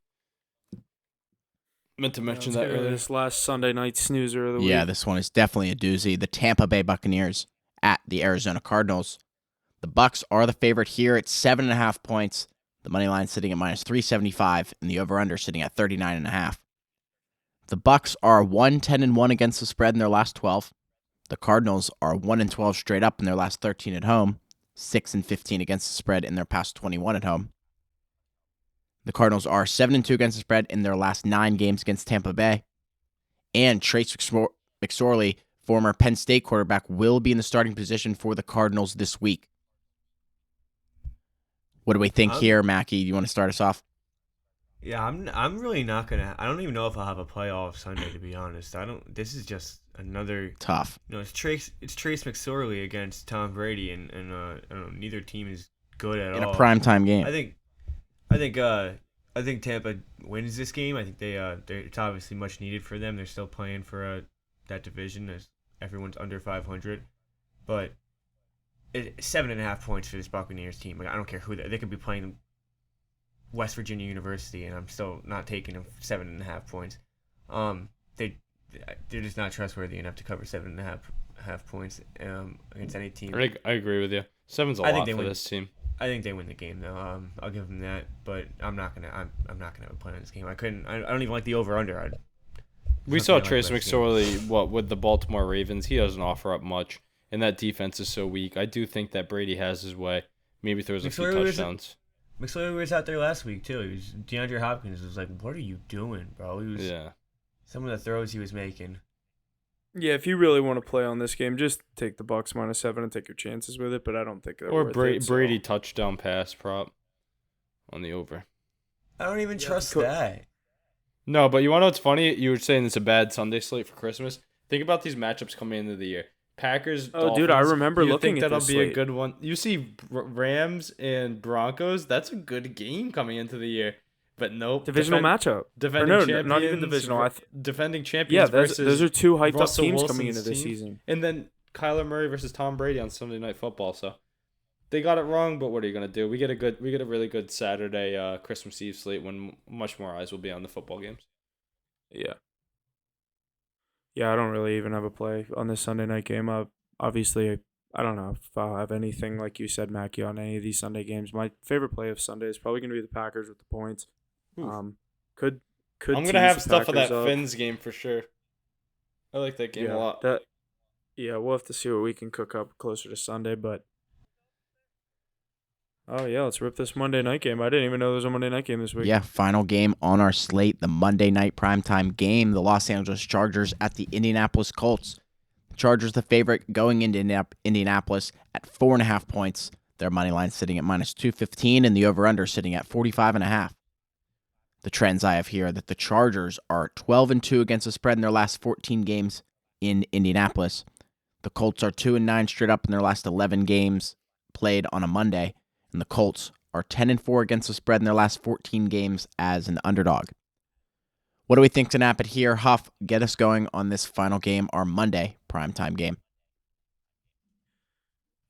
Meant to mention that earlier. This last Sunday night snoozer of the week. Yeah, this one is definitely a doozy. The Tampa Bay Buccaneers at the Arizona Cardinals. The Bucs are the favorite here at 7.5 points. The money line sitting at -375, and the over/under sitting at 39.5. The Bucs are 1-10-1 against the spread in their last 12. The Cardinals are 1-12 straight up in their last 13 at home, 6-15 against the spread in their past 21 at home. The Cardinals are 7-2 against the spread in their last 9 games against Tampa Bay. And Trace McSorley, former Penn State quarterback, will be in the starting position for the Cardinals this week. What do we think here, Mackie? Do you want to start us off? Yeah, I'm really not gonna. I don't even know if I'll have a playoff Sunday, to be honest. This is just another Tough. It's Trace McSorley against Tom Brady, and I don't know. Neither team is good at all. In a primetime game. I think Tampa wins this game. I think it's obviously much needed for them. They're still playing for that division as everyone's under 500, but 7.5 points for this Buccaneers team. Like, I don't care who they could be playing West Virginia University, and I'm still not taking them 7.5 points. They're just not trustworthy enough to cover 7.5 points against any team. I agree with you. 7's a lot for this team. I think they win the game though. I'll give them that, but I'm not gonna have a play on this game. I don't even like the over under. We saw Trace McSorley with the Baltimore Ravens. He doesn't offer up much, and that defense is so weak. I do think that Brady has his way. Maybe throws a few touchdowns. McSorley was out there last week too. DeAndre Hopkins was like, "What are you doing, bro?" Some of the throws he was making. Yeah, if you really want to play on this game, just take the Bucs -7 and take your chances with it. But I don't think they're worth it. Brady touchdown pass prop on the over. I don't even trust that. No, but you want to know what's funny? You were saying it's a bad Sunday slate for Christmas. Think about these matchups coming into the year. Packers. Oh, Dolphins, dude, I remember looking at that'll this be slate. a good one. You see Rams and Broncos. That's a good game coming into the year. But nope. Divisional matchup. Defending champions. Not even divisional. Defending champions. Yeah, versus those are two hyped Russell up teams Wilson's coming into this team. season. And then Kyler Murray versus Tom Brady on Sunday Night Football. So they got it wrong, but what are you gonna do? We get a really good Saturday Christmas Eve slate when much more eyes will be on the football games. Yeah. Yeah, I don't really even have a play on this Sunday night game. Obviously, I don't know if I'll have anything, like you said, Mackie, on any of these Sunday games. My favorite play of Sunday is probably going to be the Packers with the points. Could I'm gonna tease have the stuff for Packers that up. Finns game for sure. I like that game a lot. We'll have to see what we can cook up closer to Sunday, but oh yeah, let's rip this Monday night game. I didn't even know there was a Monday night game this week. Yeah, final game on our slate, the Monday night primetime game, the Los Angeles Chargers at the Indianapolis Colts. The Chargers the favorite going into Indianapolis at 4.5 points. Their money line sitting at -215 and the over-under sitting at 45.5. The trends I have here are that the Chargers are 12-2 against the spread in their last 14 games in Indianapolis. The Colts are 2-9 straight up in their last 11 games played on a Monday, and the Colts are 10-4 against the spread in their last 14 games as an underdog. What do we think to nap it here? Huff, get us going on this final game, our Monday primetime game.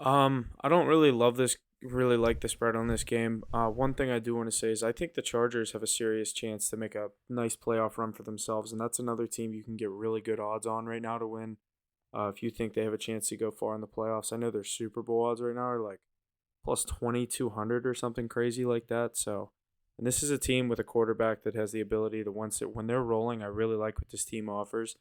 I don't really like the spread on this game. One thing I do want to say is I think the Chargers have a serious chance to make a nice playoff run for themselves, and that's another team you can get really good odds on right now to win. If you think they have a chance to go far in the playoffs, I know their Super Bowl odds right now are like plus 2,200 or something crazy like that. So, and this is a team with a quarterback that has the ability to when they're rolling. I really like what this team offers.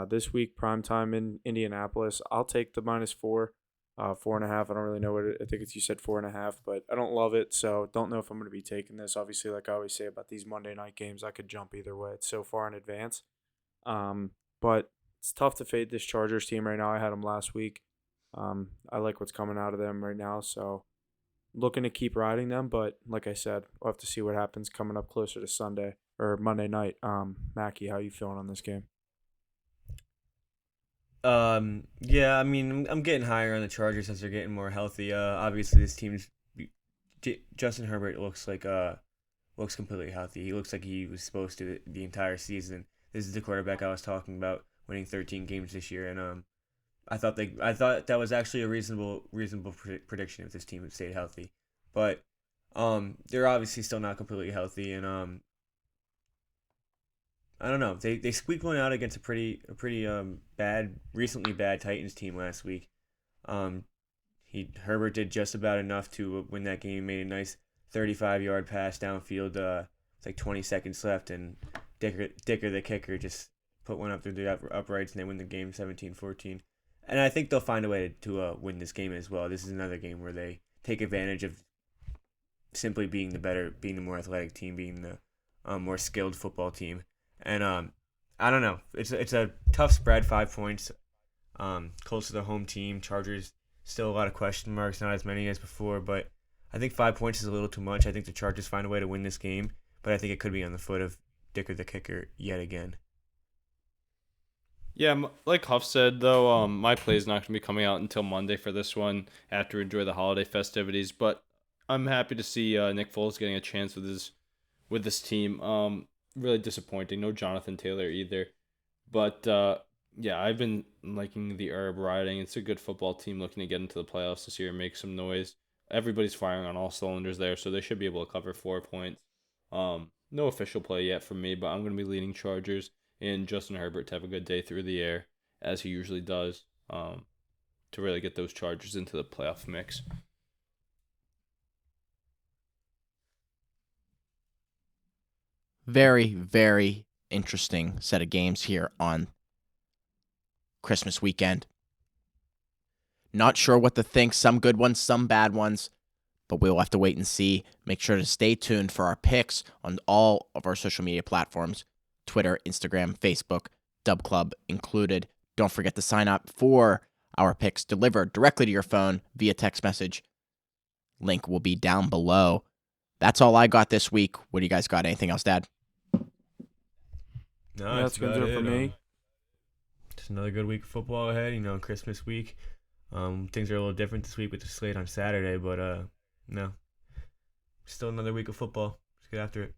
This week, primetime in Indianapolis, I'll take the -4. 4.5. I don't really know I think it's you said 4.5, but I don't love it, so don't know if I'm going to be taking this. Obviously, like I always say about these Monday night games, I could jump either way. It's so far in advance. But it's tough to fade this Chargers team right now. I had them last week. I like what's coming out of them right now, so looking to keep riding them. But like I said, we'll have to see what happens coming up closer to Sunday or Monday night. Mackie, how you feeling on this game? Yeah, I mean, I'm getting higher on the Chargers as they're getting more healthy. Obviously this team's Justin Herbert looks completely healthy. He looks like he was supposed to the entire season. This is the quarterback I was talking about, winning 13 games this year, and I thought that was actually a reasonable prediction if this team had stayed healthy. But they're obviously still not completely healthy, and I don't know. They squeaked one out against a pretty recently bad Titans team last week. Herbert did just about enough to win that game. He made a nice 35-yard pass downfield. It's like 20 seconds left, and Dicker the kicker just put one up through the uprights, and they win the game 17-14. And I think they'll find a way to win this game as well. This is another game where they take advantage of simply being the more athletic team, being the more skilled football team. And I don't know. It's a tough spread, 5 points. Close to the home team. Chargers still a lot of question marks, not as many as before, but I think 5 points is a little too much. I think the Chargers find a way to win this game, but I think it could be on the foot of Dicker the kicker yet again. Yeah, like Huff said, though, my play is not going to be coming out until Monday for this one after we enjoy the holiday festivities. But I'm happy to see Nick Foles getting a chance with this team. Really disappointing. No Jonathan Taylor either. But yeah, I've been liking the Herb riding. It's a good football team looking to get into the playoffs this year and make some noise. Everybody's firing on all cylinders there, so they should be able to cover 4 points. No official play yet from me, but I'm going to be leaning Chargers and Justin Herbert to have a good day through the air, as he usually does, to really get those Chargers into the playoff mix. Very, very interesting set of games here on Christmas weekend. Not sure what to think. Some good ones, some bad ones, but we'll have to wait and see. Make sure to stay tuned for our picks on all of our social media platforms, Twitter, Instagram, Facebook, Dub Club included. Don't forget to sign up for our picks delivered directly to your phone via text message. Link will be down below. That's all I got this week. What do you guys got? Anything else, Dad? No, That's going to do it for me. Just another good week of football ahead, Christmas week. Things are a little different this week with the slate on Saturday, but no. Still another week of football. Let's get after it.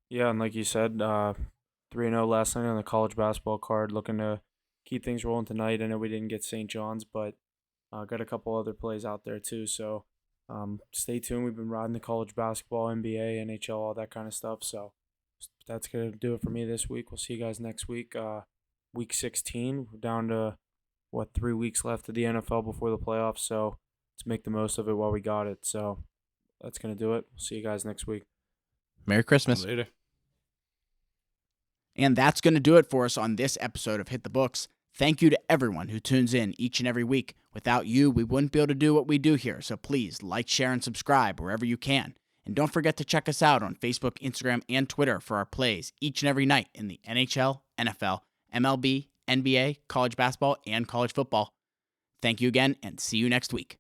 Yeah, and like you said, 3-0 last night on the college basketball card. Looking to keep things rolling tonight. I know we didn't get St. John's, but got a couple other plays out there too. So stay tuned. We've been riding the college basketball, NBA, NHL, all that kind of stuff. So that's going to do it for me this week. We'll see you guys next week. Week 16. We're down to, 3 weeks left of the NFL before the playoffs. So let's make the most of it while we got it. So that's going to do it. We'll see you guys next week. Merry Christmas. Later. And that's going to do it for us on this episode of Hit the Books. Thank you to everyone who tunes in each and every week. Without you, we wouldn't be able to do what we do here. So please like, share, and subscribe wherever you can. And don't forget to check us out on Facebook, Instagram, and Twitter for our plays each and every night in the NHL, NFL, MLB, NBA, college basketball, and college football. Thank you again, and see you next week.